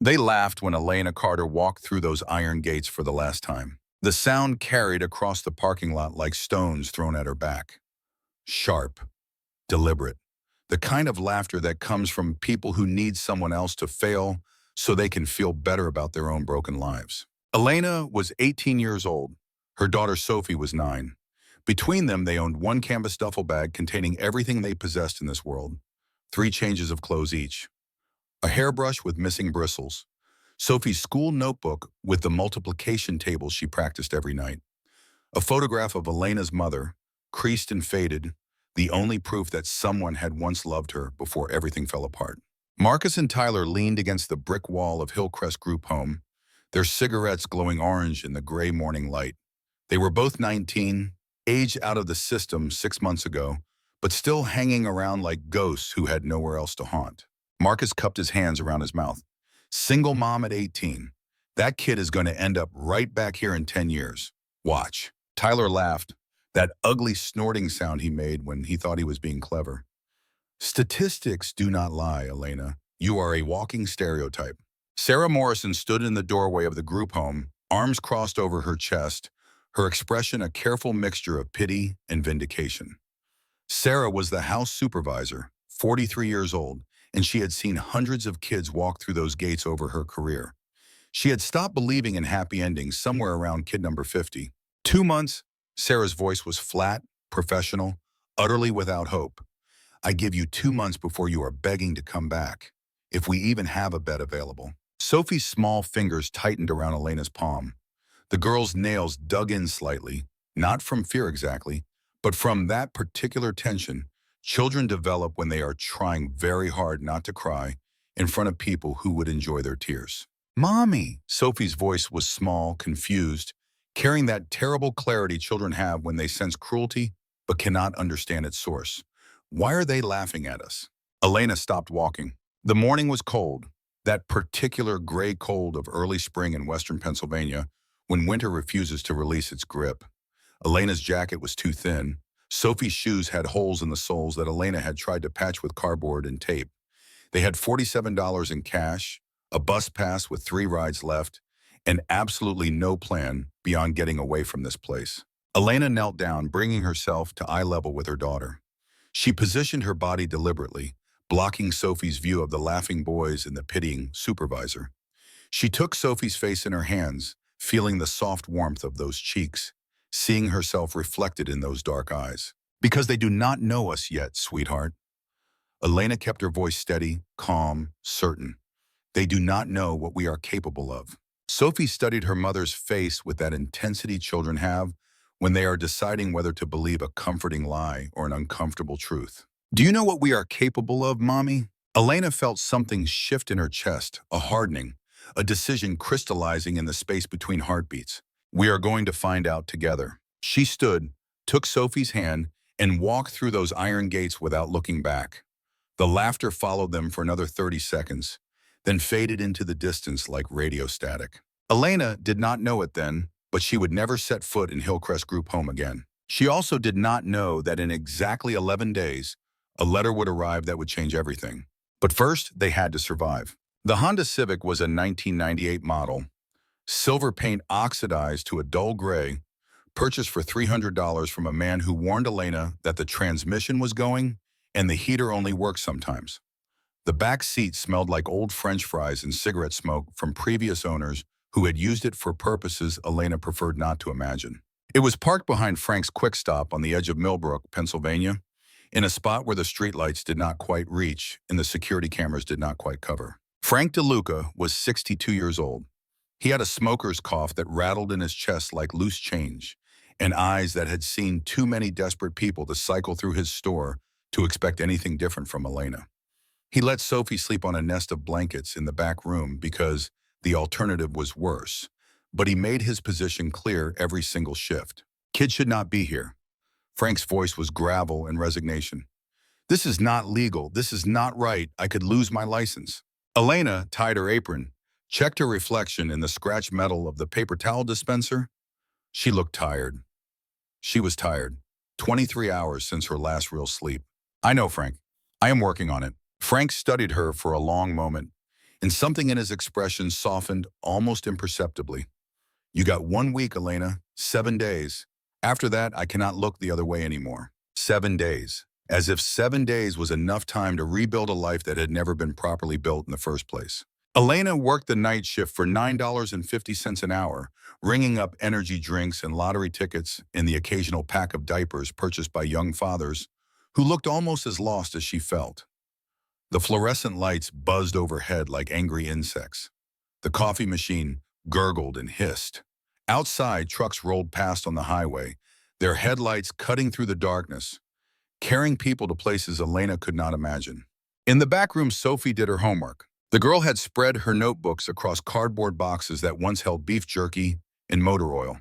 They laughed when Elena Carter walked through those iron gates for the last time. The sound carried across the parking lot like stones thrown at her back. Sharp, deliberate. The kind of laughter that comes from people who need someone else to fail so they can feel better about their own broken lives. Elena was 18 years old. Her daughter Sophie was 9. Between them, they owned one canvas duffel bag containing everything they possessed in this world. 3 changes of clothes each. A hairbrush with missing bristles. Sophie's school notebook with the multiplication tables she practiced every night. A photograph of Elena's mother, creased and faded, the only proof that someone had once loved her before everything fell apart. Marcus and Tyler leaned against the brick wall of Hillcrest Group Home, their cigarettes glowing orange in the gray morning light. They were both 19, aged out of the system 6 months ago, but still hanging around like ghosts who had nowhere else to haunt. Marcus cupped his hands around his mouth. Single mom at 18. That kid is going to end up right back here in 10 years. Watch. Tyler laughed, that ugly snorting sound he made when he thought he was being clever. Statistics do not lie, Elena. You are a walking stereotype. Sarah Morrison stood in the doorway of the group home, arms crossed over her chest, her expression a careful mixture of pity and vindication. Sarah was the house supervisor, 43 years old, and she had seen hundreds of kids walk through those gates over her career. She had stopped believing in happy endings somewhere around kid number 50. 2 months, Sarah's voice was flat, professional, utterly without hope. I give you 2 months before you are begging to come back, if we even have a bed available. Sophie's small fingers tightened around Elena's palm. The girl's nails dug in slightly, not from fear exactly, but from that particular tension children develop when they are trying very hard not to cry in front of people who would enjoy their tears. Mommy! Sophie's voice was small, confused, carrying that terrible clarity children have when they sense cruelty but cannot understand its source. Why are they laughing at us? Elena stopped walking. The morning was cold, that particular gray cold of early spring in western Pennsylvania when winter refuses to release its grip. Elena's jacket was too thin. Sophie's shoes had holes in the soles that Elena had tried to patch with cardboard and tape. They had $47 in cash, a bus pass with 3 rides left, and absolutely no plan beyond getting away from this place. Elena knelt down, bringing herself to eye level with her daughter. She positioned her body deliberately, blocking Sophie's view of the laughing boys and the pitying supervisor. She took Sophie's face in her hands, feeling the soft warmth of those cheeks, seeing herself reflected in those dark eyes. Because they do not know us yet, sweetheart. Elena kept her voice steady, calm, certain. They do not know what we are capable of. Sophie studied her mother's face with that intensity children have when they are deciding whether to believe a comforting lie or an uncomfortable truth. Do you know what we are capable of, Mommy? Elena felt something shift in her chest, a hardening, a decision crystallizing in the space between heartbeats. We are going to find out together. She stood, took Sophie's hand, and walked through those iron gates without looking back. The laughter followed them for another 30 seconds, then faded into the distance like radio static. Elena did not know it then, but she would never set foot in Hillcrest Group Home again. She also did not know that in exactly 11 days, a letter would arrive that would change everything. But first, they had to survive. The Honda Civic was a 1998 model, silver paint oxidized to a dull gray, purchased for $300 from a man who warned Elena that the transmission was going and the heater only worked sometimes. The back seat smelled like old French fries and cigarette smoke from previous owners who had used it for purposes Elena preferred not to imagine. It was parked behind Frank's Quick Stop on the edge of Millbrook, Pennsylvania, in a spot where the streetlights did not quite reach and the security cameras did not quite cover. Frank DeLuca was 62 years old. He had a smoker's cough that rattled in his chest like loose change, and eyes that had seen too many desperate people to cycle through his store to expect anything different from Elena. He let Sophie sleep on a nest of blankets in the back room because the alternative was worse, but he made his position clear every single shift. Kids should not be here. Frank's voice was gravel and resignation. This is not legal. This is not right. I could lose my license. Elena tied her apron, checked her reflection in the scratched metal of the paper towel dispenser. She looked tired. She was tired. 23 hours since her last real sleep. I know, Frank. I am working on it. Frank studied her for a long moment. and something in his expression softened almost imperceptibly. You got 1 week, Elena. 7 days. After that, I cannot look the other way anymore. 7 days. As if 7 days was enough time to rebuild a life that had never been properly built in the first place. Elena worked the night shift for $9.50 an hour, ringing up energy drinks and lottery tickets and the occasional pack of diapers purchased by young fathers who looked almost as lost as she felt. The fluorescent lights buzzed overhead like angry insects. The coffee machine gurgled and hissed. Outside, trucks rolled past on the highway, their headlights cutting through the darkness, carrying people to places Elena could not imagine. In the back room, Sophie did her homework. The girl had spread her notebooks across cardboard boxes that once held beef jerky and motor oil.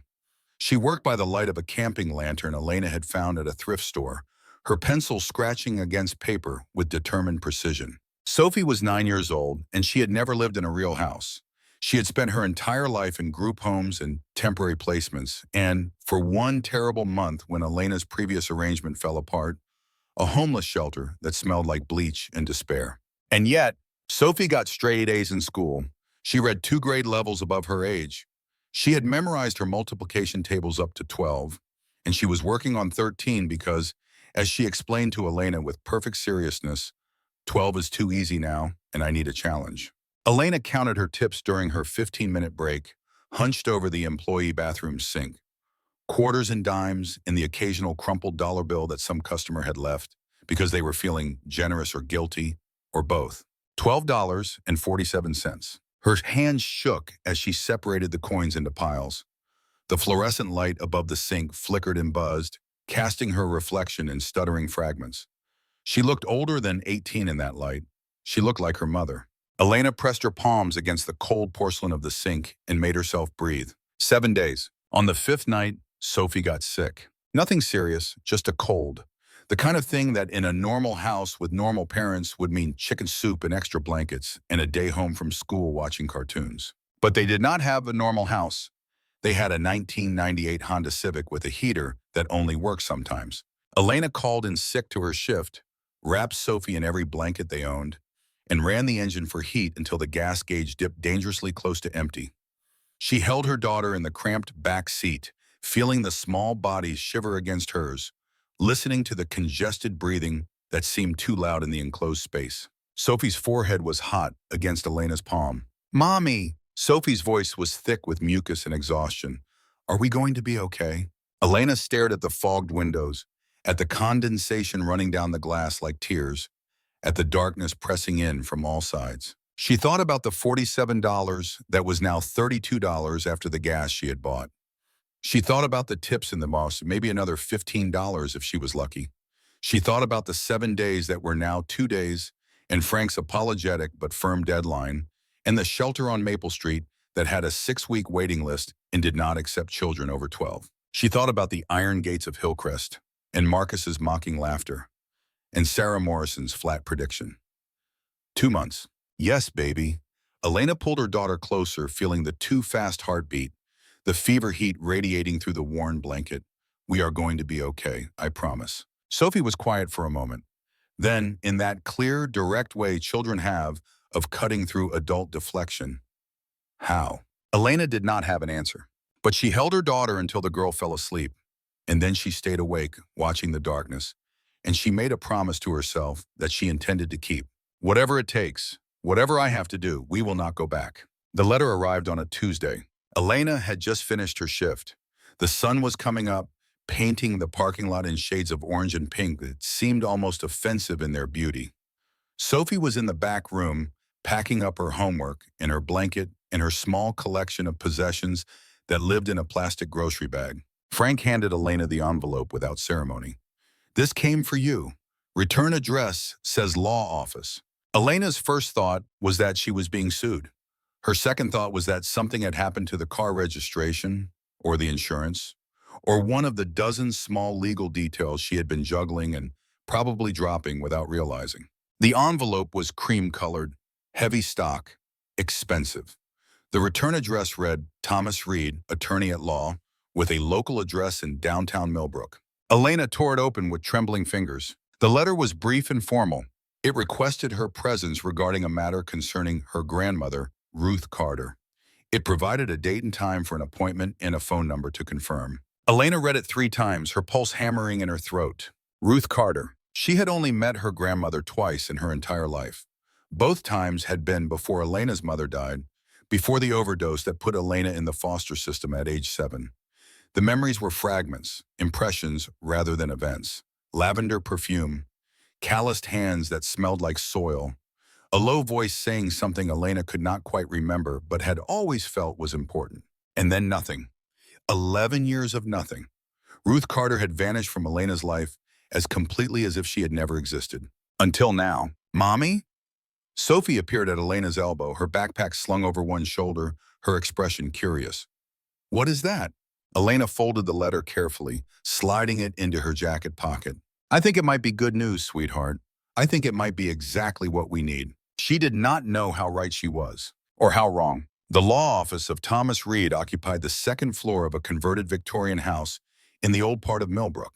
She worked by the light of a camping lantern Elena had found at a thrift store, her pencil scratching against paper with determined precision. Sophie was 9 years old, and she had never lived in a real house. She had spent her entire life in group homes and temporary placements, and for one terrible month when Elena's previous arrangement fell apart, a homeless shelter that smelled like bleach and despair. And yet, Sophie got straight A's in school. She read 2 grade levels above her age. She had memorized her multiplication tables up to 12, and she was working on 13 because, as she explained to Elena with perfect seriousness, 12 is too easy now, and I need a challenge. Elena counted her tips during her 15-minute break, hunched over the employee bathroom sink. Quarters and dimes and the occasional crumpled dollar bill that some customer had left because they were feeling generous or guilty, or both. $12.47. Her hands shook as she separated the coins into piles. The fluorescent light above the sink flickered and buzzed, casting her reflection in stuttering fragments. She looked older than 18 in that light. She looked like her mother. Elena pressed her palms against the cold porcelain of the sink and made herself breathe. 7 days. On the 5th night, Sophie got sick. Nothing serious, just a cold. The kind of thing that in a normal house with normal parents would mean chicken soup and extra blankets and a day home from school watching cartoons. But they did not have a normal house. They had a 1998 Honda Civic with a heater that only worked sometimes. Elena called in sick to her shift, wrapped Sophie in every blanket they owned, and ran the engine for heat until the gas gauge dipped dangerously close to empty. She held her daughter in the cramped back seat, feeling the small bodies shiver against hers, listening to the congested breathing that seemed too loud in the enclosed space. Sophie's forehead was hot against Elena's palm. "Mommy!" Sophie's voice was thick with mucus and exhaustion. "Are we going to be okay?" Elena stared at the fogged windows, at the condensation running down the glass like tears, at the darkness pressing in from all sides. She thought about the $47 that was now $32 after the gas she had bought. She thought about the tips in the box, maybe another $15 if she was lucky. She thought about the 7 days that were now 2 days, and Frank's apologetic but firm deadline, and the shelter on Maple Street that had a 6-week waiting list and did not accept children over 12. She thought about the iron gates of Hillcrest, and Marcus's mocking laughter, and Sarah Morrison's flat prediction. 2 months. Yes, baby. Elena pulled her daughter closer, feeling the too fast heartbeat, the fever heat radiating through the worn blanket. "We are going to be okay, I promise." Sophie was quiet for a moment. Then, in that clear, direct way children have of cutting through adult deflection, "How?" Elena did not have an answer, but she held her daughter until the girl fell asleep, and then she stayed awake, watching the darkness, and she made a promise to herself that she intended to keep. "Whatever it takes, whatever I have to do, we will not go back." The letter arrived on a Tuesday. Elena had just finished her shift. The sun was coming up, painting the parking lot in shades of orange and pink that seemed almost offensive in their beauty. Sophie was in the back room, packing up her homework and her blanket and her small collection of possessions that lived in a plastic grocery bag. Frank handed Elena the envelope without ceremony. "This came for you. Return address says law office." Elena's first thought was that she was being sued. Her second thought was that something had happened to the car registration, or the insurance, or one of the dozen small legal details she had been juggling and probably dropping without realizing. The envelope was cream-colored, heavy stock, expensive. The return address read, Thomas Reed, attorney at law, with a local address in downtown Millbrook. Elena tore it open with trembling fingers. The letter was brief and formal. It requested her presence regarding a matter concerning her grandmother, Ruth Carter. It provided a date and time for an appointment and a phone number to confirm. Elena read it 3 times, her pulse hammering in her throat. Ruth Carter. She had only met her grandmother twice in her entire life. Both times had been before Elena's mother died, before the overdose that put Elena in the foster system at age 7. The memories were fragments, impressions rather than events. Lavender perfume, calloused hands that smelled like soil, a low voice saying something Elena could not quite remember but had always felt was important. And then nothing. 11 years of nothing. Ruth Carter had vanished from Elena's life as completely as if she had never existed. Until now. Mommy? Sophie appeared at Elena's elbow, her backpack slung over one shoulder, her expression curious. What is that? Elena folded the letter carefully, sliding it into her jacket pocket. I think it might be good news, sweetheart. I think it might be exactly what we need. She did not know how right she was, or how wrong. The law office of Thomas Reed occupied the second floor of a converted Victorian house in the old part of Millbrook.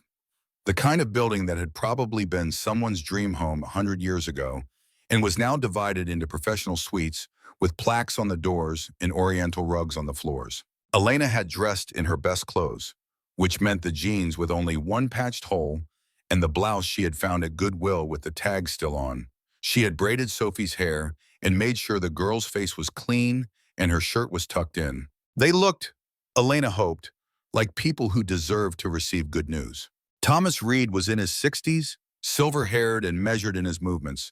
The kind of building that had probably been someone's dream home 100 years ago and was now divided into professional suites with plaques on the doors and oriental rugs on the floors. Elena had dressed in her best clothes, which meant the jeans with only one patched hole and the blouse she had found at Goodwill with the tag still on. She had braided Sophie's hair and made sure the girl's face was clean and her shirt was tucked in. They looked, Elena hoped, like people who deserved to receive good news. Thomas Reed was in his 60s, silver-haired and measured in his movements,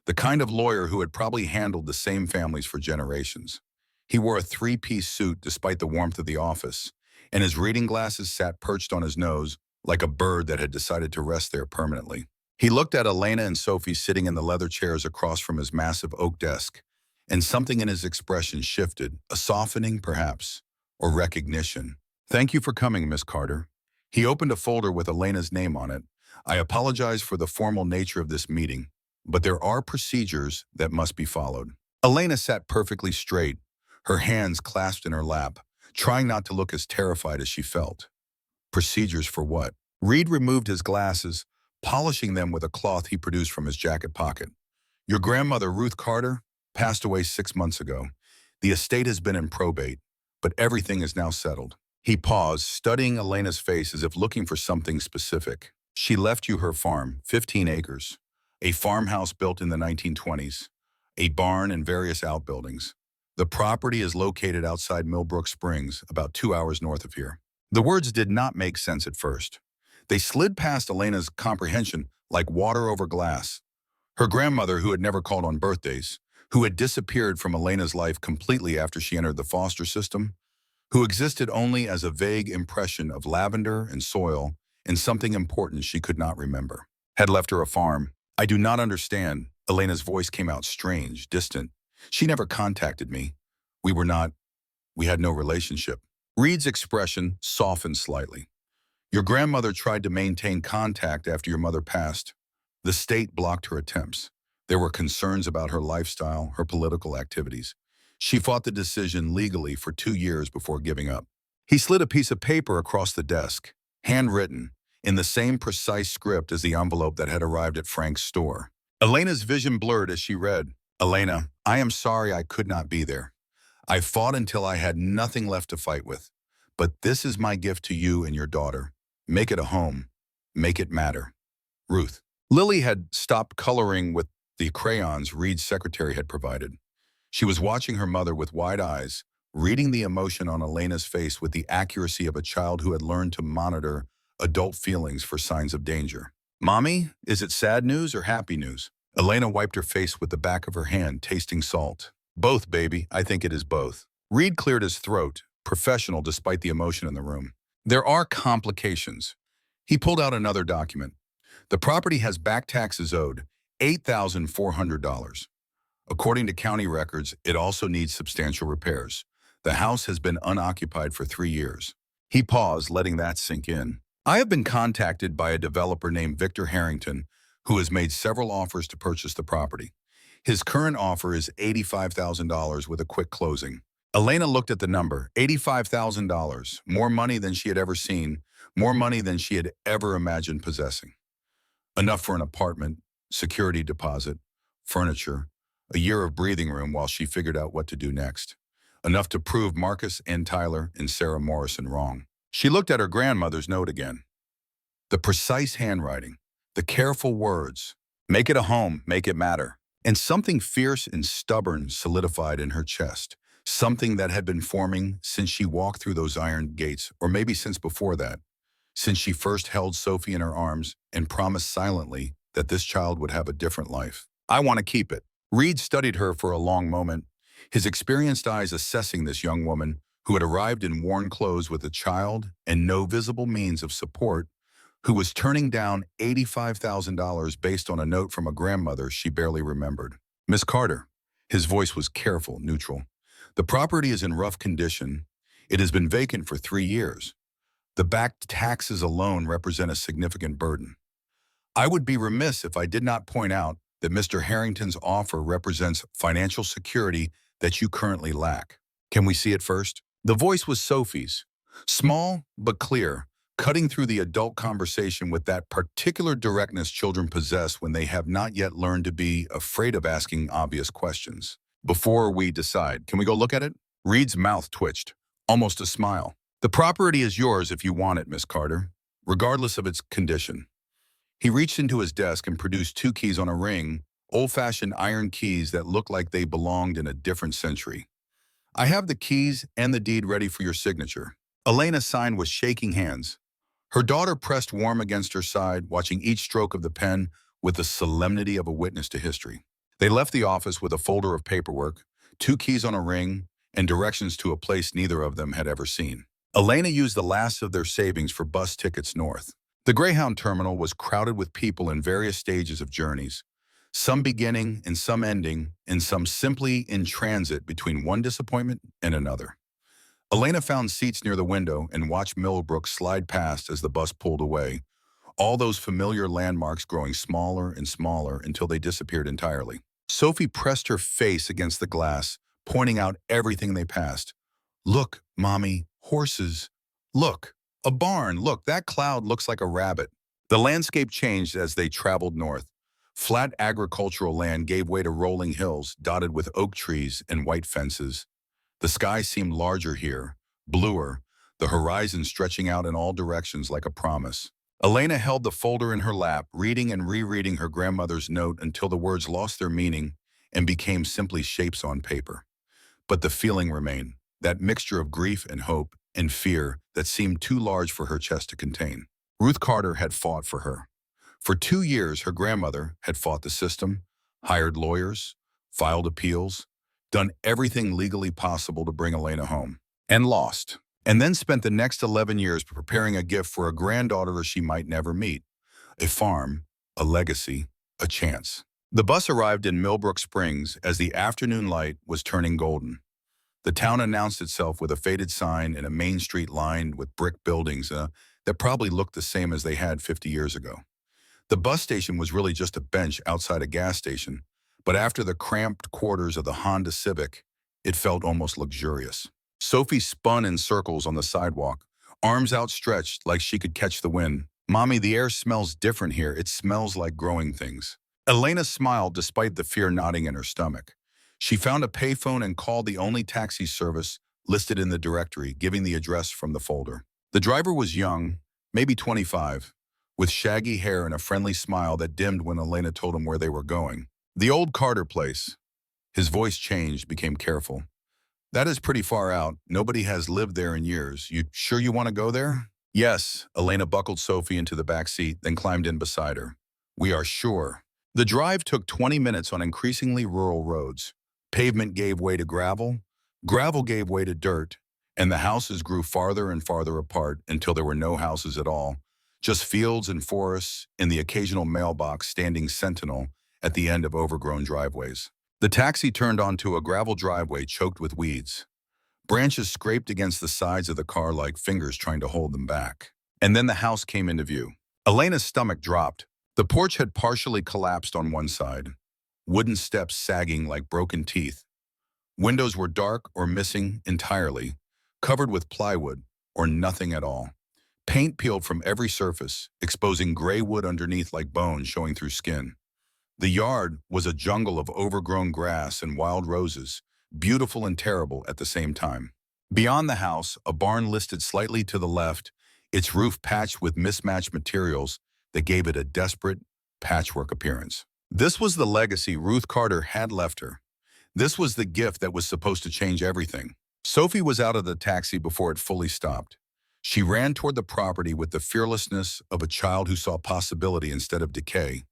the kind of lawyer who had probably handled the same families for generations. He wore a 3-piece suit despite the warmth of the office, and his reading glasses sat perched on his nose like a bird that had decided to rest there permanently. He looked at Elena and Sophie sitting in the leather chairs across from his massive oak desk, and something in his expression shifted, a softening perhaps, or recognition. Thank you for coming, Miss Carter. He opened a folder with Elena's name on it. I apologize for the formal nature of this meeting, but there are procedures that must be followed. Elena sat perfectly straight, her hands clasped in her lap, trying not to look as terrified as she felt. Procedures for what? Reed removed his glasses, polishing them with a cloth he produced from his jacket pocket. Your grandmother, Ruth Carter, passed away 6 months ago. The estate has been in probate, but everything is now settled. He paused, studying Elena's face as if looking for something specific. She left you her farm, 15 acres, a farmhouse built in the 1920s, a barn and various outbuildings. The property is located outside Millbrook Springs, about 2 hours north of here. The words did not make sense at first. They slid past Elena's comprehension like water over glass. Her grandmother, who had never called on birthdays, who had disappeared from Elena's life completely after she entered the foster system, who existed only as a vague impression of lavender and soil and something important she could not remember, had left her a farm. I do not understand. Elena's voice came out strange, distant. She never contacted me. We had no relationship. Reed's expression softened slightly. Your grandmother tried to maintain contact after your mother passed. The state blocked her attempts. There were concerns about her lifestyle, her political activities. She fought the decision legally for 2 years before giving up. He slid a piece of paper across the desk, handwritten, in the same precise script as the envelope that had arrived at Frank's store. Elena's vision blurred as she read, Elena, I am sorry I could not be there. I fought until I had nothing left to fight with. But this is my gift to you and your daughter. Make it a home. Make it matter. Ruth. Lily had stopped coloring with the crayons Reed's secretary had provided. She was watching her mother with wide eyes, reading the emotion on Elena's face with the accuracy of a child who had learned to monitor adult feelings for signs of danger. Mommy, is it sad news or happy news? Elena wiped her face with the back of her hand, tasting salt. Both, baby. I think it is both. Reed cleared his throat, professional despite the emotion in the room. There are complications. He pulled out another document. The property has back taxes owed, $8,400. According to county records, it also needs substantial repairs. The house has been unoccupied for 3 years. He paused, letting that sink in. I have been contacted by a developer named Victor Harrington, who has made several offers to purchase the property. His current offer is $85,000 with a quick closing. Elena looked at the number, $85,000, more money than she had ever seen, more money than she had ever imagined possessing. Enough for an apartment, security deposit, furniture, a year of breathing room while she figured out what to do next. Enough to prove Marcus and Tyler and Sarah Morrison wrong. She looked at her grandmother's note again. The precise handwriting, the careful words. Make it a home, make it matter. And something fierce and stubborn solidified in her chest. Something that had been forming since she walked through those iron gates, or maybe since before that, since she first held Sophie in her arms and promised silently that this child would have a different life. I want to keep it. Reed studied her for a long moment, his experienced eyes assessing this young woman who had arrived in worn clothes with a child and no visible means of support, who was turning down $85,000 based on a note from a grandmother she barely remembered. Miss Carter. His voice was careful, neutral. The property is in rough condition. It has been vacant for 3 years. The back taxes alone represent a significant burden. I would be remiss if I did not point out that Mr. Harrington's offer represents financial security that you currently lack. Can we see it first? The voice was Sophie's, small but clear, cutting through the adult conversation with that particular directness children possess when they have not yet learned to be afraid of asking obvious questions. Before we decide, can we go look at it? Reed's mouth twitched, almost a smile. The property is yours if you want it, Miss Carter, regardless of its condition. He reached into his desk and produced 2 keys on a ring, old-fashioned iron keys that looked like they belonged in a different century. I have the keys and the deed ready for your signature. Elena signed with shaking hands. Her daughter pressed warm against her side, watching each stroke of the pen with the solemnity of a witness to history. They left the office with a folder of paperwork, 2 keys on a ring, and directions to a place neither of them had ever seen. Elena used the last of their savings for bus tickets north. The Greyhound terminal was crowded with people in various stages of journeys, some beginning and some ending, and some simply in transit between one disappointment and another. Elena found seats near the window and watched Millbrook slide past as the bus pulled away, all those familiar landmarks growing smaller and smaller until they disappeared entirely. Sophie pressed her face against the glass, pointing out everything they passed. Look, Mommy, horses. Look, a barn. Look, that cloud looks like a rabbit. The landscape changed as they traveled north. Flat agricultural land gave way to rolling hills dotted with oak trees and white fences. The sky seemed larger here, bluer, the horizon stretching out in all directions like a promise. Elena held the folder in her lap, reading and rereading her grandmother's note until the words lost their meaning and became simply shapes on paper. But the feeling remained, that mixture of grief and hope and fear that seemed too large for her chest to contain. Ruth Carter had fought for her. For 2 years, her grandmother had fought the system, hired lawyers, filed appeals, done everything legally possible to bring Elena home, and lost. And then spent the next 11 years preparing a gift for a granddaughter she might never meet. A farm, a legacy, a chance. The bus arrived in Millbrook Springs as the afternoon light was turning golden. The town announced itself with a faded sign and a main street lined with brick buildings that probably looked the same as they had 50 years ago. The bus station was really just a bench outside a gas station, but after the cramped quarters of the Honda Civic, it felt almost luxurious. Sophie spun in circles on the sidewalk, arms outstretched like she could catch the wind. Mommy, the air smells different here. It smells like growing things. Elena smiled despite the fear knotting in her stomach. She found a payphone and called the only taxi service listed in the directory, giving the address from the folder. The driver was young, maybe 25, with shaggy hair and a friendly smile that dimmed when Elena told him where they were going. The old Carter place. His voice changed, became careful. That is pretty far out. Nobody has lived there in years. You sure you want to go there? Yes. Elena buckled Sophie into the back seat, then climbed in beside her. We are sure. The drive took 20 minutes on increasingly rural roads. Pavement gave way to gravel, gravel gave way to dirt, and the houses grew farther and farther apart until there were no houses at all, just fields and forests and the occasional mailbox standing sentinel at the end of overgrown driveways. The taxi turned onto a gravel driveway choked with weeds. Branches scraped against the sides of the car like fingers trying to hold them back. And then the house came into view. Elena's stomach dropped. The porch had partially collapsed on one side, wooden steps sagging like broken teeth. Windows were dark or missing entirely, covered with plywood or nothing at all. Paint peeled from every surface, exposing gray wood underneath like bones showing through skin. The yard was a jungle of overgrown grass and wild roses, beautiful and terrible at the same time. Beyond the house, a barn listed slightly to the left, its roof patched with mismatched materials that gave it a desperate, patchwork appearance. This was the legacy Ruth Carter had left her. This was the gift that was supposed to change everything. Sophie was out of the taxi before it fully stopped. She ran toward the property with the fearlessness of a child who saw possibility instead of decay,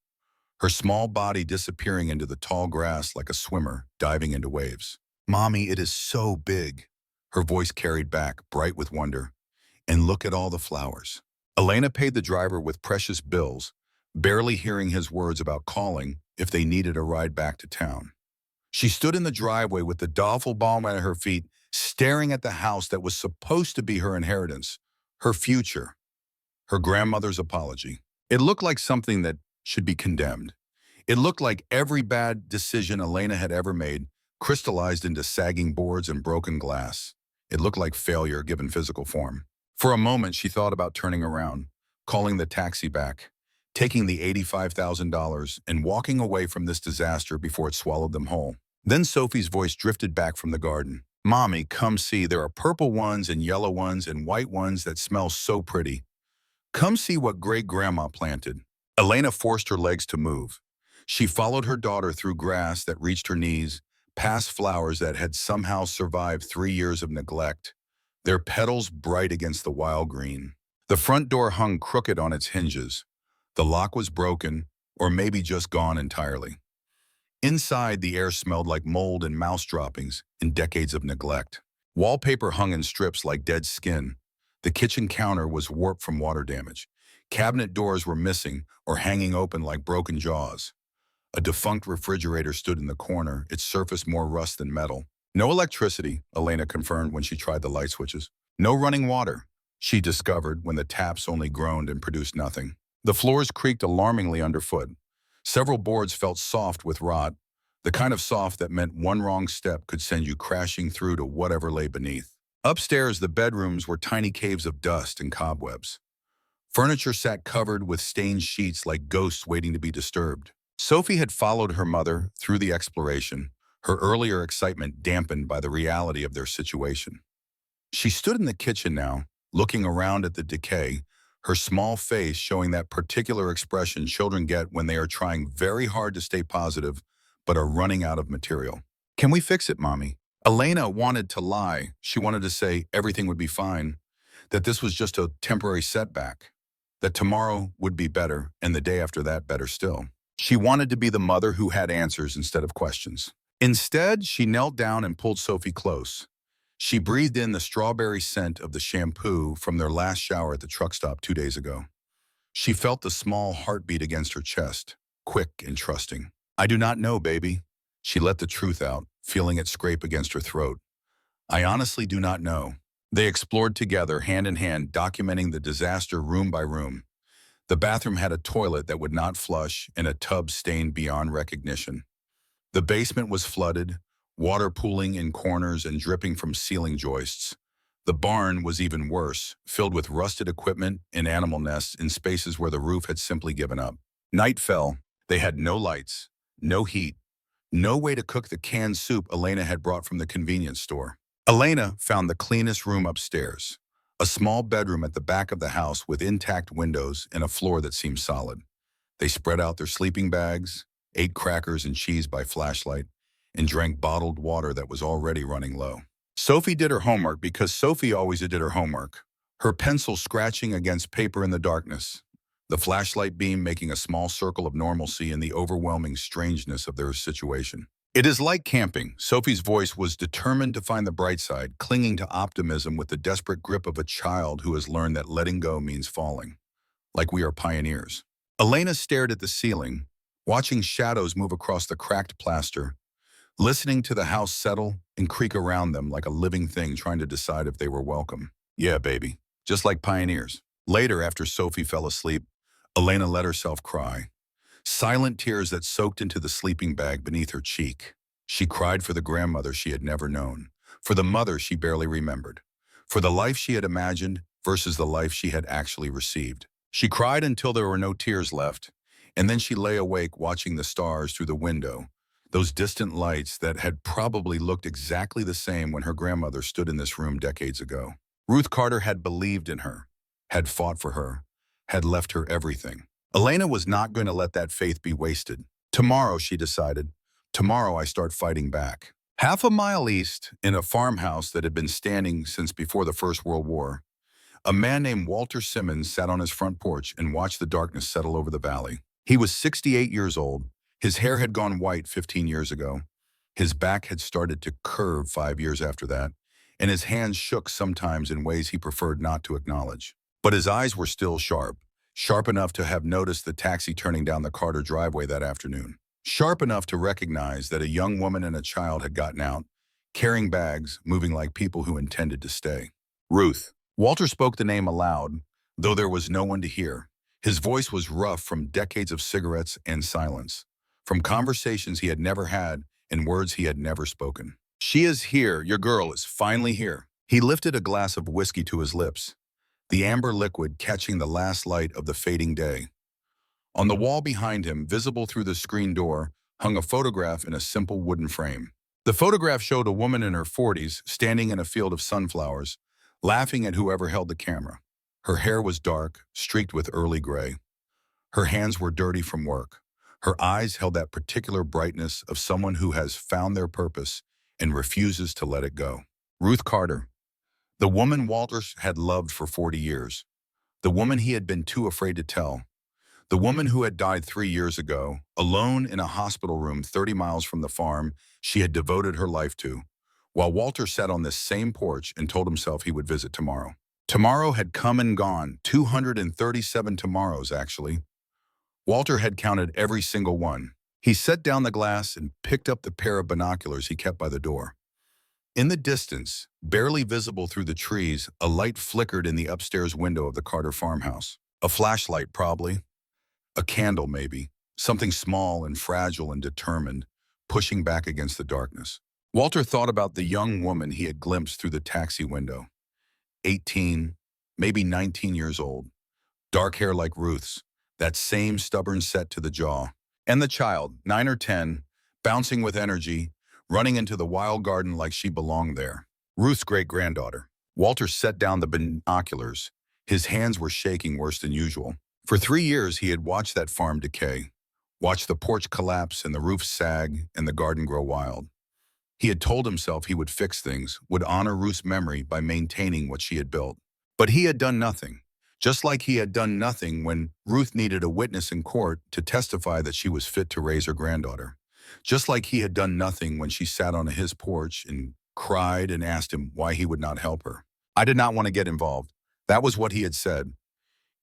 her small body disappearing into the tall grass like a swimmer diving into waves. "Mommy, it is so big," her voice carried back, bright with wonder. "And look at all the flowers." Elena paid the driver with precious bills, barely hearing his words about calling if they needed a ride back to town. She stood in the driveway with the Doffelbaum at her feet, staring at the house that was supposed to be her inheritance, her future, her grandmother's apology. It looked like something that should be condemned. It looked like every bad decision Elena had ever made crystallized into sagging boards and broken glass. It looked like failure given physical form. For a moment, she thought about turning around, calling the taxi back, taking the $85,000 and walking away from this disaster before it swallowed them whole. Then Sophie's voice drifted back from the garden. "Mommy, come see. There are purple ones and yellow ones and white ones that smell so pretty. Come see what great-grandma planted." Elena forced her legs to move. She followed her daughter through grass that reached her knees, past flowers that had somehow survived 3 years of neglect, their petals bright against the wild green. The front door hung crooked on its hinges. The lock was broken, or maybe just gone entirely. Inside, the air smelled like mold and mouse droppings in decades of neglect. Wallpaper hung in strips like dead skin. The kitchen counter was warped from water damage. Cabinet doors were missing or hanging open like broken jaws. A defunct refrigerator stood in the corner, its surface more rust than metal. No electricity, Elena confirmed when she tried the light switches. No running water, she discovered when the taps only groaned and produced nothing. The floors creaked alarmingly underfoot. Several boards felt soft with rot, the kind of soft that meant one wrong step could send you crashing through to whatever lay beneath. Upstairs, the bedrooms were tiny caves of dust and cobwebs. Furniture sat covered with stained sheets like ghosts waiting to be disturbed. Sophie had followed her mother through the exploration, her earlier excitement dampened by the reality of their situation. She stood in the kitchen now, looking around at the decay, her small face showing that particular expression children get when they are trying very hard to stay positive, but are running out of material. "Can we fix it, Mommy?" Elena wanted to lie. She wanted to say everything would be fine, that this was just a temporary setback, that tomorrow would be better, and the day after that better still. She wanted to be the mother who had answers instead of questions. Instead, she knelt down and pulled Sophie close. She breathed in the strawberry scent of the shampoo from their last shower at the truck stop 2 days ago. She felt the small heartbeat against her chest, quick and trusting. "I do not know, baby." She let the truth out, feeling it scrape against her throat. "I honestly do not know." They explored together, hand in hand, documenting the disaster room by room. The bathroom had a toilet that would not flush and a tub stained beyond recognition. The basement was flooded, water pooling in corners and dripping from ceiling joists. The barn was even worse, filled with rusted equipment and animal nests in spaces where the roof had simply given up. Night fell. They had no lights, no heat, no way to cook the canned soup Elena had brought from the convenience store. Elena found the cleanest room upstairs, a small bedroom at the back of the house with intact windows and a floor that seemed solid. They spread out their sleeping bags, ate crackers and cheese by flashlight, and drank bottled water that was already running low. Sophie did her homework because Sophie always did her homework, her pencil scratching against paper in the darkness, the flashlight beam making a small circle of normalcy in the overwhelming strangeness of their situation. "It is like camping." Sophie's voice was determined to find the bright side, clinging to optimism with the desperate grip of a child who has learned that letting go means falling. "Like we are pioneers." Elena stared at the ceiling, watching shadows move across the cracked plaster, listening to the house settle and creak around them like a living thing trying to decide if they were welcome. "Yeah, baby, just like pioneers." Later, after Sophie fell asleep, Elena let herself cry. Silent tears that soaked into the sleeping bag beneath her cheek. She cried for the grandmother she had never known, for the mother she barely remembered, for the life she had imagined versus the life she had actually received. She cried until there were no tears left, And then she lay awake watching the stars through the window, those distant lights that had probably looked exactly the same when her grandmother stood in this room decades ago. Ruth Carter had believed in her, had fought for her, had left her everything. Elena was not going to let that faith be wasted. Tomorrow, she decided, tomorrow I start fighting back. Half a mile east, in a farmhouse that had been standing since before the First World War, a man named Walter Simmons sat on his front porch and watched the darkness settle over the valley. He was 68 years old. His hair had gone white 15 years ago. His back had started to curve 5 years after that, and his hands shook sometimes in ways he preferred not to acknowledge. But his eyes were still sharp, sharp enough to have noticed the taxi turning down the Carter driveway that afternoon. Sharp enough to recognize that a young woman and a child had gotten out, carrying bags, moving like people who intended to stay. Ruth. Walter spoke the name aloud, though there was no one to hear. His voice was rough from decades of cigarettes and silence, from conversations he had never had and words he had never spoken. She is here. Your girl is finally here. He lifted a glass of whiskey to his lips, the amber liquid catching the last light of the fading day. On the wall behind him, visible through the screen door, hung a photograph in a simple wooden frame. The photograph showed a woman in her 40s standing in a field of sunflowers, laughing at whoever held the camera. Her hair was dark, streaked with early gray. Her hands were dirty from work. Her eyes held that particular brightness of someone who has found their purpose and refuses to let it go. Ruth Carter, the woman Walter had loved for 40 years, the woman he had been too afraid to tell, the woman who had died 3 years ago, alone in a hospital room 30 miles from the farm she had devoted her life to, while Walter sat on this same porch and told himself he would visit tomorrow. Tomorrow had come and gone, 237 tomorrows, actually. Walter had counted every single one. He set down the glass and picked up the pair of binoculars he kept by the door. In the distance, barely visible through the trees, a light flickered in the upstairs window of the Carter farmhouse. A flashlight, probably. A candle, maybe. Something small and fragile and determined, pushing back against the darkness. Walter thought about the young woman he had glimpsed through the taxi window. 18, maybe 19 years old. Dark hair like Ruth's, that same stubborn set to the jaw. And the child, 9 or 10, bouncing with energy, running into the wild garden like she belonged there. Ruth's great-granddaughter. Walter set down the binoculars. His hands were shaking worse than usual. For 3 years, he had watched that farm decay, watched the porch collapse and the roof sag and the garden grow wild. He had told himself he would fix things, would honor Ruth's memory by maintaining what she had built. But he had done nothing, just like he had done nothing when Ruth needed a witness in court to testify that she was fit to raise her granddaughter. Just like he had done nothing when she sat on his porch and cried and asked him why he would not help her. I did not want to get involved. That was what he had said.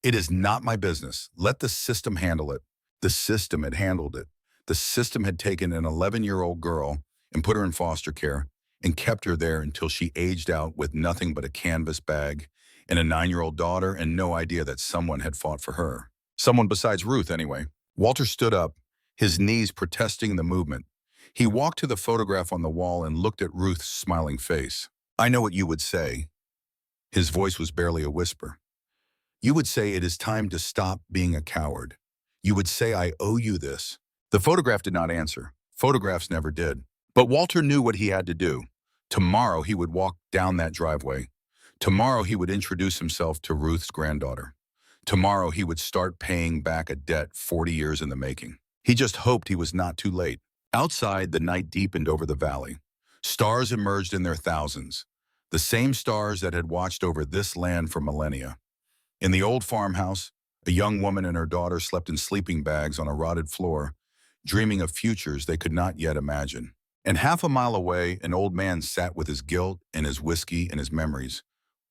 It is not my business. Let the system handle it. The system had handled it. The system had taken an 11-year-old girl and put her in foster care and kept her there until she aged out with nothing but a canvas bag and a 9-year-old daughter and no idea that someone had fought for her. Someone besides Ruth, anyway. Walter stood up, his knees protesting the movement. He walked to the photograph on the wall and looked at Ruth's smiling face. I know what you would say. His voice was barely a whisper. You would say it is time to stop being a coward. You would say I owe you this. The photograph did not answer. Photographs never did. But Walter knew what he had to do. Tomorrow he would walk down that driveway. Tomorrow he would introduce himself to Ruth's granddaughter. Tomorrow he would start paying back a debt 40 years in the making. He just hoped he was not too late. Outside, the night deepened over the valley. Stars emerged in their thousands, the same stars that had watched over this land for millennia. In the old farmhouse, a young woman and her daughter slept in sleeping bags on a rotted floor, dreaming of futures they could not yet imagine. And half a mile away, an old man sat with his guilt and his whiskey and his memories,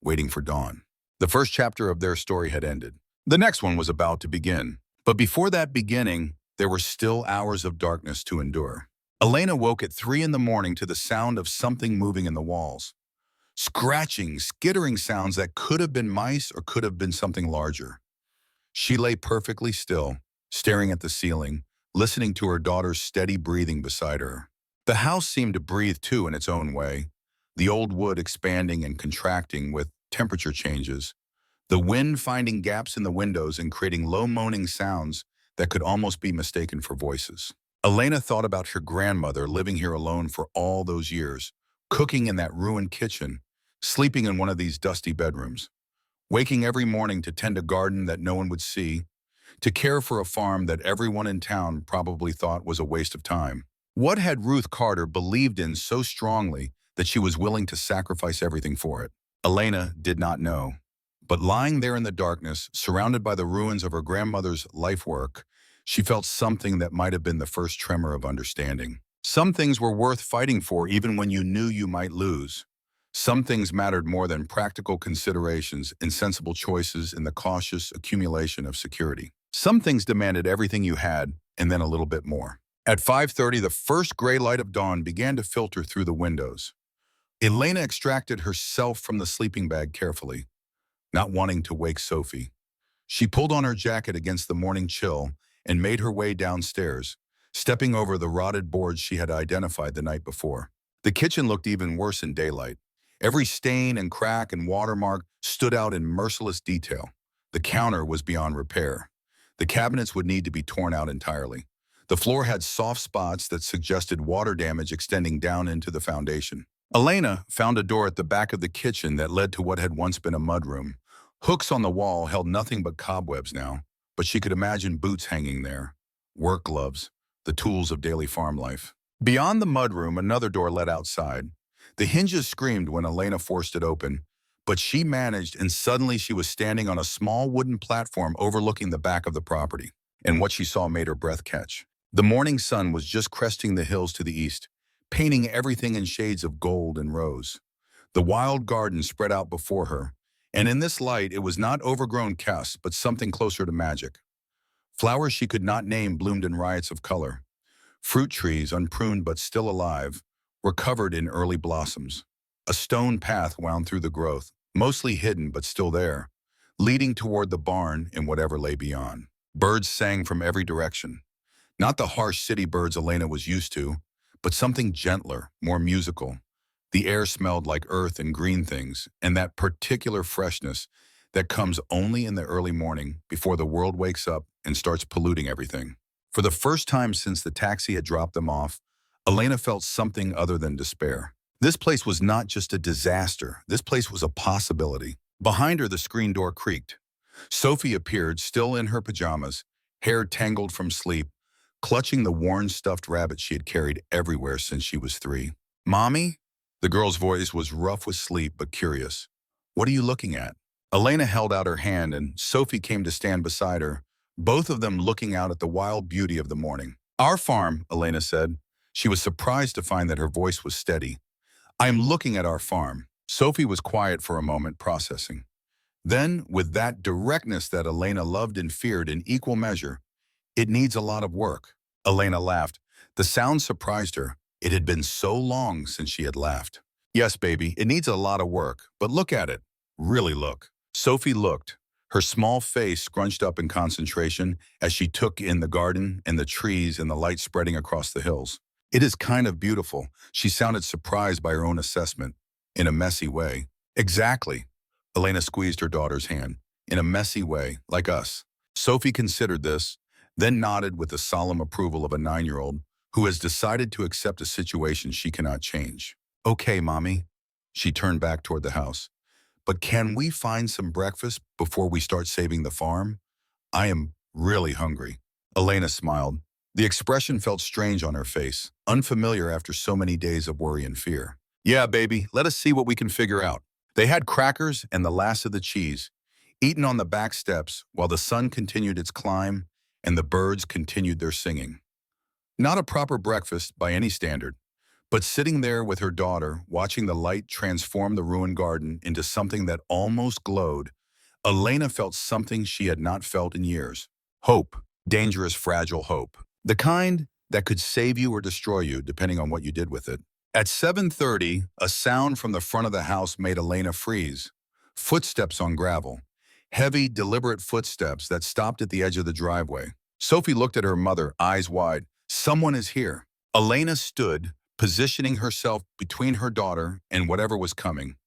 waiting for dawn. The first chapter of their story had ended. The next one was about to begin. But before that beginning, there were still hours of darkness to endure. Elena woke at 3 in the morning to the sound of something moving in the walls. Scratching, skittering sounds that could have been mice or could have been something larger. She lay perfectly still, staring at the ceiling, listening to her daughter's steady breathing beside her. The house seemed to breathe too in its own way, the old wood expanding and contracting with temperature changes, the wind finding gaps in the windows and creating low moaning sounds that could almost be mistaken for voices. Elena thought about her grandmother living here alone for all those years, cooking in that ruined kitchen, sleeping in one of these dusty bedrooms, waking every morning to tend a garden that no one would see, to care for a farm that everyone in town probably thought was a waste of time. What had Ruth Carter believed in so strongly that she was willing to sacrifice everything for it? Elena did not know. But lying there in the darkness, surrounded by the ruins of her grandmother's life work, she felt something that might have been the first tremor of understanding. Some things were worth fighting for even when you knew you might lose. Some things mattered more than practical considerations, insensible choices, and the cautious accumulation of security. Some things demanded everything you had, and then a little bit more. At 5:30, the first gray light of dawn began to filter through the windows. Elena extracted herself from the sleeping bag carefully, not wanting to wake Sophie. She pulled on her jacket against the morning chill and made her way downstairs, stepping over the rotted boards she had identified the night before. The kitchen looked even worse in daylight. Every stain and crack and watermark stood out in merciless detail. The counter was beyond repair. The cabinets would need to be torn out entirely. The floor had soft spots that suggested water damage extending down into the foundation. Elena found a door at the back of the kitchen that led to what had once been a mudroom. Hooks on the wall held nothing but cobwebs now, but she could imagine boots hanging there, work gloves, the tools of daily farm life. Beyond the mudroom, another door led outside. The hinges screamed when Elena forced it open, but she managed, and suddenly she was standing on a small wooden platform overlooking the back of the property. And what she saw made her breath catch. The morning sun was just cresting the hills to the east, painting everything in shades of gold and rose. The wild garden spread out before her, and in this light it was not overgrown chaos, but something closer to magic. Flowers she could not name bloomed in riots of color. Fruit trees, unpruned but still alive, were covered in early blossoms. A stone path wound through the growth, mostly hidden but still there, leading toward the barn and whatever lay beyond. Birds sang from every direction. Not the harsh city birds Elena was used to, but something gentler, more musical. The air smelled like earth and green things, and that particular freshness that comes only in the early morning before the world wakes up and starts polluting everything. For the first time since the taxi had dropped them off, Elena felt something other than despair. This place was not just a disaster. This place was a possibility. Behind her, the screen door creaked. Sophie appeared, still in her pajamas, hair tangled from sleep, clutching the worn stuffed rabbit she had carried everywhere since she was 3. "Mommy?" The girl's voice was rough with sleep but curious. "What are you looking at?" Elena held out her hand and Sophie came to stand beside her, both of them looking out at the wild beauty of the morning. "Our farm," Elena said. She was surprised to find that her voice was steady. "I am looking at our farm." Sophie was quiet for a moment, processing. Then, with that directness that Elena loved and feared in equal measure, "It needs a lot of work." Elena laughed. The sound surprised her. It had been so long since she had laughed. "Yes, baby, it needs a lot of work, but look at it. Really look." Sophie looked, her small face scrunched up in concentration as she took in the garden and the trees and the light spreading across the hills. "It is kind of beautiful." She sounded surprised by her own assessment, in a messy way. "Exactly." Elena squeezed her daughter's hand. "In a messy way, like us." Sophie considered this, then nodded with the solemn approval of a 9-year-old who has decided to accept a situation she cannot change. "Okay, Mommy." She turned back toward the house. "But can we find some breakfast before we start saving the farm? I am really hungry." Elena smiled. The expression felt strange on her face, unfamiliar after so many days of worry and fear. "Yeah, baby, let us see what we can figure out." They had crackers and the last of the cheese, eaten on the back steps while the sun continued its climb and the birds continued their singing. Not a proper breakfast by any standard, but sitting there with her daughter, watching the light transform the ruined garden into something that almost glowed, Elena felt something she had not felt in years. Hope. Dangerous, fragile hope. The kind that could save you or destroy you, depending on what you did with it. At 7:30, a sound from the front of the house made Elena freeze. Footsteps on gravel. Heavy, deliberate footsteps that stopped at the edge of the driveway. Sophie looked at her mother, eyes wide. Someone is here. Elena stood, positioning herself between her daughter and whatever was coming.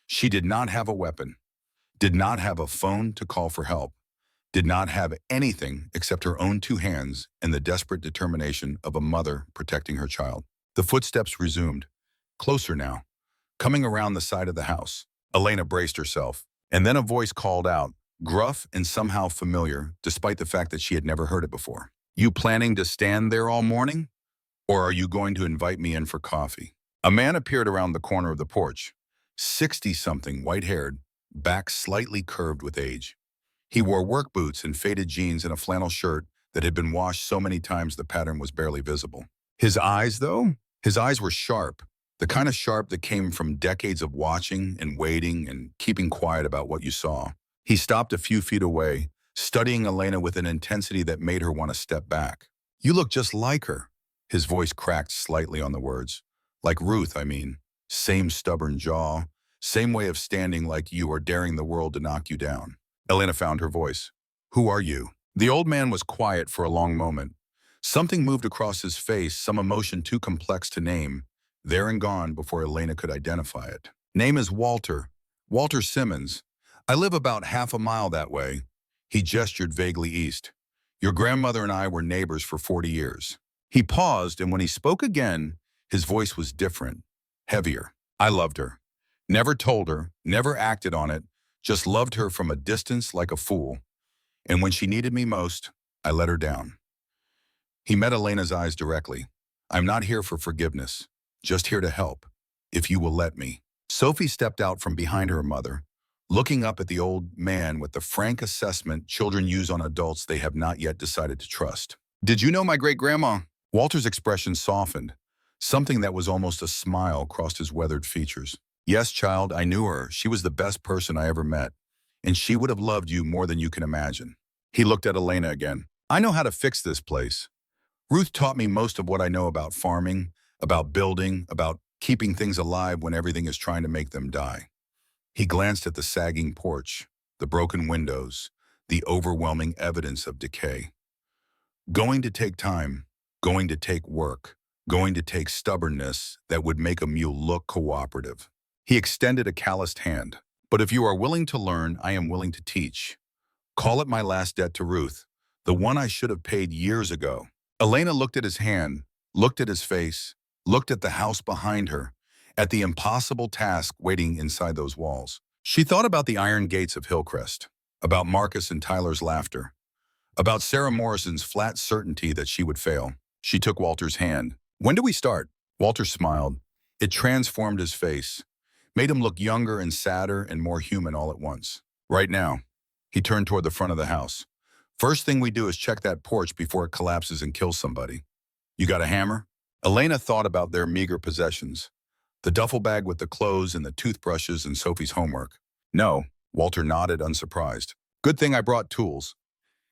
She did not have a weapon, did not have a phone to call for help. did not have anything except her own two hands and the desperate determination of a mother protecting her child. The footsteps resumed, closer now, coming around the side of the house. Elena braced herself, and then a voice called out, gruff and somehow familiar, despite the fact that she had never heard it before. "You planning to stand there all morning? Or are you going to invite me in for coffee?" A man appeared around the corner of the porch, 60-something, white-haired, back slightly curved with age. He wore work boots and faded jeans and a flannel shirt that had been washed so many times the pattern was barely visible. His eyes, though? His eyes were sharp, the kind of sharp that came from decades of watching and waiting and keeping quiet about what you saw. He stopped a few feet away, studying Elena with an intensity that made her want to step back. "You look just like her." His voice cracked slightly on the words. "Like Ruth, I mean. Same stubborn jaw, same way of standing like you are daring the world to knock you down." Elena found her voice. "Who are you?" The old man was quiet for a long moment. Something moved across his face, some emotion too complex to name, there and gone before Elena could identify it. "Name is Walter. Walter Simmons. I live about half a mile that way." He gestured vaguely east. "Your grandmother and I were neighbors for 40 years. He paused, and when he spoke again, his voice was different, heavier. "I loved her. Never told her, never acted on it, just loved her from a distance like a fool. And when she needed me most, I let her down." He met Elena's eyes directly. "I'm not here for forgiveness, just here to help, if you will let me." Sophie stepped out from behind her mother, looking up at the old man with the frank assessment children use on adults they have not yet decided to trust. "Did you know my great-grandma?" Walter's expression softened. Something that was almost a smile crossed his weathered features. "Yes, child, I knew her. She was the best person I ever met, and she would have loved you more than you can imagine." He looked at Elena again. "I know how to fix this place. Ruth taught me most of what I know about farming, about building, about keeping things alive when everything is trying to make them die." He glanced at the sagging porch, the broken windows, the overwhelming evidence of decay. Going to take time, going to take work, going to take stubbornness that would make a mule look cooperative. He extended a calloused hand. "But if you are willing to learn, I am willing to teach. Call it my last debt to Ruth, the one I should have paid years ago." Elena looked at his hand, looked at his face, looked at the house behind her, at the impossible task waiting inside those walls. She thought about the iron gates of Hillcrest, about Marcus and Tyler's laughter, about Sarah Morrison's flat certainty that she would fail. She took Walter's hand. "When do we start?" Walter smiled. It transformed his face, made him look younger and sadder and more human all at once. "Right now." He turned toward the front of the house. "First thing we do is check that porch before it collapses and kills somebody. You got a hammer?" Elena thought about their meager possessions, the duffel bag with the clothes and the toothbrushes and Sophie's homework. "No," Walter nodded, unsurprised. "Good thing I brought tools."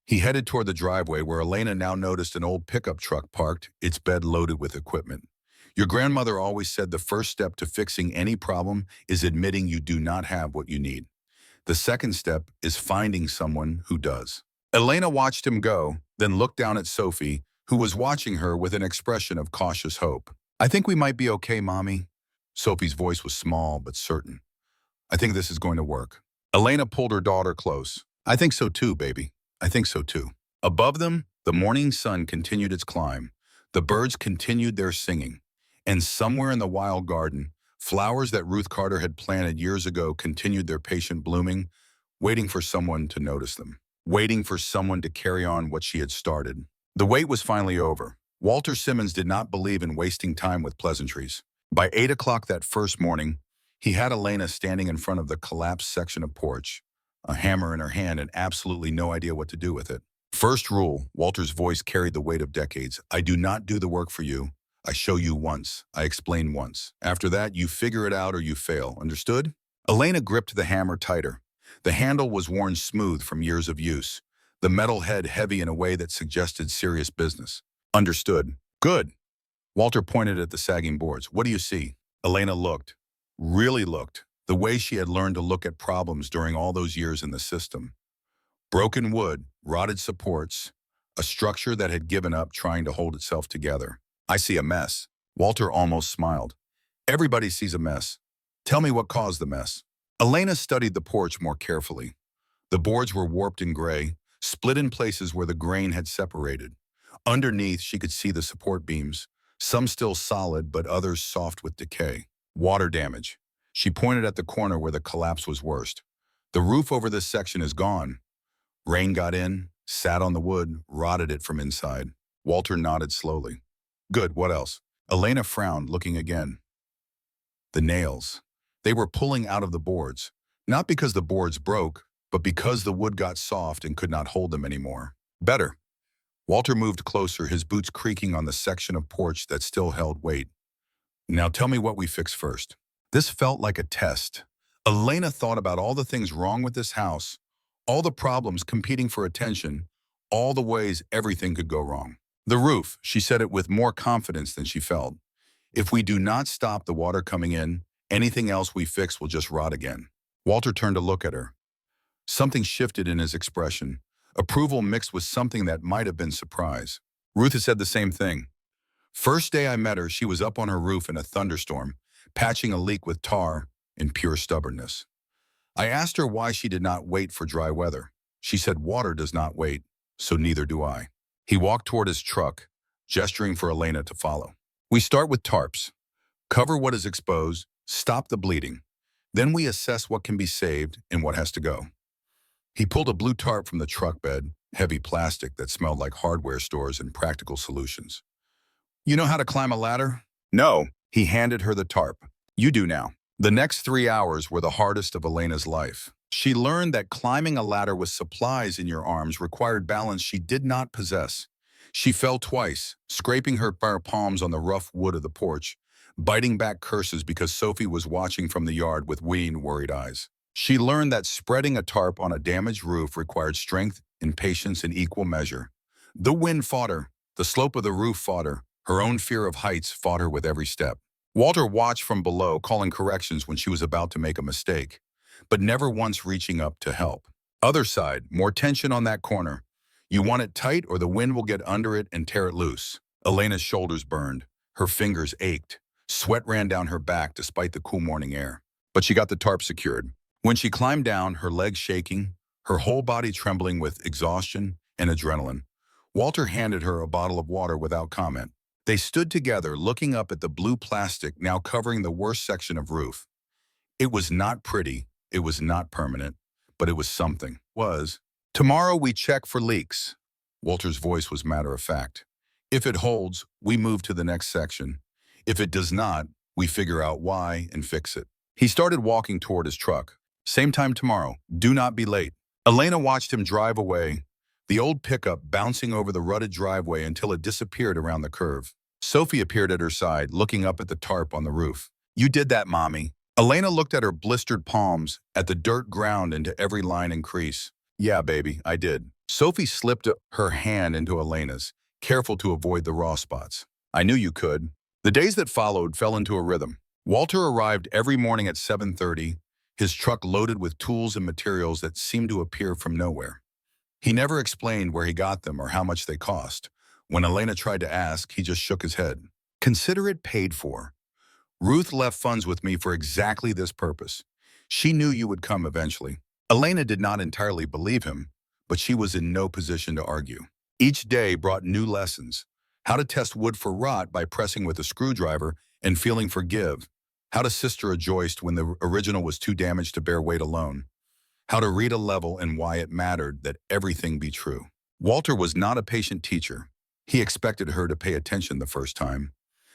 He headed toward the driveway where Elena now noticed an old pickup truck parked, its bed loaded with equipment. "Your grandmother always said the first step to fixing any problem is admitting you do not have what you need. The second step is finding someone who does." Elena watched him go, then looked down at Sophie, who was watching her with an expression of cautious hope. "I think we might be okay, Mommy." Sophie's voice was small but certain. "I think this is going to work." Elena pulled her daughter close. "I think so too, baby. I think so too." Above them, the morning sun continued its climb. The birds continued their singing. And somewhere in the wild garden, flowers that Ruth Carter had planted years ago continued their patient blooming, waiting for someone to notice them, waiting for someone to carry on what she had started. The wait was finally over. Walter Simmons did not believe in wasting time with pleasantries. By 8 o'clock that first morning, he had Elena standing in front of the collapsed section of porch, a hammer in her hand and absolutely no idea what to do with it. "First rule," Walter's voice carried the weight of decades, "I do not do the work for you. I show you once. I explain once. After that, you figure it out or you fail. Understood?" Elena gripped the hammer tighter. The handle was worn smooth from years of use, the metal head heavy in a way that suggested serious business. "Understood." "Good." Walter pointed at the sagging boards. "What do you see?" Elena looked, really looked, the way she had learned to look at problems during all those years in the system. Broken wood, rotted supports, a structure that had given up trying to hold itself together. "I see a mess." Walter almost smiled. "Everybody sees a mess. Tell me what caused the mess." Elena studied the porch more carefully. The boards were warped and gray, split in places where the grain had separated. Underneath, she could see the support beams, some still solid but others soft with decay. Water damage. She pointed at the corner where the collapse was worst. The roof over this section is gone. Rain got in, sat on the wood, rotted it from inside. Walter nodded slowly. Good, what else? Elena frowned, looking again. The nails. They were pulling out of the boards, not because the boards broke, but because the wood got soft and could not hold them anymore. Better. Walter moved closer, his boots creaking on the section of porch that still held weight. Now tell me what we fix first. This felt like a test. Elena thought about all the things wrong with this house, all the problems competing for attention, all the ways everything could go wrong. The roof, she said it with more confidence than she felt. If we do not stop the water coming in, anything else we fix will just rot again. Walter turned to look at her. Something shifted in his expression, approval mixed with something that might have been surprise. Ruth had said the same thing. First day I met her, she was up on her roof in a thunderstorm, patching a leak with tar in pure stubbornness. I asked her why she did not wait for dry weather. She said water does not wait, so neither do I. He walked toward his truck, gesturing for Elena to follow. We start with tarps. Cover what is exposed, stop the bleeding. Then we assess what can be saved and what has to go. He pulled a blue tarp from the truck bed, heavy plastic that smelled like hardware stores and practical solutions. You know how to climb a ladder? No. He handed her the tarp. You do now. The next 3 hours were the hardest of Elena's life. She learned that climbing a ladder with supplies in your arms required balance she did not possess. She fell twice, scraping her bare palms on the rough wood of the porch, biting back curses because Sophie was watching from the yard with worried eyes. She learned that spreading a tarp on a damaged roof required strength and patience in equal measure. The wind fought her. The slope of the roof fought her. Her own fear of heights fought her with every step. Walter watched from below, calling corrections when she was about to make a mistake, but never once reaching up to help. Other side, more tension on that corner. You want it tight or the wind will get under it and tear it loose. Elena's shoulders burned. Her fingers ached. Sweat ran down her back despite the cool morning air. But she got the tarp secured. When she climbed down, her legs shaking, her whole body trembling with exhaustion and adrenaline, Walter handed her a bottle of water without comment. They stood together, looking up at the blue plastic now covering the worst section of roof. It was not pretty, it was not permanent, but it was something. Tomorrow we check for leaks. Walter's voice was matter-of-fact. If it holds, we move to the next section. If it does not, we figure out why and fix it. He started walking toward his truck. Same time tomorrow. Do not be late. Elena watched him drive away, the old pickup bouncing over the rutted driveway until it disappeared around the curve. Sophie appeared at her side, looking up at the tarp on the roof. You did that, Mommy. Elena looked at her blistered palms, at the dirt ground into every line and crease. Yeah, baby, I did. Sophie slipped her hand into Elena's, careful to avoid the raw spots. I knew you could. The days that followed fell into a rhythm. Walter arrived every morning at 7:30, his truck loaded with tools and materials that seemed to appear from nowhere. He never explained where he got them or how much they cost. When Elena tried to ask, he just shook his head. Consider it paid for. Ruth left funds with me for exactly this purpose. She knew you would come eventually. Elena did not entirely believe him, but she was in no position to argue. Each day brought new lessons. How to test wood for rot by pressing with a screwdriver and feeling for give. How to sister a joist when the original was too damaged to bear weight alone. How to read a level and why it mattered that everything be true. Walter was not a patient teacher. He expected her to pay attention the first time,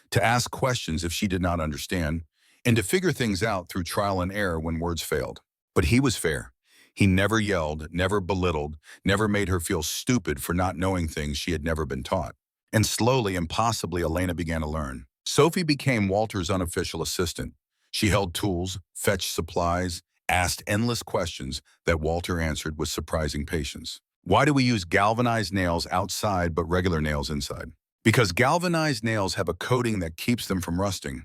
to ask questions if she did not understand, and to figure things out through trial and error when words failed. But he was fair. He never yelled, never belittled, never made her feel stupid for not knowing things she had never been taught. And slowly and possibly, Elena began to learn. Sophie became Walter's unofficial assistant. She held tools, fetched supplies, asked endless questions that Walter answered with surprising patience. Why do we use galvanized nails outside but regular nails inside? Because galvanized nails have a coating that keeps them from rusting.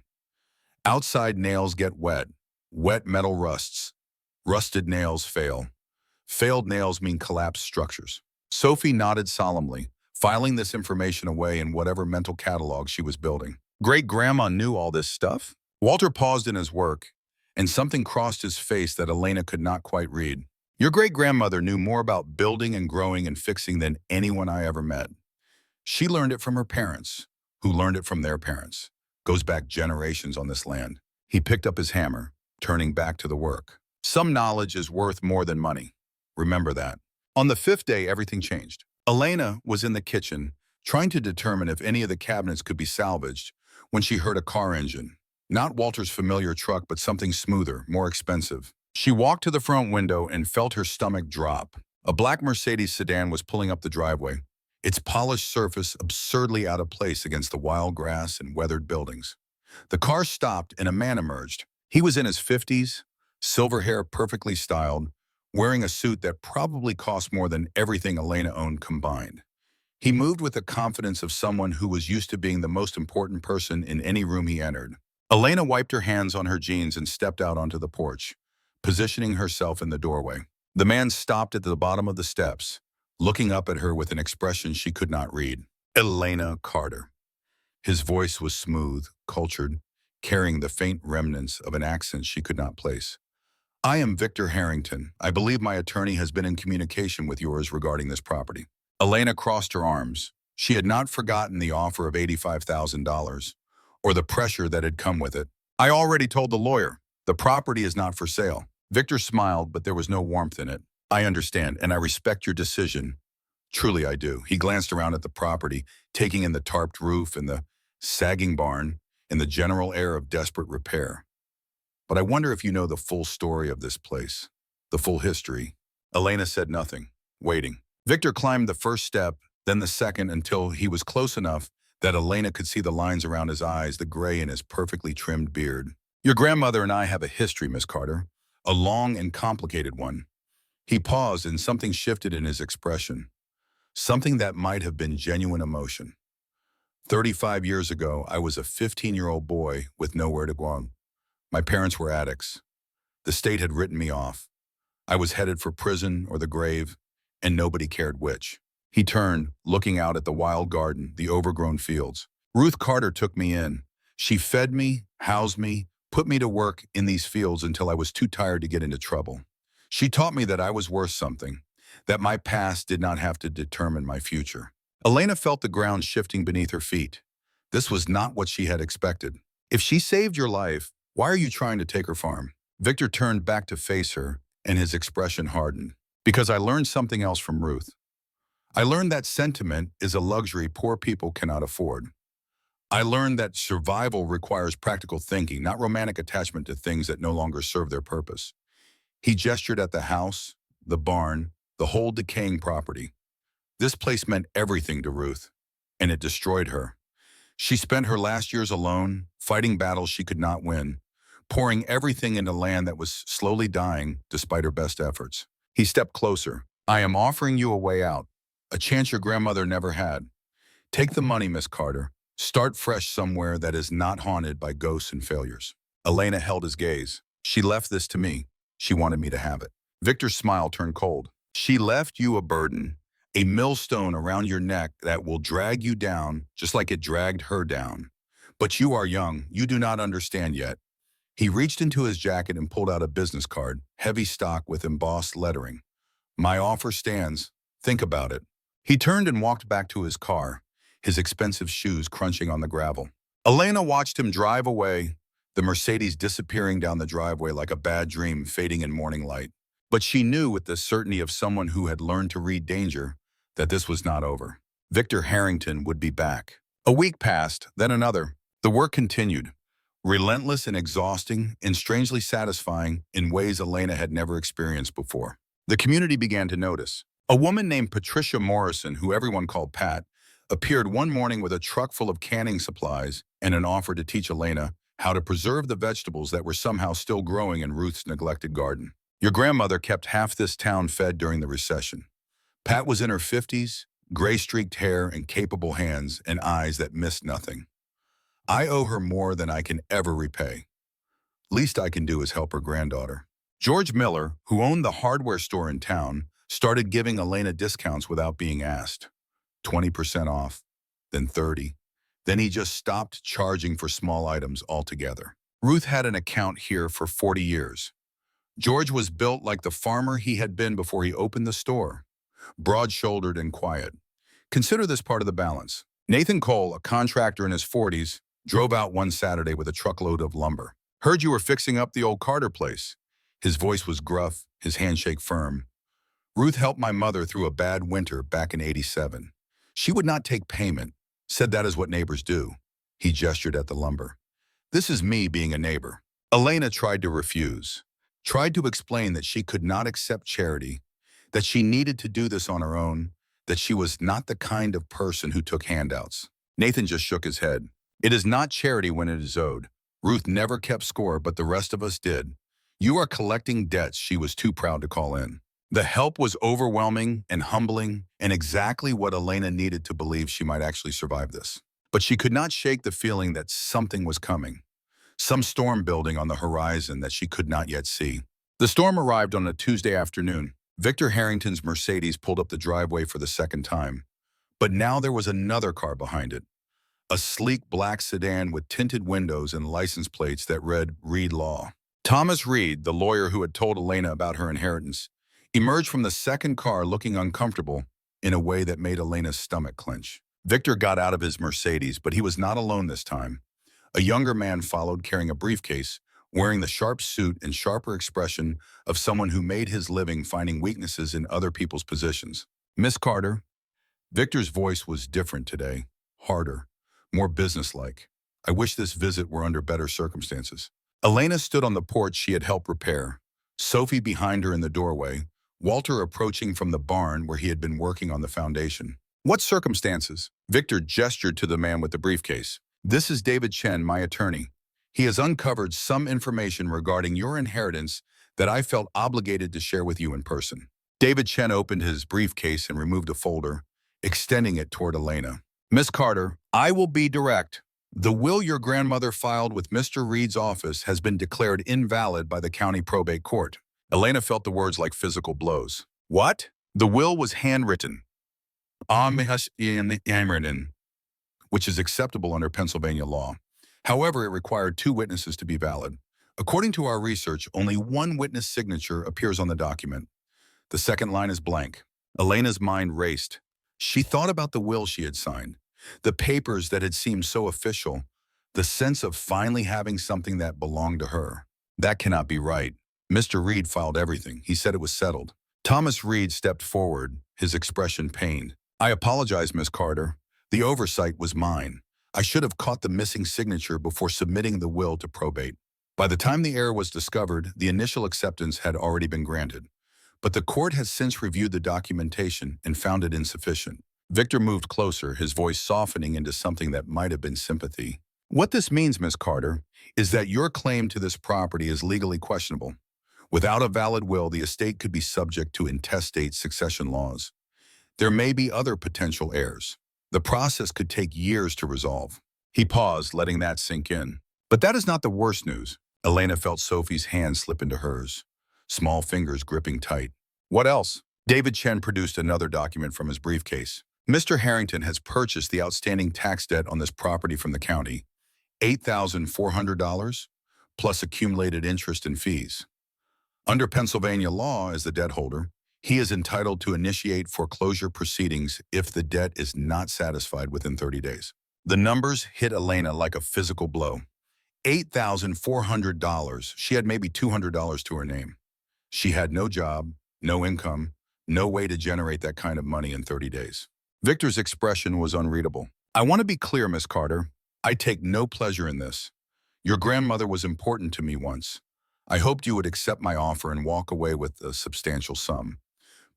Outside nails get wet. Wet metal rusts. Rusted nails fail. Failed nails mean collapsed structures. Sophie nodded solemnly, filing this information away in whatever mental catalog she was building. Great-grandma knew all this stuff? Walter paused in his work, and something crossed his face that Elena could not quite read. Your great-grandmother knew more about building and growing and fixing than anyone I ever met. She learned it from her parents, who learned it from their parents. Goes back generations on this land. He picked up his hammer, turning back to the work. Some knowledge is worth more than money. Remember that. On the fifth day, everything changed. Elena was in the kitchen, trying to determine if any of the cabinets could be salvaged, when she heard a car engine. Not Walter's familiar truck, but something smoother, more expensive. She walked to the front window and felt her stomach drop. A black Mercedes sedan was pulling up the driveway, its polished surface absurdly out of place against the wild grass and weathered buildings. The car stopped and a man emerged. He was in his 50s, silver hair perfectly styled, wearing a suit that probably cost more than everything Elena owned combined. He moved with the confidence of someone who was used to being the most important person in any room he entered. Elena wiped her hands on her jeans and stepped out onto the porch, positioning herself in the doorway. The man stopped at the bottom of the steps, looking up at her with an expression she could not read. Elena Carter. His voice was smooth, cultured, carrying the faint remnants of an accent she could not place. I am Victor Harrington. I believe my attorney has been in communication with yours regarding this property. Elena crossed her arms. She had not forgotten the offer of $85,000 or the pressure that had come with it. I already told the lawyer. The property is not for sale. Victor smiled, but there was no warmth in it. I understand, and I respect your decision. Truly I do. He glanced around at the property, taking in the tarped roof and the sagging barn and the general air of desperate repair. But I wonder if you know the full story of this place, the full history. Elena said nothing, waiting. Victor climbed the first step, then the second, until he was close enough that Elena could see the lines around his eyes, the gray in his perfectly trimmed beard. Your grandmother and I have a history, Miss Carter, a long and complicated one. He paused and something shifted in his expression, something that might have been genuine emotion. 35 years ago, I was a 15-year-old boy with nowhere to go. My parents were addicts. The state had written me off. I was headed for prison or the grave, and nobody cared which. He turned, looking out at the wild garden, the overgrown fields. Ruth Carter took me in. She fed me, housed me, put me to work in these fields until I was too tired to get into trouble. She taught me that I was worth something, that my past did not have to determine my future. Elena felt the ground shifting beneath her feet. This was not what she had expected. If she saved your life, why are you trying to take her farm? Victor turned back to face her, and his expression hardened. Because I learned something else from Ruth. I learned that sentiment is a luxury poor people cannot afford. I learned that survival requires practical thinking, not romantic attachment to things that no longer serve their purpose. He gestured at the house, the barn, the whole decaying property. This place meant everything to Ruth, and it destroyed her. She spent her last years alone, fighting battles she could not win, pouring everything into land that was slowly dying despite her best efforts. He stepped closer. I am offering you a way out, a chance your grandmother never had. Take the money, Miss Carter. Start fresh somewhere that is not haunted by ghosts and failures. Elena held his gaze. She left this to me. She wanted me to have it. Victor's smile turned cold. She left you a burden, a millstone around your neck that will drag you down just like it dragged her down. But you are young. You do not understand yet. He reached into his jacket and pulled out a business card, heavy stock with embossed lettering. My offer stands. Think about it. He turned and walked back to his car, his expensive shoes crunching on the gravel. Elena watched him drive away, the Mercedes disappearing down the driveway like a bad dream fading in morning light. But she knew with the certainty of someone who had learned to read danger that this was not over. Victor Harrington would be back. A week passed, then another. The work continued, relentless and exhausting and strangely satisfying in ways Elena had never experienced before. The community began to notice. A woman named Patricia Morrison, who everyone called Pat, appeared one morning with a truck full of canning supplies and an offer to teach Elena how to preserve the vegetables that were somehow still growing in Ruth's neglected garden. Your grandmother kept half this town fed during the recession. Pat was in her 50s, gray-streaked hair and capable hands and eyes that missed nothing. I owe her more than I can ever repay. Least I can do is help her granddaughter. George Miller, who owned the hardware store in town, started giving Elena discounts without being asked. 20% off, then 30. Then he just stopped charging for small items altogether. Ruth had an account here for 40 years. George was built like the farmer he had been before he opened the store, broad-shouldered and quiet. Consider this part of the balance. Nathan Cole, a contractor in his 40s, drove out one Saturday with a truckload of lumber. Heard you were fixing up the old Carter place. His voice was gruff, his handshake firm. Ruth helped my mother through a bad winter back in '87. She would not take payment, said that is what neighbors do. He gestured at the lumber. This is me being a neighbor. Elena tried to refuse, tried to explain that she could not accept charity, that she needed to do this on her own, that she was not the kind of person who took handouts. Nathan just shook his head. It is not charity when it is owed. Ruth never kept score, but the rest of us did. You are collecting debts she was too proud to call in. The help was overwhelming and humbling and exactly what Elena needed to believe she might actually survive this. But she could not shake the feeling that something was coming, some storm building on the horizon that she could not yet see. The storm arrived on a Tuesday afternoon. Victor Harrington's Mercedes pulled up the driveway for the second time. But now there was another car behind it. A sleek black sedan with tinted windows and license plates that read Reed Law. Thomas Reed, the lawyer who had told Elena about her inheritance, emerged from the second car looking uncomfortable in a way that made Elena's stomach clench. Victor got out of his Mercedes, but he was not alone this time. A younger man followed carrying a briefcase, wearing the sharp suit and sharper expression of someone who made his living finding weaknesses in other people's positions. Miss Carter. Victor's voice was different today, harder, more businesslike. I wish this visit were under better circumstances. Elena stood on the porch she had helped repair, Sophie behind her in the doorway, Walter approaching from the barn where he had been working on the foundation. What circumstances? Victor gestured to the man with the briefcase. This is David Chen, my attorney. He has uncovered some information regarding your inheritance that I felt obligated to share with you in person. David Chen opened his briefcase and removed a folder, extending it toward Elena. Miss Carter, I will be direct. The will your grandmother filed with Mr. Reed's office has been declared invalid by the county probate court. Elena felt the words like physical blows. What? The will was handwritten, which is acceptable under Pennsylvania law. However, it required 2 witnesses to be valid. According to our research, only one witness signature appears on the document. The second line is blank. Elena's mind raced. She thought about the will she had signed, the papers that had seemed so official, the sense of finally having something that belonged to her. That cannot be right. Mr. Reed filed everything. He said it was settled. Thomas Reed stepped forward, his expression pained. I apologize, Miss Carter. The oversight was mine. I should have caught the missing signature before submitting the will to probate. By the time the error was discovered, the initial acceptance had already been granted. But the court has since reviewed the documentation and found it insufficient. Victor moved closer, his voice softening into something that might have been sympathy. What this means, Miss Carter, is that your claim to this property is legally questionable. Without a valid will, the estate could be subject to intestate succession laws. There may be other potential heirs. The process could take years to resolve. He paused, letting that sink in. But that is not the worst news. Elena felt Sophie's hand slip into hers, small fingers gripping tight. What else? David Chen produced another document from his briefcase. Mr. Harrington has purchased the outstanding tax debt on this property from the county, $8,400, plus accumulated interest and fees. Under Pennsylvania law, as the debt holder, he is entitled to initiate foreclosure proceedings if the debt is not satisfied within 30 days. The numbers hit Elena like a physical blow. $8,400. She had maybe $200 to her name. She had no job, no income, no way to generate that kind of money in 30 days. Victor's expression was unreadable. I want to be clear, Miss Carter. I take no pleasure in this. Your grandmother was important to me once. I hoped you would accept my offer and walk away with a substantial sum.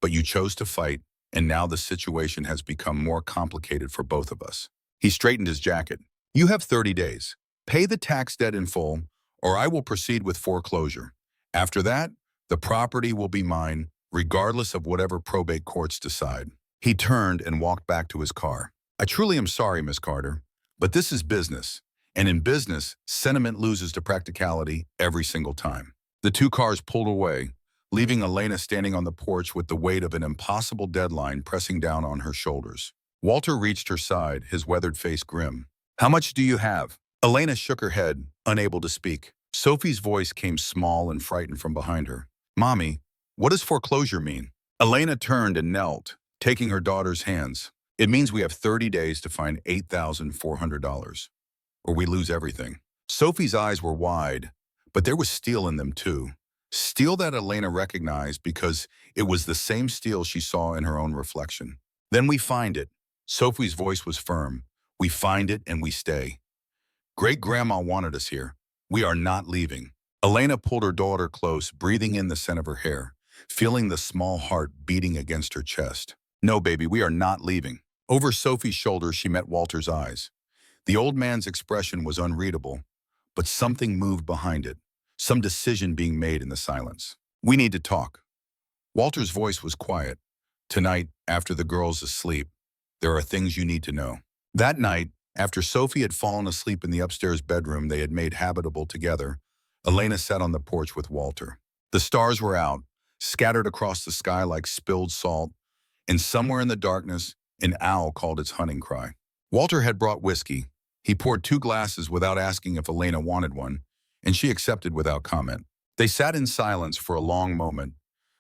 But you chose to fight, and now the situation has become more complicated for both of us. He straightened his jacket. You have 30 days. Pay the tax debt in full, or I will proceed with foreclosure. After that, the property will be mine, regardless of whatever probate courts decide. He turned and walked back to his car. I truly am sorry, Miss Carter, but this is business. And in business, sentiment loses to practicality every single time. The 2 cars pulled away, leaving Elena standing on the porch with the weight of an impossible deadline pressing down on her shoulders. Walter reached her side, his weathered face grim. How much do you have? Elena shook her head, unable to speak. Sophie's voice came small and frightened from behind her. Mommy, what does foreclosure mean? Elena turned and knelt, taking her daughter's hands. It means we have 30 days to find $8,400, or we lose everything. Sophie's eyes were wide, but there was steel in them too. Steel that Elena recognized because it was the same steel she saw in her own reflection. Then we find it. Sophie's voice was firm. We find it and we stay. Great-grandma wanted us here. We are not leaving. Elena pulled her daughter close, breathing in the scent of her hair, feeling the small heart beating against her chest. No, baby, we are not leaving. Over Sophie's shoulder, she met Walter's eyes. The old man's expression was unreadable, but something moved behind it, some decision being made in the silence. We need to talk. Walter's voice was quiet. Tonight, after the girls asleep, there are things you need to know. That night, after Sophie had fallen asleep in the upstairs bedroom they had made habitable together, Elena sat on the porch with Walter. The stars were out, scattered across the sky like spilled salt, and somewhere in the darkness, an owl called its hunting cry. Walter had brought whiskey. He poured 2 glasses without asking if Elena wanted one, and she accepted without comment. They sat in silence for a long moment,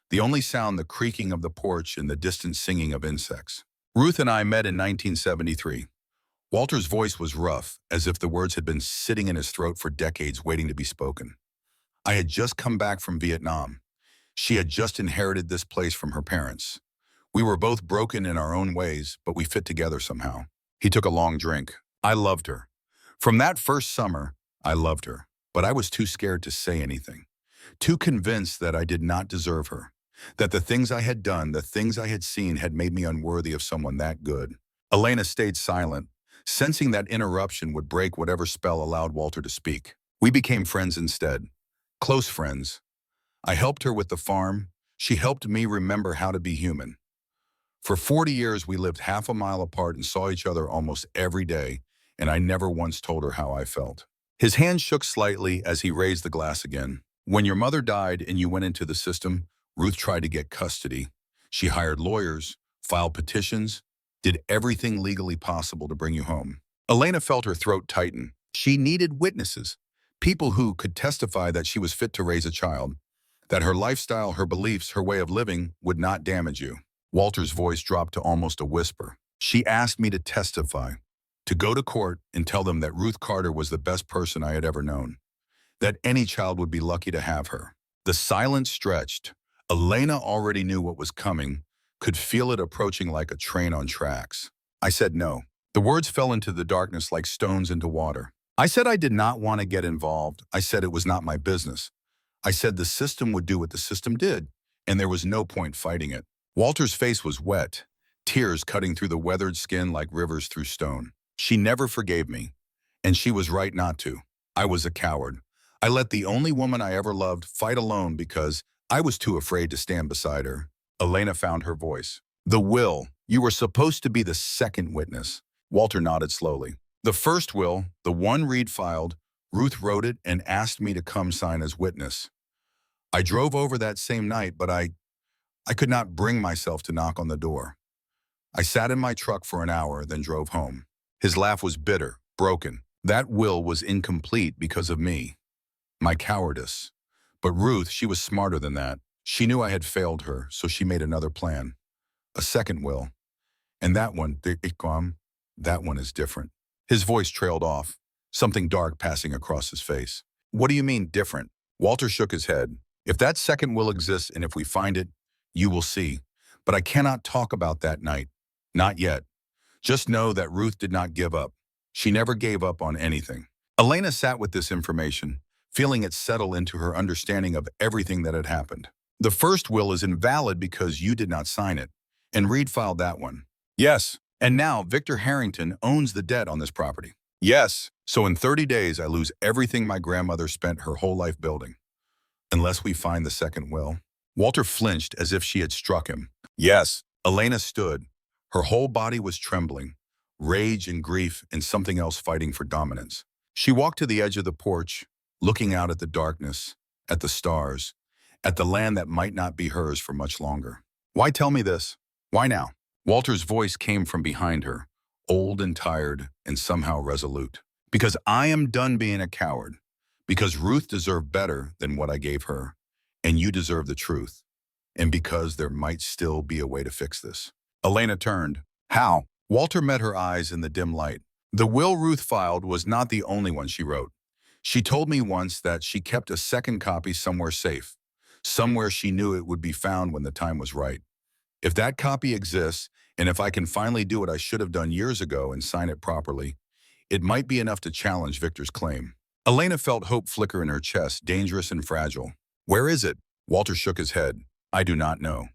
the only sound the creaking of the porch and the distant singing of insects. Ruth and I met in 1973. Walter's voice was rough, as if the words had been sitting in his throat for decades waiting to be spoken. I had just come back from Vietnam. She had just inherited this place from her parents. We were both broken in our own ways, but we fit together somehow. He took a long drink. I loved her. From that first summer, I loved her, but I was too scared to say anything, too convinced that I did not deserve her, that the things I had done, the things I had seen had made me unworthy of someone that good. Elena stayed silent, sensing that interruption would break whatever spell allowed Walter to speak. We became friends instead, close friends. I helped her with the farm. She helped me remember how to be human. For 40 years, we lived half a mile apart and saw each other almost every day, and I never once told her how I felt. His hand shook slightly as he raised the glass again. When your mother died and you went into the system, Ruth tried to get custody. She hired lawyers, filed petitions, did everything legally possible to bring you home. Elena felt her throat tighten. She needed witnesses, people who could testify that she was fit to raise a child, that her lifestyle, her beliefs, her way of living would not damage you. Walter's voice dropped to almost a whisper. She asked me to testify, to go to court and tell them that Ruth Carter was the best person I had ever known, that any child would be lucky to have her. The silence stretched. Elena already knew what was coming, could feel it approaching like a train on tracks. I said no. The words fell into the darkness like stones into water. I said I did not want to get involved. I said it was not my business. I said the system would do what the system did, and there was no point fighting it. Walter's face was wet, tears cutting through the weathered skin like rivers through stone. She never forgave me, and she was right not to. I was a coward. I let the only woman I ever loved fight alone because I was too afraid to stand beside her. Elena found her voice. The will. You were supposed to be the second witness. Walter nodded slowly. The first will, the one Reed filed, Ruth wrote it and asked me to come sign as witness. I drove over that same night, but I could not bring myself to knock on the door. I sat in my truck for an hour, then drove home. His laugh was bitter, broken. That will was incomplete because of me, my cowardice. But Ruth, she was smarter than that. She knew I had failed her, so she made another plan. A second will. And that one is different. His voice trailed off, something dark passing across his face. What do you mean, different? Walter shook his head. If that second will exists and if we find it, you will see. But I cannot talk about that night. Not yet. Just know that Ruth did not give up. She never gave up on anything. Elena sat with this information, feeling it settle into her understanding of everything that had happened. The first will is invalid because you did not sign it, and Reed filed that one. Yes, and now Victor Harrington owns the debt on this property. Yes, so in 30 days I lose everything my grandmother spent her whole life building. Unless we find the second will. Walter flinched as if she had struck him. Yes, Elena stood. Her whole body was trembling, rage and grief and something else fighting for dominance. She walked to the edge of the porch, looking out at the darkness, at the stars, at the land that might not be hers for much longer. Why tell me this? Why now? Walter's voice came from behind her, old and tired and somehow resolute. Because I am done being a coward. Because Ruth deserved better than what I gave her, and you deserve the truth, and because there might still be a way to fix this. Elena turned. How? Walter met her eyes in the dim light. The will Ruth filed was not the only one she wrote. She told me once that she kept a second copy somewhere safe, somewhere she knew it would be found when the time was right. If that copy exists, and if I can finally do what I should have done years ago and sign it properly, it might be enough to challenge Victor's claim. Elena felt hope flicker in her chest, dangerous and fragile. Where is it? Walter shook his head. I do not know.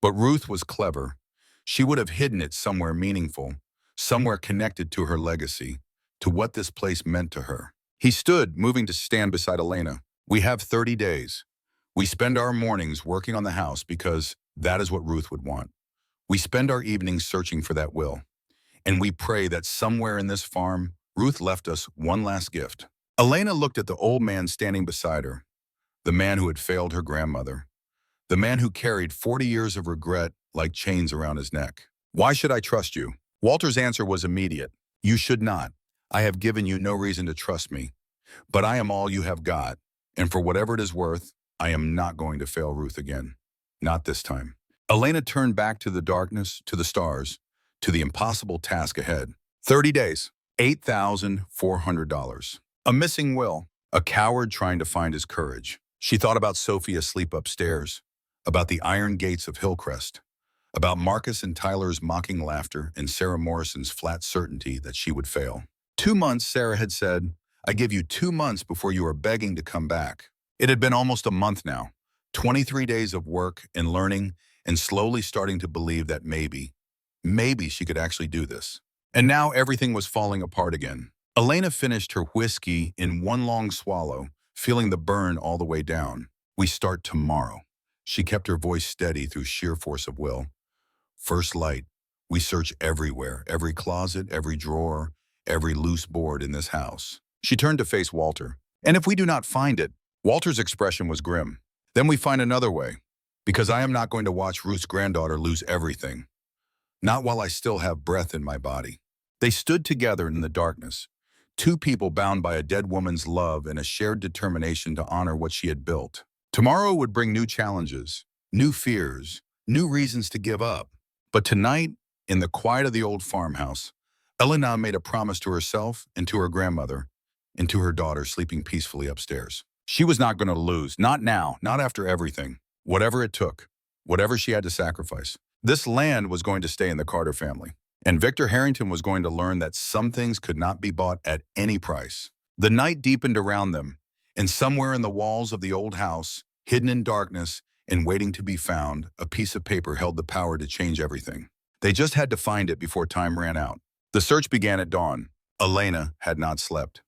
But Ruth was clever. She would have hidden it somewhere meaningful, somewhere connected to her legacy, to what this place meant to her. He stood, moving to stand beside Elena. We have 30 days. We spend our mornings working on the house because that is what Ruth would want. We spend our evenings searching for that will. And we pray that somewhere in this farm, Ruth left us one last gift. Elena looked at the old man standing beside her, the man who had failed her grandmother, the man who carried 40 years of regret like chains around his neck. Why should I trust you? Walter's answer was immediate. You should not. I have given you no reason to trust me, but I am all you have got, and for whatever it is worth, I am not going to fail Ruth again. Not this time. Elena turned back to the darkness, to the stars, to the impossible task ahead. 30 days, $8,400. A missing will, a coward trying to find his courage. She thought about Sophie asleep upstairs, about the iron gates of Hillcrest, about Marcus and Tyler's mocking laughter and Sarah Morrison's flat certainty that she would fail. 2 months, Sarah had said, I give you 2 months before you are begging to come back. It had been almost a month now, 23 days of work and learning and slowly starting to believe that maybe she could actually do this. And now everything was falling apart again. Elena finished her whiskey in one long swallow, feeling the burn all the way down. We start tomorrow. She kept her voice steady through sheer force of will. First light. We search everywhere, every closet, every drawer, every loose board in this house. She turned to face Walter. And if we do not find it, Walter's expression was grim. Then we find another way, because I am not going to watch Ruth's granddaughter lose everything. Not while I still have breath in my body. They stood together in the darkness, two people bound by a dead woman's love and a shared determination to honor what she had built. Tomorrow would bring new challenges, new fears, new reasons to give up. But tonight, in the quiet of the old farmhouse, Elena made a promise to herself and to her grandmother and to her daughter sleeping peacefully upstairs. She was not going to lose, not now, not after everything, whatever it took, whatever she had to sacrifice. This land was going to stay in the Carter family, and Victor Harrington was going to learn that some things could not be bought at any price. The night deepened around them, and somewhere in the walls of the old house, hidden in darkness and waiting to be found, a piece of paper held the power to change everything. They just had to find it before time ran out. The search began at dawn. Elena had not slept.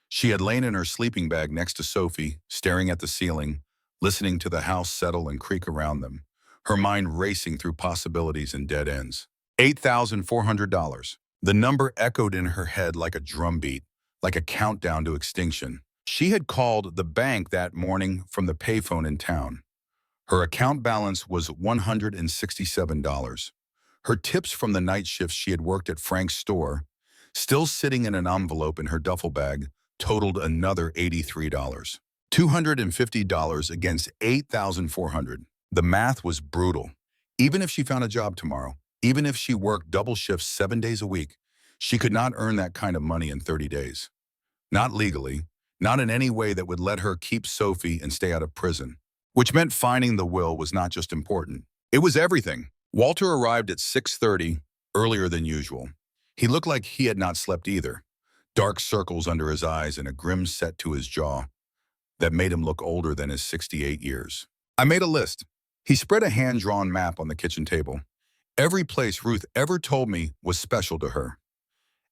She had lain in her sleeping bag next to Sophie, staring at the ceiling, listening to the house settle and creak around them, her mind racing through possibilities and dead ends. $8,400. The number echoed in her head like a drumbeat, like a countdown to extinction. She had called the bank that morning from the payphone in town. Her account balance was $167. Her tips from the night shifts she had worked at Frank's store, still sitting in an envelope in her duffel bag, totaled another $83. $250 against $8,400. The math was brutal. Even if she found a job tomorrow, even if she worked double shifts 7 days a week, she could not earn that kind of money in 30 days. Not legally, not in any way that would let her keep Sophie and stay out of prison. Which meant finding the will was not just important. It was everything. Walter arrived at 6:30, earlier than usual. He looked like he had not slept either. Dark circles under his eyes and a grim set to his jaw that made him look older than his 68 years. I made a list. He spread a hand-drawn map on the kitchen table. Every place Ruth ever told me was special to her.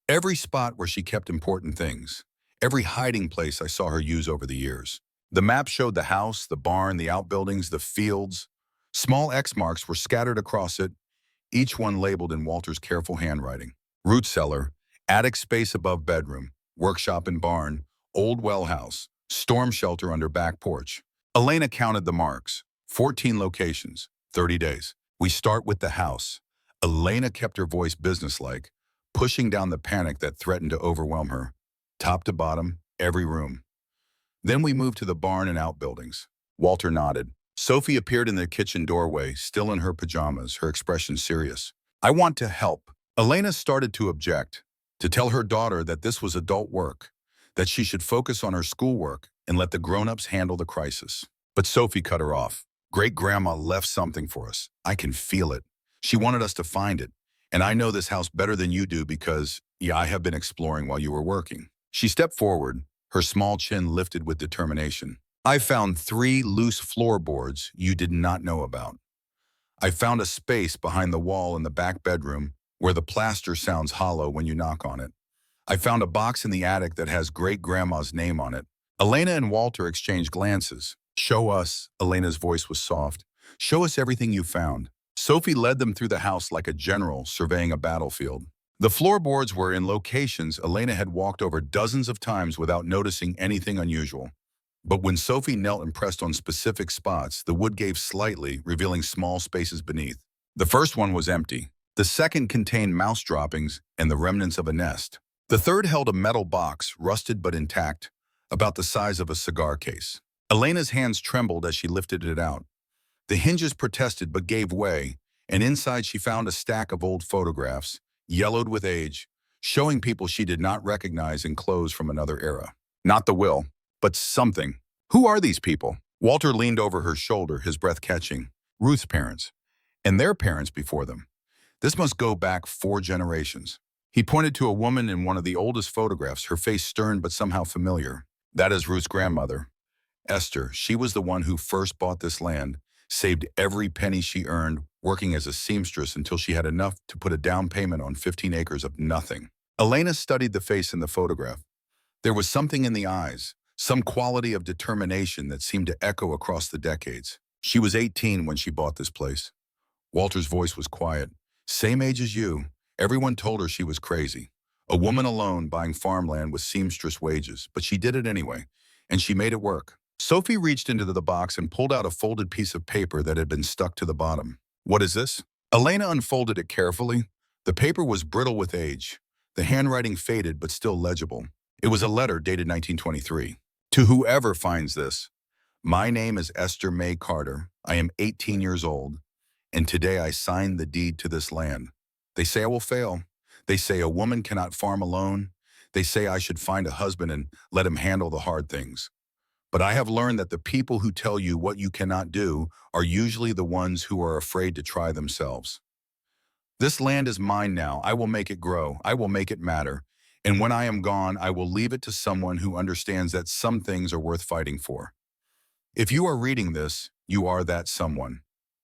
Every spot where she kept important things. Every hiding place I saw her use over the years. The map showed the house, the barn, the outbuildings, the fields. Small X marks were scattered across it, each one labeled in Walter's careful handwriting. Root cellar, attic space above bedroom, workshop and barn, old well house, storm shelter under back porch. Elena counted the marks. 14 locations, 30 days. We start with the house. Elena kept her voice businesslike, pushing down the panic that threatened to overwhelm her. Top to bottom, every room. Then we moved to the barn and outbuildings. Walter nodded. Sophie appeared in the kitchen doorway, still in her pajamas, her expression serious. I want to help. Elena started to object, to tell her daughter that this was adult work, that she should focus on her schoolwork and let the grown-ups handle the crisis. But Sophie cut her off. Great-grandma left something for us. I can feel it. She wanted us to find it. And I know this house better than you do because, yeah, I have been exploring while you were working. She stepped forward, her small chin lifted with determination. I found 3 loose floorboards you did not know about. I found a space behind the wall in the back bedroom where the plaster sounds hollow when you knock on it. I found a box in the attic that has great-grandma's name on it. Elena and Walter exchanged glances. Show us, Elena's voice was soft. Show us everything you found. Sophie led them through the house like a general surveying a battlefield. The floorboards were in locations Elena had walked over dozens of times without noticing anything unusual. But when Sophie knelt and pressed on specific spots, the wood gave slightly, revealing small spaces beneath. The first one was empty. The second contained mouse droppings and the remnants of a nest. The third held a metal box, rusted but intact, about the size of a cigar case. Elena's hands trembled as she lifted it out. The hinges protested but gave way, and inside she found a stack of old photographs, yellowed with age, showing people she did not recognize in clothes from another era. Not the will, but something. Who are these people? Walter leaned over her shoulder, his breath catching. Ruth's parents, and their parents before them. This must go back 4 generations. He pointed to a woman in one of the oldest photographs, her face stern but somehow familiar. That is Ruth's grandmother, Esther. She was the one who first bought this land, saved every penny she earned, working as a seamstress until she had enough to put a down payment on 15 acres of nothing. Elena studied the face in the photograph. There was something in the eyes, some quality of determination that seemed to echo across the decades. She was 18 when she bought this place. Walter's voice was quiet. Same age as you. Everyone told her she was crazy. A woman alone buying farmland with seamstress wages, but she did it anyway, and she made it work. Sophie reached into the box and pulled out a folded piece of paper that had been stuck to the bottom. What is this? Elena unfolded it carefully. The paper was brittle with age. The handwriting faded but still legible. It was a letter dated 1923. To whoever finds this, my name is Esther May Carter. I am 18 years old, and today I signed the deed to this land. They say I will fail. They say a woman cannot farm alone. They say I should find a husband and let him handle the hard things. But I have learned that the people who tell you what you cannot do are usually the ones who are afraid to try themselves. This land is mine now. I will make it grow. I will make it matter. And when I am gone, I will leave it to someone who understands that some things are worth fighting for. If you are reading this, you are that someone.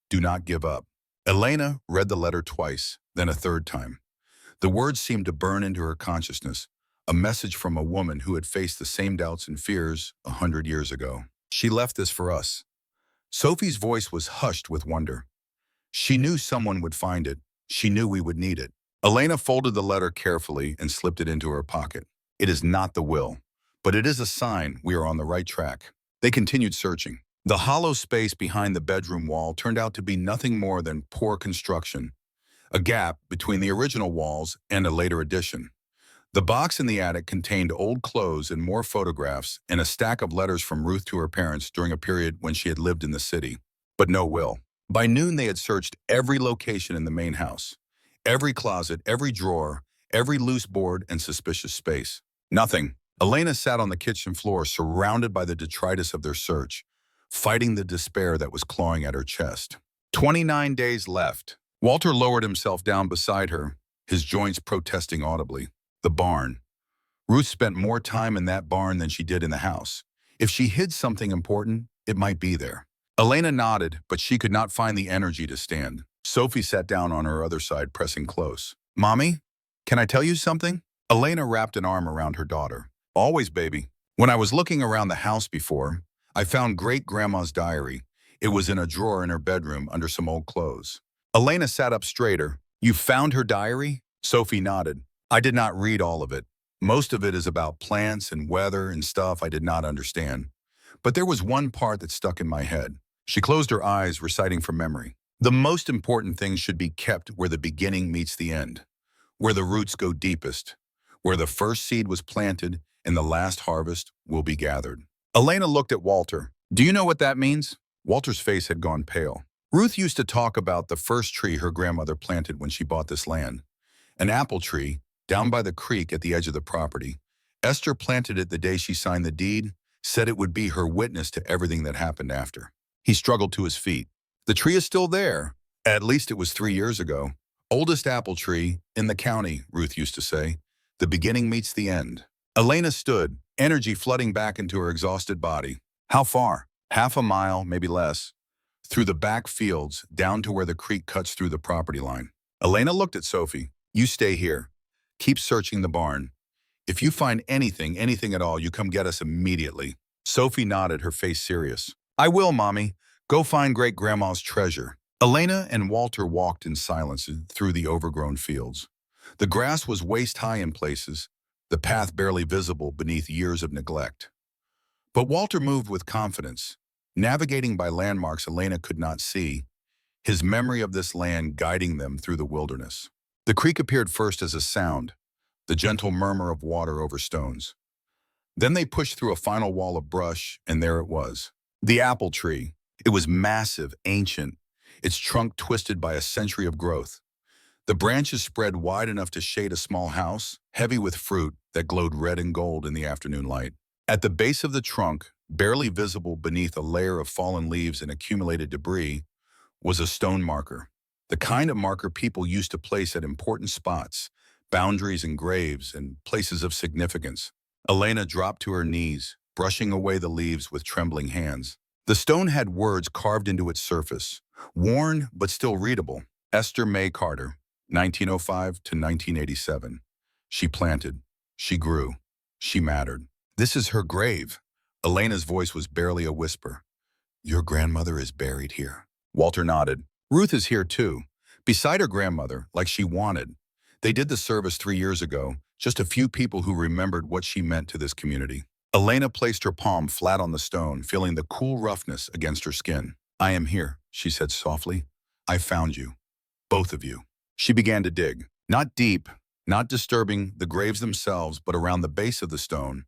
Do not give up. Elena read the letter twice, then a third time. The words seemed to burn into her consciousness, a message from a woman who had faced the same doubts and fears 100 years ago. She left this for us. Sophie's voice was hushed with wonder. She knew someone would find it. She knew we would need it. Elena folded the letter carefully and slipped it into her pocket. It is not the will, but it is a sign we are on the right track. They continued searching. The hollow space behind the bedroom wall turned out to be nothing more than poor construction, a gap between the original walls and a later addition. The box in the attic contained old clothes and more photographs and a stack of letters from Ruth to her parents during a period when she had lived in the city, but no will. By noon, they had searched every location in the main house, every closet, every drawer, every loose board and suspicious space. Nothing. Elena sat on the kitchen floor, surrounded by the detritus of their search, fighting the despair that was clawing at her chest. 29 days left. Walter lowered himself down beside her, his joints protesting audibly. The barn. Ruth spent more time in that barn than she did in the house. If she hid something important, it might be there. Elena nodded, but she could not find the energy to stand. Sophie sat down on her other side, pressing close. Mommy, can I tell you something? Elena wrapped an arm around her daughter. Always, baby. When I was looking around the house before, I found great-grandma's diary. It was in a drawer in her bedroom under some old clothes. Elena sat up straighter. You found her diary? Sophie nodded. I did not read all of it. Most of it is about plants and weather and stuff I did not understand. But there was one part that stuck in my head. She closed her eyes, reciting from memory. The most important things should be kept where the beginning meets the end, where the roots go deepest, where the first seed was planted and the last harvest will be gathered. Elena looked at Walter. Do you know what that means? Walter's face had gone pale. Ruth used to talk about the first tree her grandmother planted when she bought this land. An apple tree, down by the creek at the edge of the property. Esther planted it the day she signed the deed, said it would be her witness to everything that happened after. He struggled to his feet. The tree is still there. At least it was 3 years ago. Oldest apple tree in the county, Ruth used to say. The beginning meets the end. Elena stood, energy flooding back into her exhausted body. How far? Half a mile, maybe less. Through the back fields, down to where the creek cuts through the property line. Elena looked at Sophie. You stay here. Keep searching the barn. If you find anything at all, you come get us immediately. Sophie nodded, her face serious. I will, Mommy. Go find great-grandma's treasure. Elena and Walter walked in silence through the overgrown fields. The grass was waist-high in places, the path barely visible beneath years of neglect. But Walter moved with confidence, navigating by landmarks Elena could not see, his memory of this land guiding them through the wilderness. The creek appeared first as a sound, the gentle murmur of water over stones. Then they pushed through a final wall of brush, and there it was. The apple tree. It was massive, ancient, its trunk twisted by a century of growth. The branches spread wide enough to shade a small house, heavy with fruit that glowed red and gold in the afternoon light. At the base of the trunk, barely visible beneath a layer of fallen leaves and accumulated debris, was a stone marker. The kind of marker people used to place at important spots, boundaries and graves and places of significance. Elena dropped to her knees, brushing away the leaves with trembling hands. The stone had words carved into its surface, worn but still readable. Esther May Carter, 1905 to 1987. She planted. She grew. She mattered. This is her grave. Elena's voice was barely a whisper. Your grandmother is buried here. Walter nodded. Ruth is here too, beside her grandmother, like she wanted. They did the service 3 years ago, just a few people who remembered what she meant to this community. Elena placed her palm flat on the stone, feeling the cool roughness against her skin. I am here, she said softly. I found you. Both of you. She began to dig. Not deep, not disturbing the graves themselves, but around the base of the stone,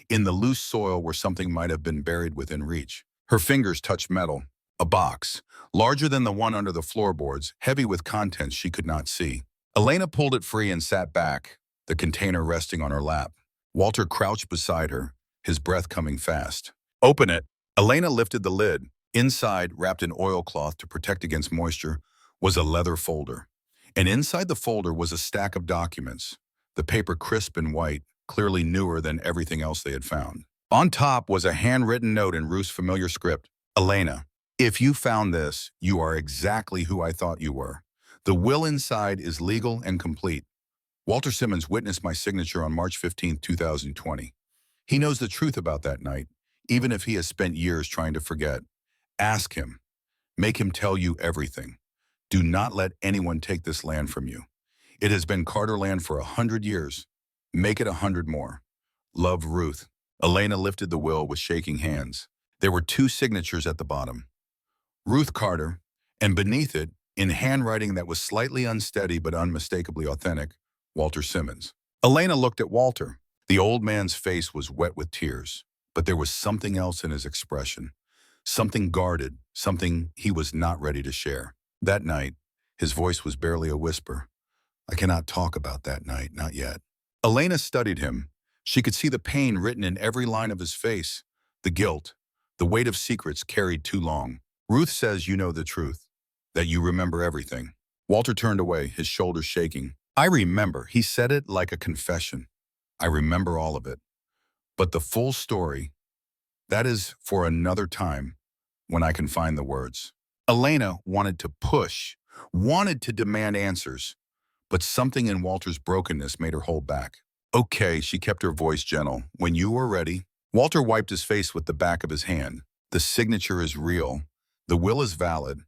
in the loose soil where something might have been buried within reach. Her fingers touched metal. A box, larger than the one under the floorboards, heavy with contents she could not see. Elena pulled it free and sat back, the container resting on her lap. Walter crouched beside her, his breath coming fast. Open it. Elena lifted the lid. Inside, wrapped in oilcloth to protect against moisture, was a leather folder. And inside the folder was a stack of documents, the paper crisp and white, clearly newer than everything else they had found. On top was a handwritten note in Ruth's familiar script. Elena, if you found this, you are exactly who I thought you were. The will inside is legal and complete. Walter Simmons witnessed my signature on March 15, 2020. He knows the truth about that night, even if he has spent years trying to forget. Ask him. Make him tell you everything. Do not let anyone take this land from you. It has been Carter land for 100 years. Make it 100 more. Love, Ruth. Elena lifted the will with shaking hands. There were 2 signatures at the bottom. Ruth Carter, and beneath it, in handwriting that was slightly unsteady but unmistakably authentic, Walter Simmons. Elena looked at Walter. The old man's face was wet with tears, but there was something else in his expression. Something guarded, something he was not ready to share. That night, his voice was barely a whisper. I cannot talk about that night, not yet. Elena studied him. She could see the pain written in every line of his face, the guilt, the weight of secrets carried too long. Ruth says you know the truth, that you remember everything. Walter turned away, his shoulders shaking. I remember. He said it like a confession. I remember all of it. But the full story, that is for another time, when I can find the words. Elena wanted to push, wanted to demand answers, but something in Walter's brokenness made her hold back. Okay, she kept her voice gentle. When you are ready. Walter wiped his face with the back of his hand. The signature is real. The will is valid.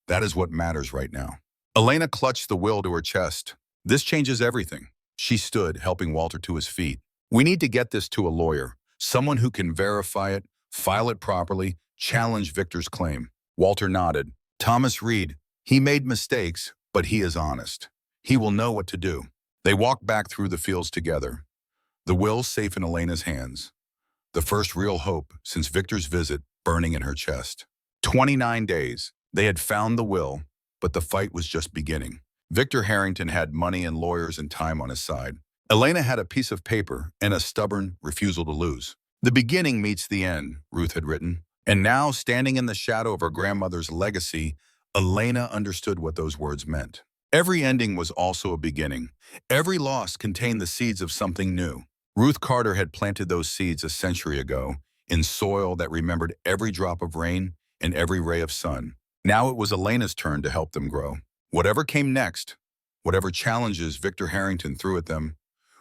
That is what matters right now. Elena clutched the will to her chest. This changes everything. She stood, helping Walter to his feet. We need to get this to a lawyer, someone who can verify it, file it properly, challenge Victor's claim. Walter nodded. Thomas Reed. He made mistakes, but he is honest. He will know what to do. They walked back through the fields together. The will safe in Elena's hands. the first real hope since Victor's visit burning in her chest. 29 days. They had found the will, but the fight was just beginning. Victor Harrington had money and lawyers and time on his side. Elena had a piece of paper and a stubborn refusal to lose. The beginning meets the end, Ruth had written. And now, standing in the shadow of her grandmother's legacy, Elena understood what those words meant. Every ending was also a beginning. Every loss contained the seeds of something new. Ruth Carter had planted those seeds a century ago in soil that remembered every drop of rain and every ray of sun. Now it was Elena's turn to help them grow. Whatever came next, whatever challenges Victor Harrington threw at them,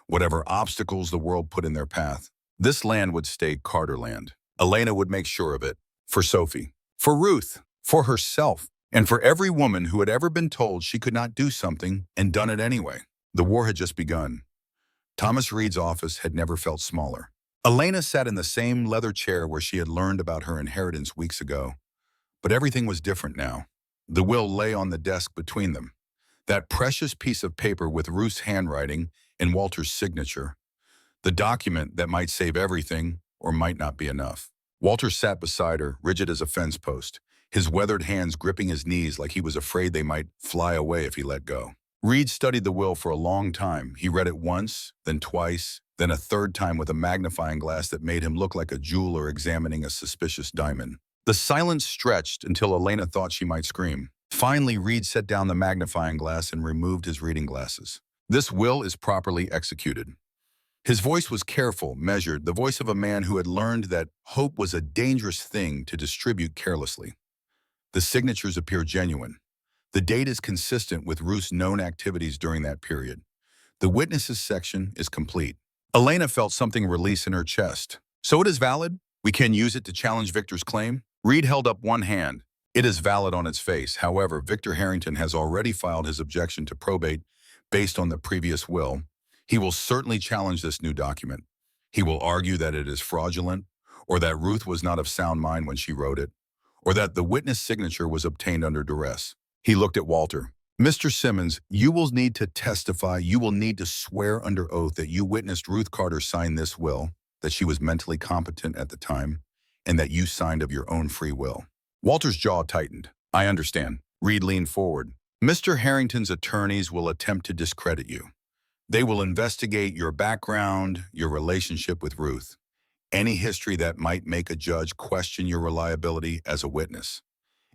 whatever obstacles the world put in their path, this land would stay Carter land. Elena would make sure of it. For Sophie, for Ruth, for herself, and for every woman who had ever been told she could not do something and done it anyway. The war had just begun. Thomas Reed's office had never felt smaller. Elena sat in the same leather chair where she had learned about her inheritance weeks ago. But everything was different now. The will lay on the desk between them. That precious piece of paper with Ruth's handwriting and Walter's signature. The document that might save everything or might not be enough. Walter sat beside her, rigid as a fence post, his weathered hands gripping his knees like he was afraid they might fly away if he let go. Reed studied the will for a long time. He read it once, then twice, then a third time with a magnifying glass that made him look like a jeweler examining a suspicious diamond. The silence stretched until Elena thought she might scream. Finally, Reed set down the magnifying glass and removed his reading glasses. This will is properly executed. His voice was careful, measured, the voice of a man who had learned that hope was a dangerous thing to distribute carelessly. The signatures appear genuine. The date is consistent with Ruth's known activities during that period. The witnesses section is complete. Elena felt something release in her chest. So it is valid? We can use it to challenge Victor's claim? Reed held up one hand. It is valid on its face. However, Victor Harrington has already filed his objection to probate based on the previous will. He will certainly challenge this new document. He will argue that it is fraudulent, or that Ruth was not of sound mind when she wrote it, or that the witness signature was obtained under duress. He looked at Walter. Mr. Simmons, you will need to testify, you will need to swear under oath that you witnessed Ruth Carter sign this will, that she was mentally competent at the time, and that you signed of your own free will. Walter's jaw tightened. I understand. Reed leaned forward. Mr. Harrington's attorneys will attempt to discredit you. They will investigate your background, your relationship with Ruth, any history that might make a judge question your reliability as a witness.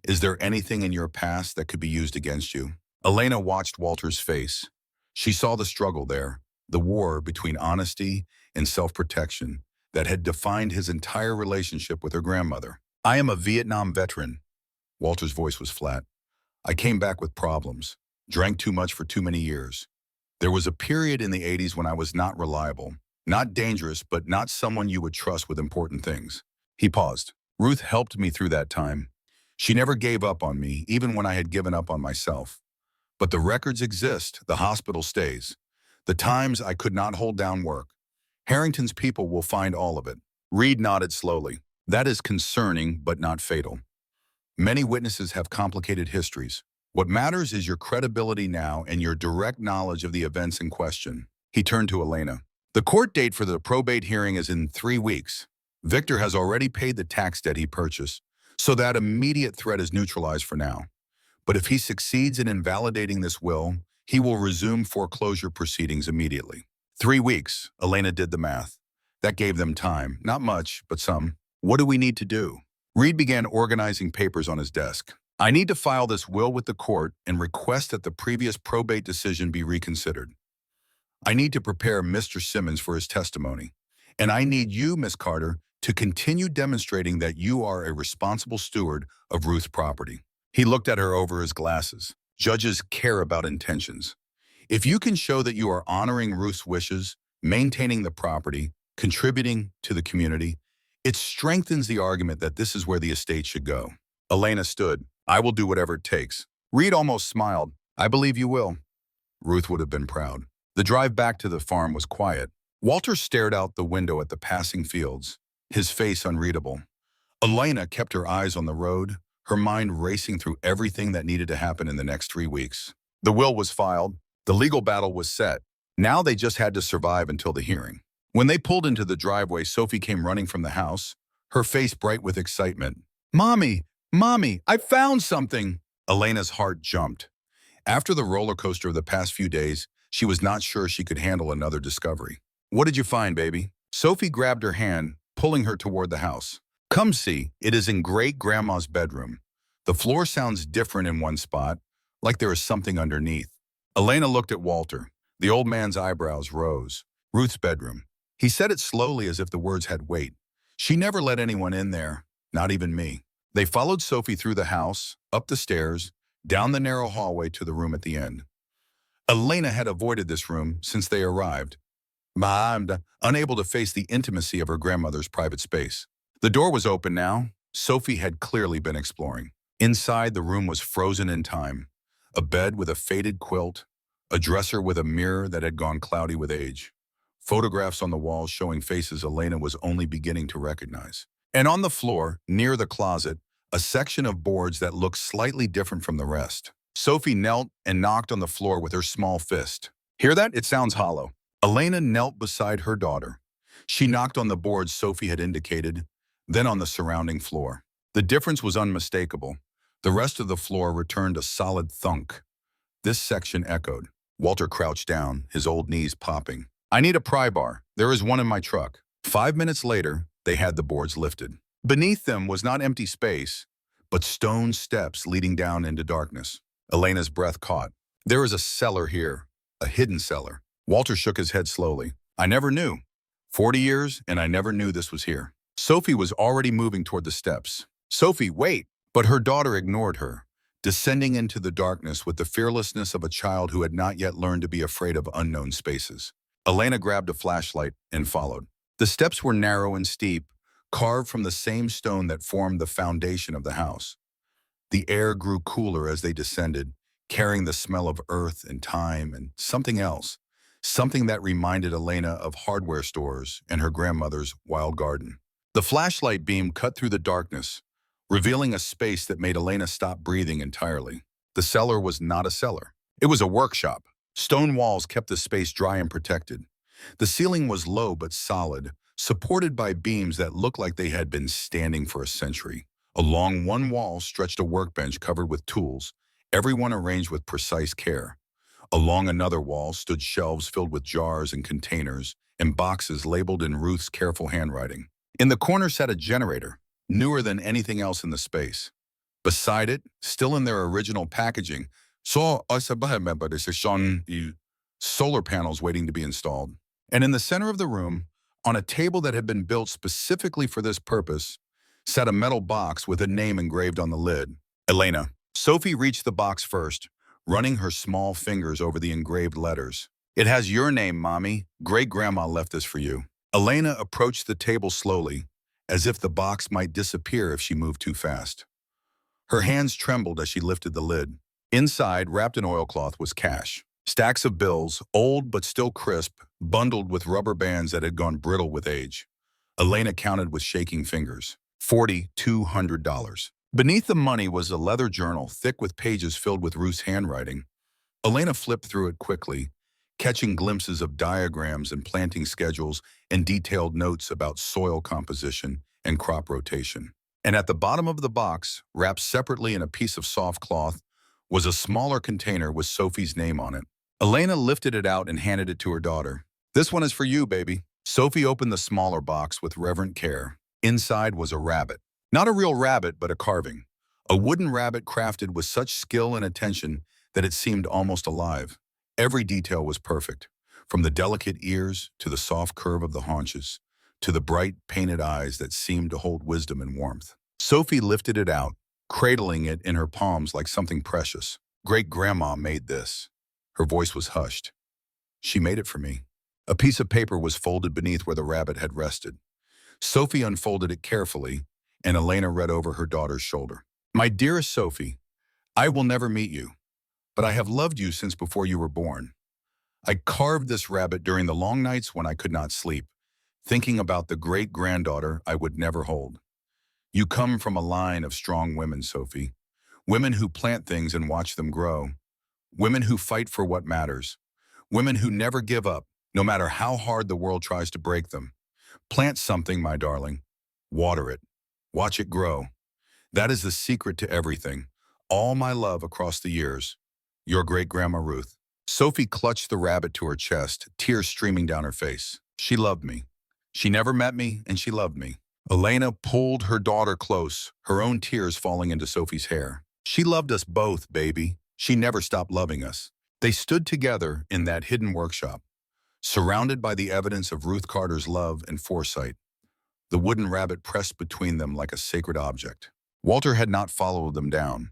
Is there anything in your past that could be used against you? Elena watched Walter's face. She saw the struggle there, the war between honesty and self-protection that had defined his entire relationship with her grandmother. I am a Vietnam veteran. Walter's voice was flat. I came back with problems, drank too much for too many years. There was a period in the 80s when I was not reliable, not dangerous, but not someone you would trust with important things. He paused. Ruth helped me through that time. She never gave up on me, even when I had given up on myself. But the records exist, the hospital stays. The times I could not hold down work. Harrington's people will find all of it. Reed nodded slowly. That is concerning, but not fatal. Many witnesses have complicated histories. What matters is your credibility now and your direct knowledge of the events in question. He turned to Elena. The court date for the probate hearing is in 3 weeks. Victor has already paid the tax debt he purchased, so that immediate threat is neutralized for now. But if he succeeds in invalidating this will, he will resume foreclosure proceedings immediately. 3 weeks, Elena did the math. That gave them time, not much, but some. What do we need to do? Reed began organizing papers on his desk. I need to file this will with the court and request that the previous probate decision be reconsidered. I need to prepare Mr. Simmons for his testimony. And I need you, Miss Carter, to continue demonstrating that you are a responsible steward of Ruth's property. He looked at her over his glasses. Judges care about intentions. If you can show that you are honoring Ruth's wishes, maintaining the property, contributing to the community, it strengthens the argument that this is where the estate should go. Elena stood. I will do whatever it takes. Reed almost smiled. I believe you will. Ruth would have been proud. The drive back to the farm was quiet. Walter stared out the window at the passing fields, his face unreadable. Elena kept her eyes on the road, her mind racing through everything that needed to happen in the next 3 weeks. The will was filed. The legal battle was set. Now they just had to survive until the hearing. When they pulled into the driveway, Sophie came running from the house, her face bright with excitement. Mommy, Mommy, I found something! Elena's heart jumped. After the roller coaster of the past few days, she was not sure she could handle another discovery. What did you find, baby? Sophie grabbed her hand, pulling her toward the house. Come see, it is in Great-Grandma's bedroom. The floor sounds different in one spot, like there is something underneath. Elena looked at Walter. The old man's eyebrows rose. Ruth's bedroom. He said it slowly as if the words had weight. She never let anyone in there, not even me. They followed Sophie through the house, up the stairs, down the narrow hallway to the room at the end. Elena had avoided this room since they arrived, unable to face the intimacy of her grandmother's private space. The door was open now. Sophie had clearly been exploring. Inside, the room was frozen in time. A bed with a faded quilt, a dresser with a mirror that had gone cloudy with age, photographs on the walls showing faces Elena was only beginning to recognize. And on the floor, near the closet, a section of boards that looked slightly different from the rest. Sophie knelt and knocked on the floor with her small fist. Hear that? It sounds hollow. Elena knelt beside her daughter. She knocked on the boards Sophie had indicated, then on the surrounding floor. The difference was unmistakable. The rest of the floor returned a solid thunk. This section echoed. Walter crouched down, his old knees popping. I need a pry bar. There is one in my truck. 5 minutes later, they had the boards lifted. Beneath them was not empty space, but stone steps leading down into darkness. Elena's breath caught. There is a cellar here, a hidden cellar. Walter shook his head slowly. I never knew. 40 years, and I never knew this was here. Sophie was already moving toward the steps. Sophie, wait! But her daughter ignored her, descending into the darkness with the fearlessness of a child who had not yet learned to be afraid of unknown spaces. Elena grabbed a flashlight and followed. The steps were narrow and steep, carved from the same stone that formed the foundation of the house. The air grew cooler as they descended, carrying the smell of earth and time and something else, something that reminded Elena of hardware stores and her grandmother's wild garden. The flashlight beam cut through the darkness, revealing a space that made Elena stop breathing entirely. The cellar was not a cellar. It was a workshop. Stone walls kept the space dry and protected. The ceiling was low but solid, supported by beams that looked like they had been standing for a century. Along one wall stretched a workbench covered with tools, every one arranged with precise care. Along another wall stood shelves filled with jars and containers and boxes labeled in Ruth's careful handwriting. In the corner sat a generator, newer than anything else in the space. Beside it, still in their original packaging, solar panels waiting to be installed. And in the center of the room, on a table that had been built specifically for this purpose, sat a metal box with a name engraved on the lid. Elena. Sophie reached the box first, running her small fingers over the engraved letters. It has your name, Mommy. Great-Grandma left this for you. Elena approached the table slowly, as if the box might disappear if she moved too fast. Her hands trembled as she lifted the lid. Inside, wrapped in oilcloth, was cash. Stacks of bills, old but still crisp, bundled with rubber bands that had gone brittle with age. Elena counted with shaking fingers. $4,200. Beneath the money was a leather journal, thick with pages filled with Ruth's handwriting. Elena flipped through it quickly, catching glimpses of diagrams and planting schedules and detailed notes about soil composition and crop rotation. And at the bottom of the box, wrapped separately in a piece of soft cloth, was a smaller container with Sophie's name on it. Elena lifted it out and handed it to her daughter. This one is for you, baby. Sophie opened the smaller box with reverent care. Inside was a rabbit. Not a real rabbit, but a carving. A wooden rabbit crafted with such skill and attention that it seemed almost alive. Every detail was perfect, from the delicate ears to the soft curve of the haunches, to the bright, painted eyes that seemed to hold wisdom and warmth. Sophie lifted it out, cradling it in her palms like something precious. Great-Grandma made this. Her voice was hushed. She made it for me. A piece of paper was folded beneath where the rabbit had rested. Sophie unfolded it carefully, and Elena read over her daughter's shoulder. My dearest Sophie, I will never meet you, but I have loved you since before you were born. I carved this rabbit during the long nights when I could not sleep, thinking about the great-granddaughter I would never hold. You come from a line of strong women, Sophie. Women who plant things and watch them grow. Women who fight for what matters. Women who never give up, No matter how hard the world tries to break them. Plant something, my darling. Water it. Watch it grow. That is the secret to everything. All my love across the years. Your great-grandma Ruth. Sophie clutched the rabbit to her chest, tears streaming down her face. She loved me. She never met me, and she loved me. Elena pulled her daughter close, her own tears falling into Sophie's hair. She loved us both, baby. She never stopped loving us. They stood together in that hidden workshop, surrounded by the evidence of Ruth Carter's love and foresight. The wooden rabbit pressed between them like a sacred object. Walter had not followed them down.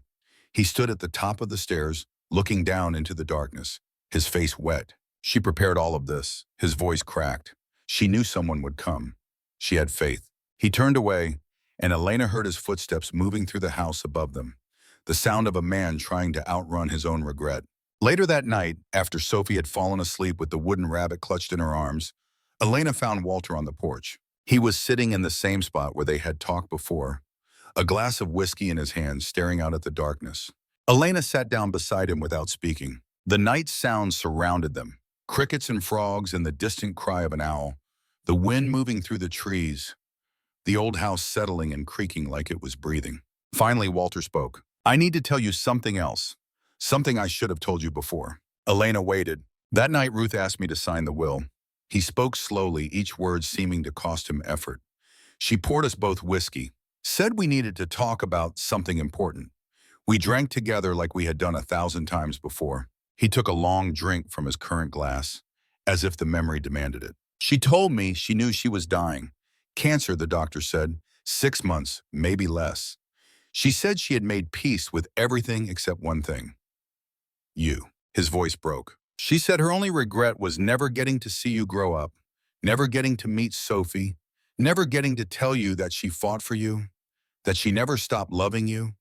He stood at the top of the stairs, looking down into the darkness, his face wet. She prepared all of this. His voice cracked. She knew someone would come. She had faith. He turned away, and Elena heard his footsteps moving through the house above them, the sound of a man trying to outrun his own regret. Later that night, after Sophie had fallen asleep with the wooden rabbit clutched in her arms, Elena found Walter on the porch. He was sitting in the same spot where they had talked before, a glass of whiskey in his hand, staring out at the darkness. Elena sat down beside him without speaking. The night sounds surrounded them, crickets and frogs and the distant cry of an owl, the wind moving through the trees, the old house settling and creaking like it was breathing. Finally, Walter spoke. I need to tell you something else, something I should have told you before. Elena waited. That night, Ruth asked me to sign the will. He spoke slowly, each word seeming to cost him effort. She poured us both whiskey, said we needed to talk about something important. We drank together like we had done 1,000 times before. He took a long drink from his current glass, as if the memory demanded it. She told me she knew she was dying. Cancer, the doctor said, 6 months, maybe less. She said she had made peace with everything except one thing. You. His voice broke. She said her only regret was never getting to see you grow up, never getting to meet Sophie, never getting to tell you that she fought for you, that she never stopped loving you,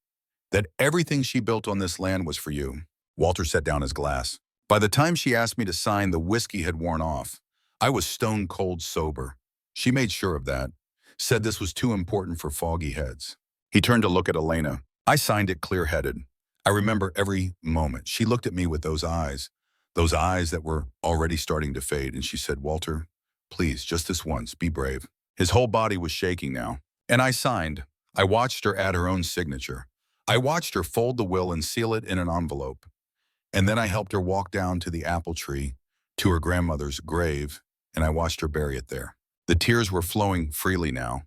that everything she built on this land was for you. Walter set down his glass. By the time she asked me to sign, the whiskey had worn off. I was stone cold sober. She made sure of that, said this was too important for foggy heads. He turned to look at Elena. I signed it clear-headed. I remember every moment. She looked at me with those eyes that were already starting to fade, and she said, Walter, please, just this once, be brave. His whole body was shaking now. And I signed. I watched her add her own signature. I watched her fold the will and seal it in an envelope. And then I helped her walk down to the apple tree, to her grandmother's grave, and I watched her bury it there. The tears were flowing freely now,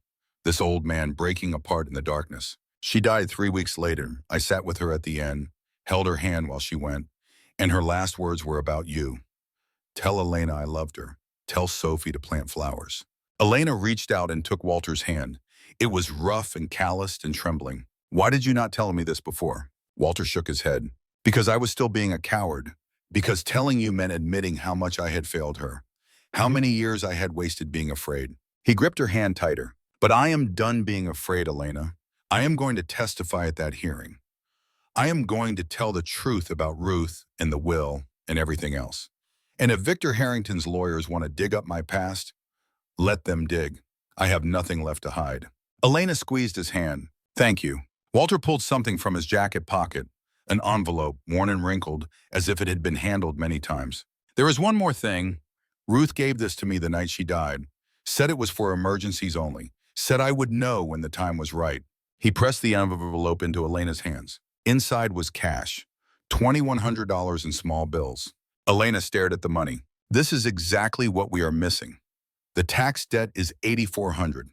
this old man breaking apart in the darkness. She died 3 weeks later. I sat with her at the end, held her hand while she went, and her last words were about you. Tell Elena I loved her. Tell Sophie to plant flowers. Elena reached out and took Walter's hand. It was rough and calloused and trembling. Why did you not tell me this before? Walter shook his head. Because I was still being a coward. Because telling you meant admitting how much I had failed her. How many years I had wasted being afraid. He gripped her hand tighter. But I am done being afraid, Elena. I am going to testify at that hearing. I am going to tell the truth about Ruth and the will and everything else. And if Victor Harrington's lawyers want to dig up my past, let them dig. I have nothing left to hide. Elena squeezed his hand. Thank you. Walter pulled something from his jacket pocket, an envelope, worn and wrinkled, as if it had been handled many times. There is one more thing. Ruth gave this to me the night she died. Said it was for emergencies only. Said I would know when the time was right. He pressed the envelope into Elena's hands. Inside was cash, $2,100 in small bills. Elena stared at the money. This is exactly what we are missing. The tax debt is $8,400.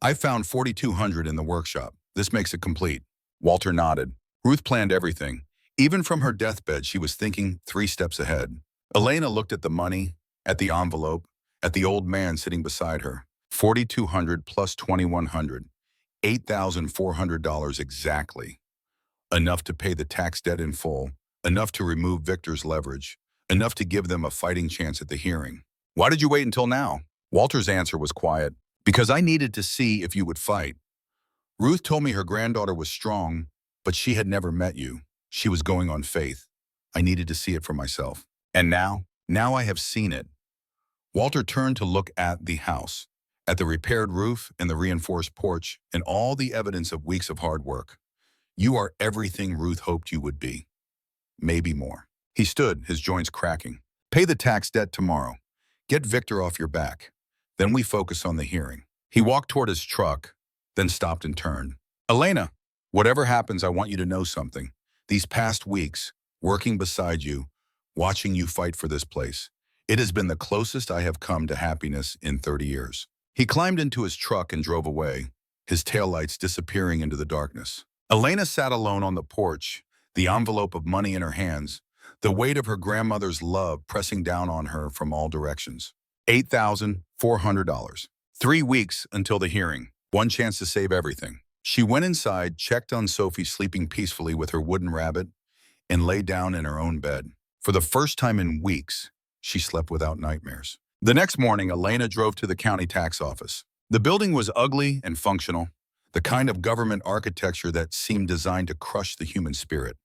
I found $4,200 in the workshop. This makes it complete. Walter nodded. Ruth planned everything. Even from her deathbed, she was thinking 3 steps ahead. Elena looked at the money, at the envelope, at the old man sitting beside her. $4,200 plus $2,100. $8,400 exactly. Enough to pay the tax debt in full, enough to remove Victor's leverage, enough to give them a fighting chance at the hearing. Why did you wait until now? Walter's answer was quiet. Because I needed to see if you would fight. Ruth told me her granddaughter was strong, but she had never met you. She was going on faith. I needed to see it for myself. And now I have seen it. Walter turned to look at the house, at the repaired roof and the reinforced porch and all the evidence of weeks of hard work. You are everything Ruth hoped you would be. Maybe more. He stood, his joints cracking. Pay the tax debt tomorrow. Get Victor off your back. Then we focus on the hearing. He walked toward his truck, then stopped and turned. Elena, whatever happens, I want you to know something. These past weeks, working beside you, watching you fight for this place, it has been the closest I have come to happiness in 30 years. He climbed into his truck and drove away, his taillights disappearing into the darkness. Elena sat alone on the porch, the envelope of money in her hands, the weight of her grandmother's love pressing down on her from all directions. $8,400. 3 weeks until the hearing. One chance to save everything. She went inside, checked on Sophie sleeping peacefully with her wooden rabbit, and lay down in her own bed. For the first time in weeks, she slept without nightmares. The next morning, Elena drove to the county tax office. The building was ugly and functional, the kind of government architecture that seemed designed to crush the human spirit.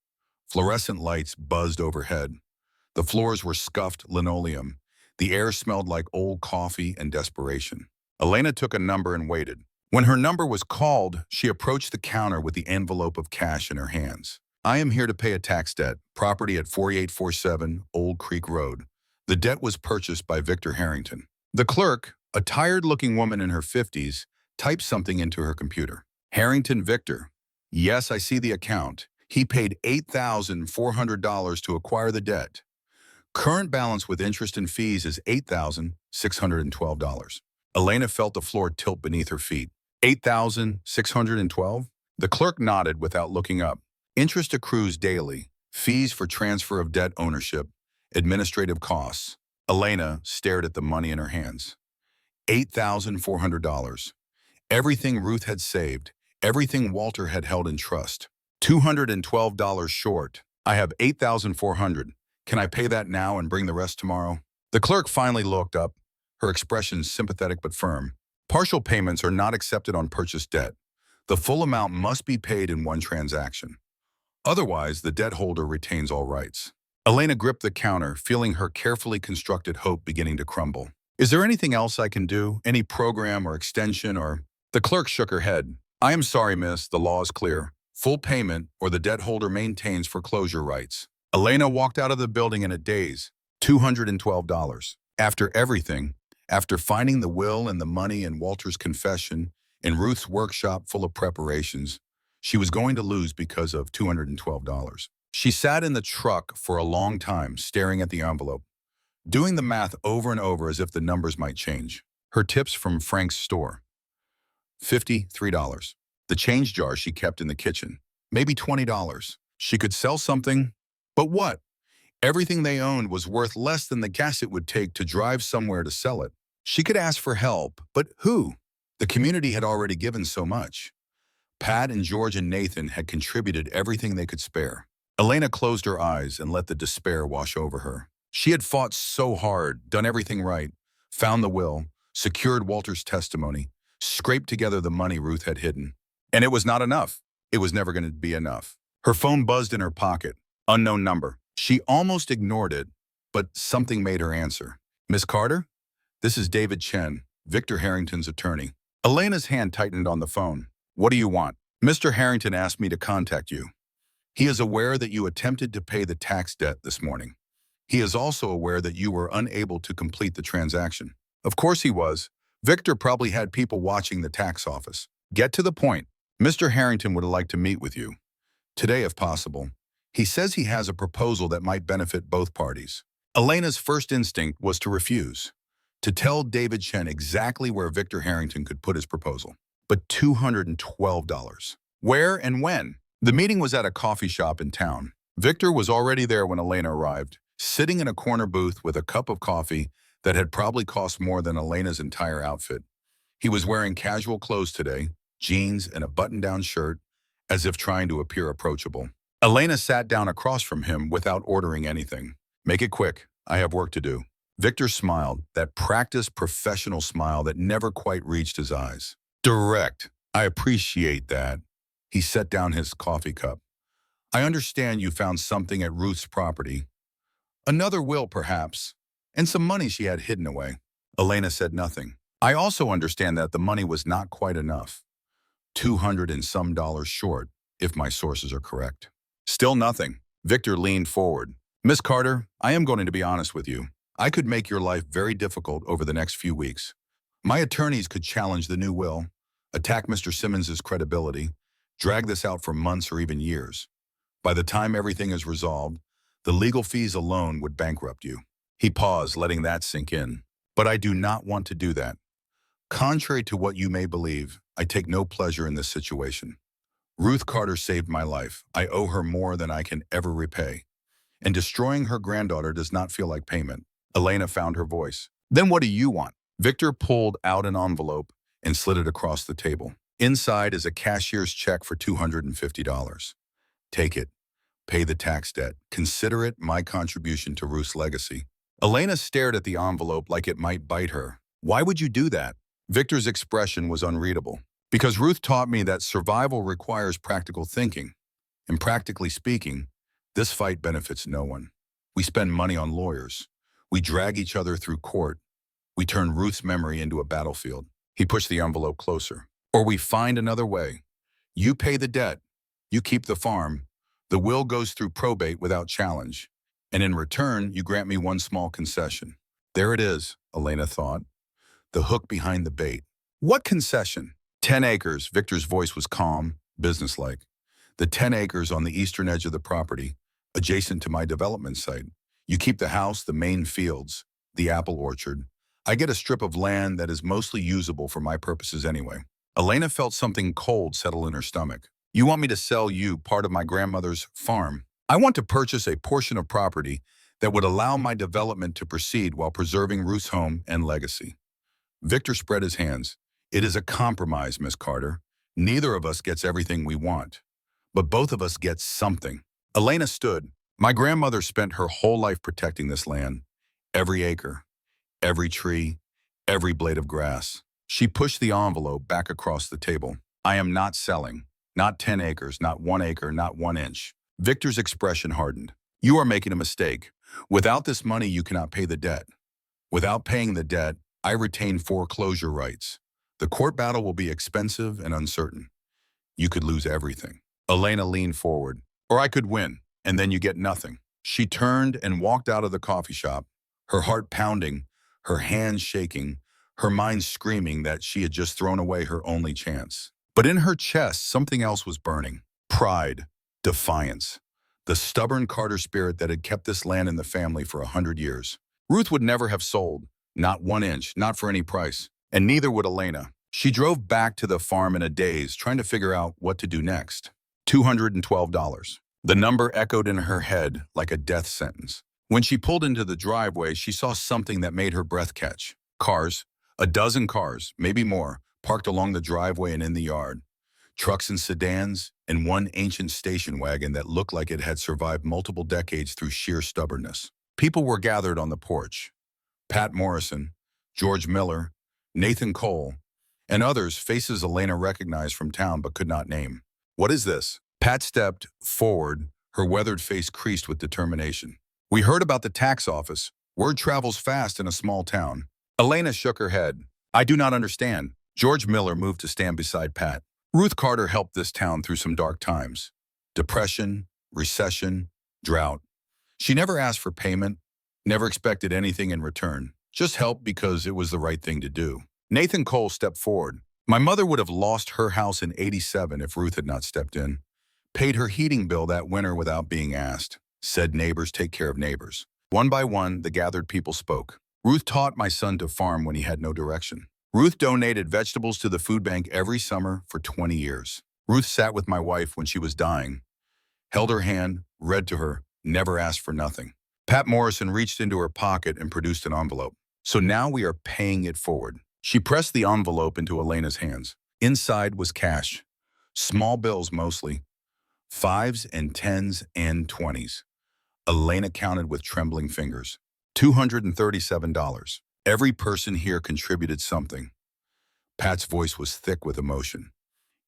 Fluorescent lights buzzed overhead. The floors were scuffed linoleum. The air smelled like old coffee and desperation. Elena took a number and waited. When her number was called, she approached the counter with the envelope of cash in her hands. I am here to pay a tax debt, property at 4847 Old Creek Road. The debt was purchased by Victor Harrington. The clerk, a tired-looking woman in her 50s, typed something into her computer. Harrington Victor. Yes, I see the account. He paid $8,400 to acquire the debt. Current balance with interest and fees is $8,612. Elena felt the floor tilt beneath her feet. $8,612? The clerk nodded without looking up. Interest accrues daily. Fees for transfer of debt ownership. Administrative costs. Elena stared at the money in her hands. $8,400. Everything Ruth had saved. Everything Walter had held in trust. $212 short. I have $8,400. Can I pay that now and bring the rest tomorrow? The clerk finally looked up, her expression sympathetic but firm. Partial payments are not accepted on purchased debt. The full amount must be paid in one transaction. Otherwise, the debt holder retains all rights. Elena gripped the counter, feeling her carefully constructed hope beginning to crumble. Is there anything else I can do? Any program or extension or... The clerk shook her head. I am sorry, miss. The law is clear. Full payment or the debt holder maintains foreclosure rights. Elena walked out of the building in a daze. $212. After everything, after finding the will and the money in Walter's confession, in Ruth's workshop full of preparations, she was going to lose because of $212. She sat in the truck for a long time, staring at the envelope, doing the math over and over as if the numbers might change. Her tips from Frank's store. $53. The change jar she kept in the kitchen. Maybe $20. She could sell something, but what? Everything they owned was worth less than the gas it would take to drive somewhere to sell it. She could ask for help, but who? The community had already given so much. Pat and George and Nathan had contributed everything they could spare. Elena closed her eyes and let the despair wash over her. She had fought so hard, done everything right, found the will, secured Walter's testimony, scraped together the money Ruth had hidden. And it was not enough. It was never going to be enough. Her phone buzzed in her pocket. Unknown number. She almost ignored it, but something made her answer. Miss Carter? This is David Chen, Victor Harrington's attorney. Elena's hand tightened on the phone. What do you want? Mr. Harrington asked me to contact you. He is aware that you attempted to pay the tax debt this morning. He is also aware that you were unable to complete the transaction. Of course he was. Victor probably had people watching the tax office. Get to the point. Mr. Harrington would like to meet with you. Today, if possible. He says he has a proposal that might benefit both parties. Elena's first instinct was to refuse, to tell David Chen exactly where Victor Harrington could put his proposal. But $212. Where and when? The meeting was at a coffee shop in town. Victor was already there when Elena arrived, sitting in a corner booth with a cup of coffee that had probably cost more than Elena's entire outfit. He was wearing casual clothes today, jeans and a button-down shirt, as if trying to appear approachable. Elena sat down across from him without ordering anything. Make it quick. I have work to do. Victor smiled, that practiced professional smile that never quite reached his eyes. Direct. I appreciate that. He set down his coffee cup. I understand you found something at Ruth's property. Another will, perhaps, and some money she had hidden away. Elena said nothing. I also understand that the money was not quite enough. $200 and some short, if my sources are correct. Still nothing. Victor leaned forward. Miss Carter, I am going to be honest with you. I could make your life very difficult over the next few weeks. My attorneys could challenge the new will, attack Mr. Simmons's credibility, drag this out for months or even years. By the time everything is resolved, the legal fees alone would bankrupt you. He paused, letting that sink in. But I do not want to do that. Contrary to what you may believe, I take no pleasure in this situation. Ruth Carter saved my life. I owe her more than I can ever repay. And destroying her granddaughter does not feel like payment. Elena found her voice. Then what do you want? Victor pulled out an envelope and slid it across the table. Inside is a cashier's check for $250. Take it. Pay the tax debt. Consider it my contribution to Ruth's legacy. Elena stared at the envelope like it might bite her. Why would you do that? Victor's expression was unreadable. Because Ruth taught me that survival requires practical thinking. And practically speaking, this fight benefits no one. We spend money on lawyers. We drag each other through court. We turn Ruth's memory into a battlefield. He pushed the envelope closer. Or we find another way. You pay the debt. You keep the farm. The will goes through probate without challenge. And in return, you grant me one small concession. There it is, Elena thought. The hook behind the bait. What concession? 10 acres. Victor's voice was calm, businesslike. The 10 acres on the eastern edge of the property, adjacent to my development site. You keep the house, the main fields, the apple orchard. I get a strip of land that is mostly usable for my purposes anyway. Elena felt something cold settle in her stomach. You want me to sell you part of my grandmother's farm? I want to purchase a portion of property that would allow my development to proceed while preserving Ruth's home and legacy. Victor spread his hands. It is a compromise, Miss Carter. Neither of us gets everything we want, but both of us get something. Elena stood. My grandmother spent her whole life protecting this land. Every acre, every tree, every blade of grass. She pushed the envelope back across the table. I am not selling. Not 10 acres, not 1 acre, not 1 inch. Victor's expression hardened. You are making a mistake. Without this money, you cannot pay the debt. Without paying the debt, I retain foreclosure rights. The court battle will be expensive and uncertain. You could lose everything. Elena leaned forward. Or I could win, and then you get nothing. She turned and walked out of the coffee shop, her heart pounding, her hands shaking, her mind screaming that she had just thrown away her only chance. But in her chest, something else was burning. Pride, defiance, the stubborn Carter spirit that had kept this land in the family for 100 years. Ruth would never have sold, not 1 inch, not for any price, and neither would Elena. She drove back to the farm in a daze, trying to figure out what to do next. $212. The number echoed in her head like a death sentence. When she pulled into the driveway, she saw something that made her breath catch. Cars, a dozen cars, maybe more, parked along the driveway and in the yard. Trucks and sedans, and one ancient station wagon that looked like it had survived multiple decades through sheer stubbornness. People were gathered on the porch. Pat Morrison, George Miller, Nathan Cole, and others, faces Elena recognized from town but could not name. What is this? Pat stepped forward, her weathered face creased with determination. We heard about the tax office. Word travels fast in a small town. Elena shook her head. I do not understand. George Miller moved to stand beside Pat. Ruth Carter helped this town through some dark times. Depression, recession, drought. She never asked for payment, never expected anything in return. Just helped because it was the right thing to do. Nathan Cole stepped forward. My mother would have lost her house in '87 if Ruth had not stepped in. Paid her heating bill that winter without being asked. Said neighbors take care of neighbors. One by one, the gathered people spoke. Ruth taught my son to farm when he had no direction. Ruth donated vegetables to the food bank every summer for 20 years. Ruth sat with my wife when she was dying, held her hand, read to her, never asked for nothing. Pat Morrison reached into her pocket and produced an envelope. So now we are paying it forward. She pressed the envelope into Elena's hands. Inside was cash. Small bills mostly. 5s and 10s and 20s. Elena counted with trembling fingers. $237. Every person here contributed something. Pat's voice was thick with emotion.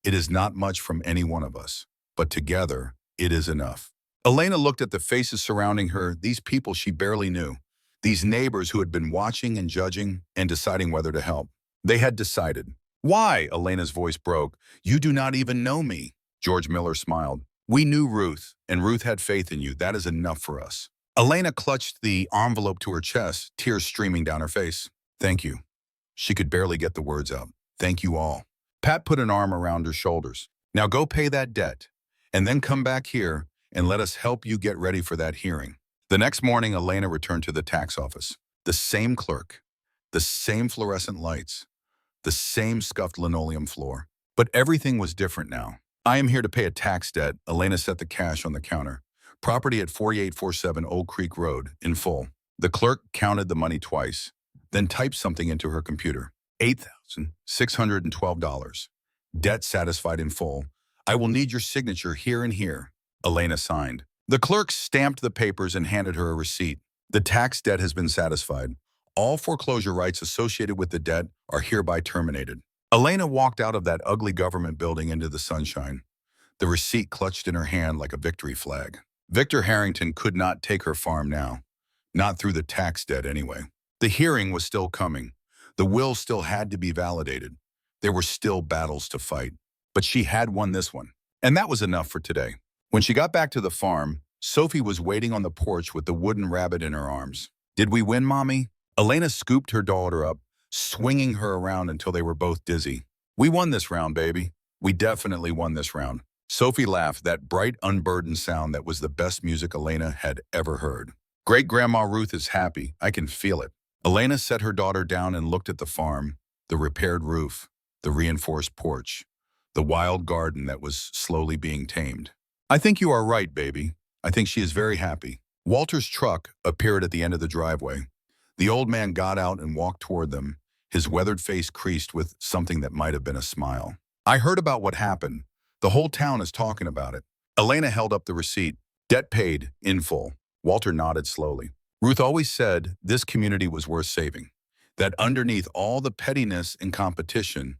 It is not much from any one of us, but together, it is enough. Elena looked at the faces surrounding her, these people she barely knew. These neighbors who had been watching and judging and deciding whether to help. They had decided. Why? Elena's voice broke. You do not even know me. George Miller smiled. We knew Ruth, and Ruth had faith in you. That is enough for us. Elena clutched the envelope to her chest, tears streaming down her face. Thank you. She could barely get the words out. Thank you all. Pat put an arm around her shoulders. Now go pay that debt, and then come back here and let us help you get ready for that hearing. The next morning, Elena returned to the tax office. The same clerk, the same fluorescent lights, the same scuffed linoleum floor. But everything was different now. I am here to pay a tax debt. Elena set the cash on the counter. Property at 4847 Old Creek Road, in full. The clerk counted the money twice, then typed something into her computer. $8,612. Debt satisfied in full. I will need your signature here and here. Elena signed. The clerk stamped the papers and handed her a receipt. The tax debt has been satisfied. All foreclosure rights associated with the debt are hereby terminated. Elena walked out of that ugly government building into the sunshine, the receipt clutched in her hand like a victory flag. Victor Harrington could not take her farm now. Not through the tax debt anyway. The hearing was still coming. The will still had to be validated. There were still battles to fight. But she had won this one. And that was enough for today. When she got back to the farm, Sophie was waiting on the porch with the wooden rabbit in her arms. Did we win, Mommy? Elena scooped her daughter up, swinging her around until they were both dizzy. We won this round, baby. We definitely won this round. Sophie laughed, that bright, unburdened sound that was the best music Elena had ever heard. Great-Grandma Ruth is happy. I can feel it. Elena set her daughter down and looked at the farm, the repaired roof, the reinforced porch, the wild garden that was slowly being tamed. I think you are right, baby. I think she is very happy. Walter's truck appeared at the end of the driveway. The old man got out and walked toward them, his weathered face creased with something that might have been a smile. I heard about what happened. The whole town is talking about it. Elena held up the receipt. Debt paid, in full. Walter nodded slowly. Ruth always said this community was worth saving, that underneath all the pettiness and competition,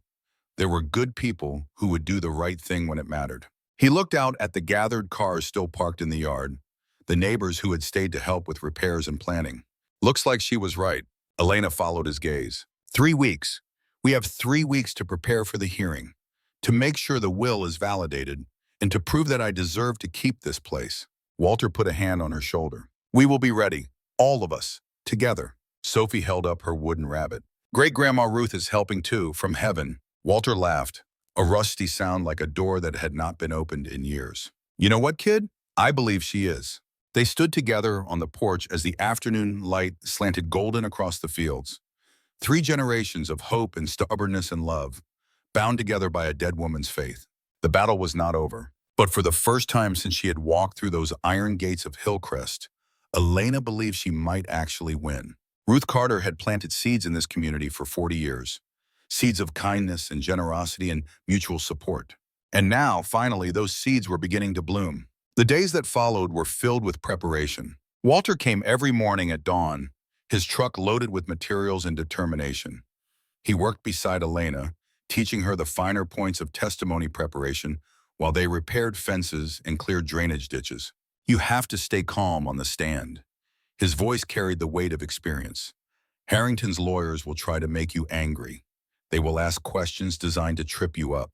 there were good people who would do the right thing when it mattered. He looked out at the gathered cars still parked in the yard, the neighbors who had stayed to help with repairs and planning. Looks like she was right. Elena followed his gaze. 3 weeks. We have 3 weeks to prepare for the hearing, to make sure the will is validated, and to prove that I deserve to keep this place. Walter put a hand on her shoulder. We will be ready, all of us, together. Sophie held up her wooden rabbit. Great-Grandma Ruth is helping too, from heaven. Walter laughed, a rusty sound like a door that had not been opened in years. You know what, kid? I believe she is. They stood together on the porch as the afternoon light slanted golden across the fields. 3 generations of hope and stubbornness and love, bound together by a dead woman's faith. The battle was not over. But for the first time since she had walked through those iron gates of Hillcrest, Elena believed she might actually win. Ruth Carter had planted seeds in this community for 40 years. Seeds of kindness and generosity and mutual support. And now, finally, those seeds were beginning to bloom. The days that followed were filled with preparation. Walter came every morning at dawn, his truck loaded with materials and determination. He worked beside Elena, teaching her the finer points of testimony preparation while they repaired fences and cleared drainage ditches. You have to stay calm on the stand. His voice carried the weight of experience. Harrington's lawyers will try to make you angry. They will ask questions designed to trip you up.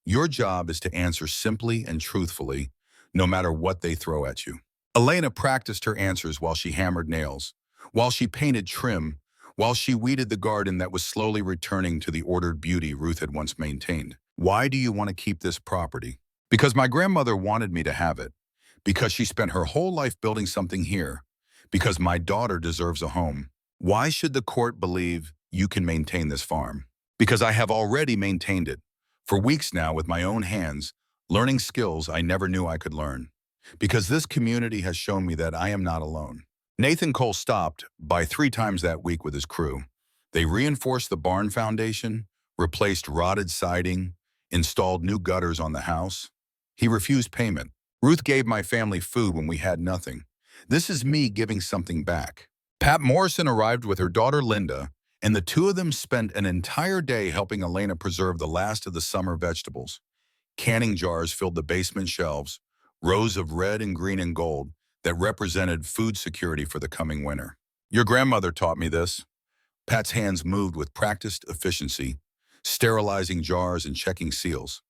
Your job is to answer simply and truthfully, no matter what they throw at you. Elena practiced her answers while she hammered nails, while she painted trim, while she weeded the garden that was slowly returning to the ordered beauty Ruth had once maintained. Why do you want to keep this property? Because my grandmother wanted me to have it. Because she spent her whole life building something here. Because my daughter deserves a home. Why should the court believe you can maintain this farm? Because I have already maintained it. For weeks now with my own hands, learning skills I never knew I could learn. Because this community has shown me that I am not alone. Nathan Cole stopped by 3 times that week with his crew. They reinforced the barn foundation, replaced rotted siding, installed new gutters on the house. He refused payment. Ruth gave my family food when we had nothing. This is me giving something back. Pat Morrison arrived with her daughter Linda, and the 2 of them spent an entire day helping Elena preserve the last of the summer vegetables. Canning jars filled the basement shelves, rows of red and green and gold that represented food security for the coming winter. Your grandmother taught me this. Pat's hands moved with practiced efficiency, sterilizing jars and checking seals.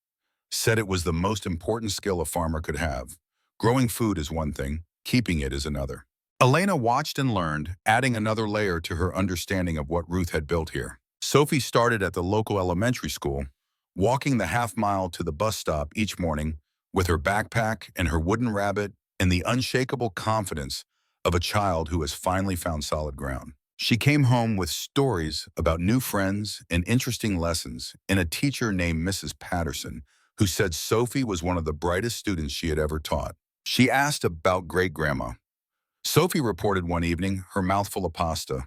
Said it was the most important skill a farmer could have. Growing food is one thing, keeping it is another. Elena watched and learned, adding another layer to her understanding of what Ruth had built here. Sophie started at the local elementary school, walking the half-mile to the bus stop each morning with her backpack and her wooden rabbit and the unshakable confidence of a child who has finally found solid ground. She came home with stories about new friends and interesting lessons and a teacher named Mrs. Patterson, who said Sophie was one of the brightest students she had ever taught. She asked about great-grandma. Sophie reported one evening, her mouth full of pasta.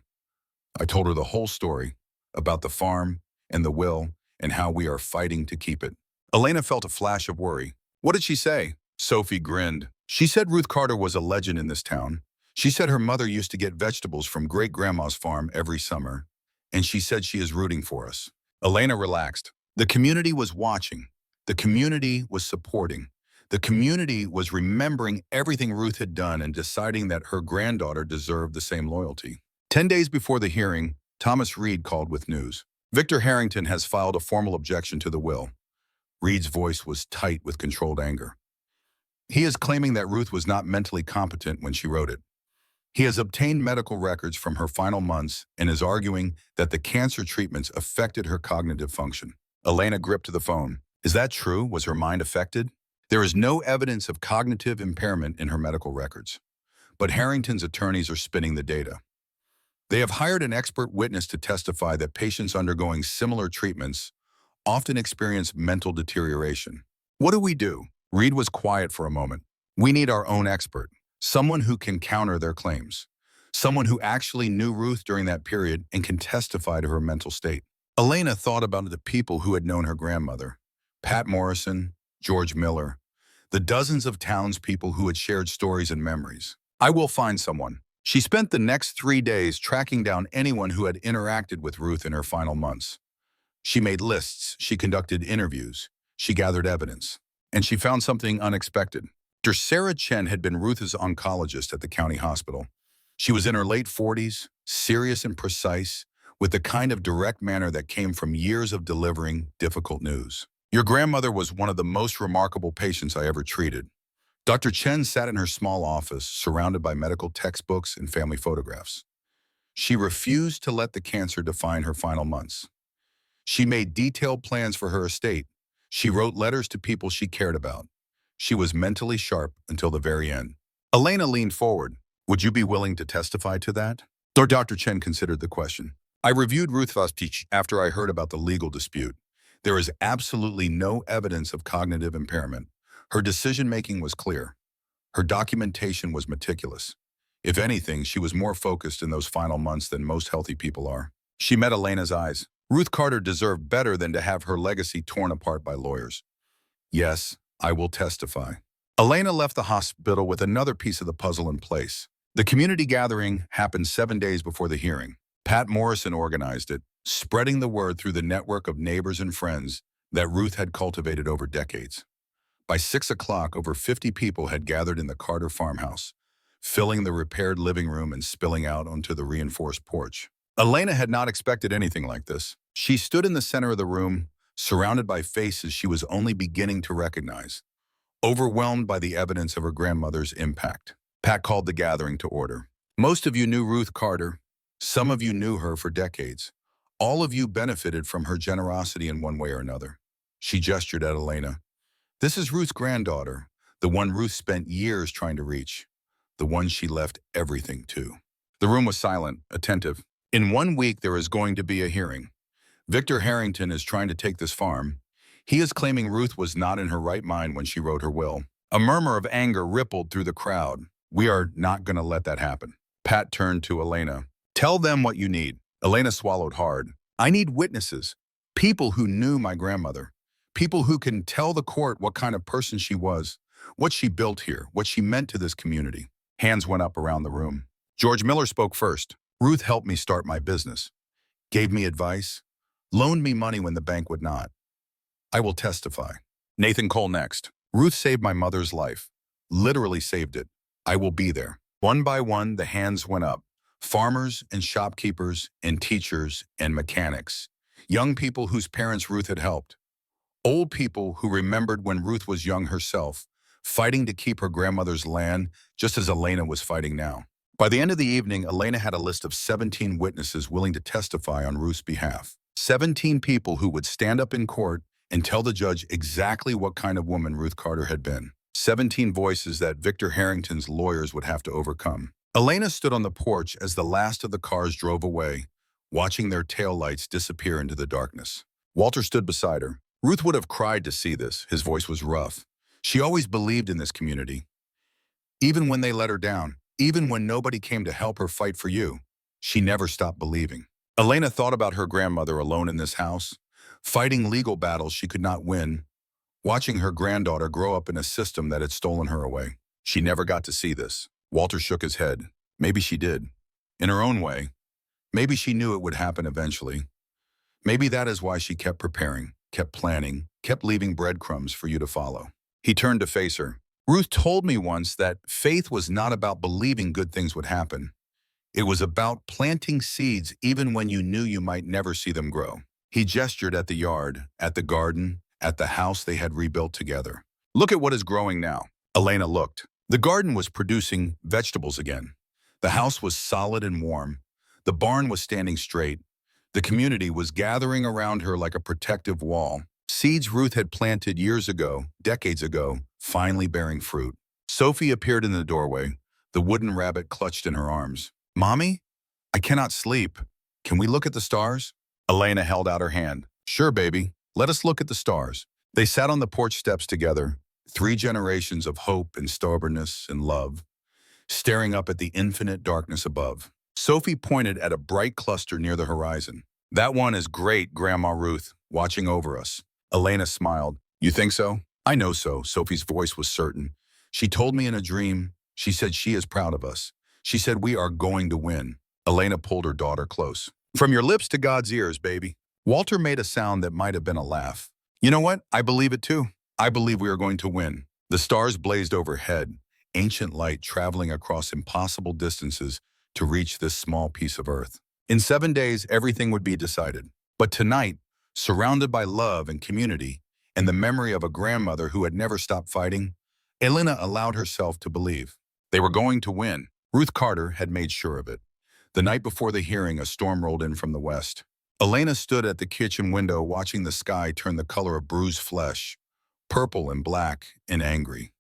I told her the whole story about the farm and the will and how we are fighting to keep it. Elena felt a flash of worry. What did she say? Sophie grinned. She said Ruth Carter was a legend in this town. She said her mother used to get vegetables from great-grandma's farm every summer, and she said she is rooting for us. Elena relaxed. The community was watching. The community was supporting. The community was remembering everything Ruth had done and deciding that her granddaughter deserved the same loyalty. 10 days before the hearing, Thomas Reed called with news. Victor Harrington has filed a formal objection to the will. Reed's voice was tight with controlled anger. He is claiming that Ruth was not mentally competent when she wrote it. He has obtained medical records from her final months and is arguing that the cancer treatments affected her cognitive function. Elena gripped the phone. Is that true? Was her mind affected? There is no evidence of cognitive impairment in her medical records, but Harrington's attorneys are spinning the data. They have hired an expert witness to testify that patients undergoing similar treatments often experience mental deterioration. What do we do? Reed was quiet for a moment. We need our own expert, someone who can counter their claims, someone who actually knew Ruth during that period and can testify to her mental state. Elena thought about the people who had known her grandmother, Pat Morrison, George Miller, the dozens of townspeople who had shared stories and memories. I will find someone. She spent the next 3 days tracking down anyone who had interacted with Ruth in her final months. She made lists, she conducted interviews, she gathered evidence, and she found something unexpected. Dr. Sarah Chen had been Ruth's oncologist at the county hospital. She was in her late 40s, serious and precise, with the kind of direct manner that came from years of delivering difficult news. Your grandmother was one of the most remarkable patients I ever treated. Dr. Chen sat in her small office, surrounded by medical textbooks and family photographs. She refused to let the cancer define her final months. She made detailed plans for her estate. She wrote letters to people she cared about. She was mentally sharp until the very end. Elena leaned forward. Would you be willing to testify to that? Dr. Chen considered the question. I reviewed Ruth Vostich after I heard about the legal dispute. There is absolutely no evidence of cognitive impairment. Her decision-making was clear. Her documentation was meticulous. If anything, she was more focused in those final months than most healthy people are. She met Elena's eyes. Ruth Carter deserved better than to have her legacy torn apart by lawyers. Yes, I will testify. Elena left the hospital with another piece of the puzzle in place. The community gathering happened 7 days before the hearing. Pat Morrison organized it, spreading the word through the network of neighbors and friends that Ruth had cultivated over decades. By 6 o'clock, over 50 people had gathered in the Carter farmhouse, filling the repaired living room and spilling out onto the reinforced porch. Elena had not expected anything like this. She stood in the center of the room, surrounded by faces she was only beginning to recognize, overwhelmed by the evidence of her grandmother's impact. Pat called the gathering to order. Most of you knew Ruth Carter. Some of you knew her for decades. All of you benefited from her generosity in one way or another. She gestured at Elena. This is Ruth's granddaughter, the one Ruth spent years trying to reach, the one she left everything to. The room was silent, attentive. In 1 week, there is going to be a hearing. Victor Harrington is trying to take this farm. He is claiming Ruth was not in her right mind when she wrote her will. A murmur of anger rippled through the crowd. We are not going to let that happen. Pat turned to Elena. Tell them what you need. Elena swallowed hard. I need witnesses, people who knew my grandmother, people who can tell the court what kind of person she was, what she built here, what she meant to this community. Hands went up around the room. George Miller spoke first. Ruth helped me start my business, gave me advice, loaned me money when the bank would not. I will testify. Nathan Cole next. Ruth saved my mother's life, literally saved it. I will be there. One by one, the hands went up. Farmers and shopkeepers and teachers and mechanics. Young people whose parents Ruth had helped. Old people who remembered when Ruth was young herself, fighting to keep her grandmother's land just as Elena was fighting now. By the end of the evening, Elena had a list of 17 witnesses willing to testify on Ruth's behalf. 17 people who would stand up in court and tell the judge exactly what kind of woman Ruth Carter had been. 17 voices that Victor Harrington's lawyers would have to overcome. Elena stood on the porch as the last of the cars drove away, watching their taillights disappear into the darkness. Walter stood beside her. Ruth would have cried to see this. His voice was rough. She always believed in this community. Even when they let her down, even when nobody came to help her fight for you, she never stopped believing. Elena thought about her grandmother alone in this house, fighting legal battles she could not win, watching her granddaughter grow up in a system that had stolen her away. She never got to see this. Walter shook his head. Maybe she did. In her own way. Maybe she knew it would happen eventually. Maybe that is why she kept preparing, kept planning, kept leaving breadcrumbs for you to follow. He turned to face her. Ruth told me once that faith was not about believing good things would happen. It was about planting seeds even when you knew you might never see them grow. He gestured at the yard, at the garden, at the house they had rebuilt together. Look at what is growing now. Elena looked. The garden was producing vegetables again. The house was solid and warm. The barn was standing straight. The community was gathering around her like a protective wall. Seeds Ruth had planted years ago, decades ago, finally bearing fruit. Sophie appeared in the doorway, the wooden rabbit clutched in her arms. Mommy? I cannot sleep. Can we look at the stars? Elena held out her hand. Sure, baby. Let us look at the stars. They sat on the porch steps together, 3 generations of hope and stubbornness and love, staring up at the infinite darkness above. Sophie pointed at a bright cluster near the horizon. That one is great, Grandma Ruth, watching over us. Elena smiled. You think so? I know so. Sophie's voice was certain. She told me in a dream. She said she is proud of us. She said we are going to win. Elena pulled her daughter close. From your lips to God's ears, baby. Walter made a sound that might have been a laugh. You know what? I believe it too. I believe we are going to win. The stars blazed overhead, ancient light traveling across impossible distances to reach this small piece of earth. In 7 days, everything would be decided. But tonight, surrounded by love and community, and the memory of a grandmother who had never stopped fighting, Elena allowed herself to believe. They were going to win. Ruth Carter had made sure of it. The night before the hearing, a storm rolled in from the west. Elena stood at the kitchen window watching the sky turn the color of bruised flesh, purple and black and angry.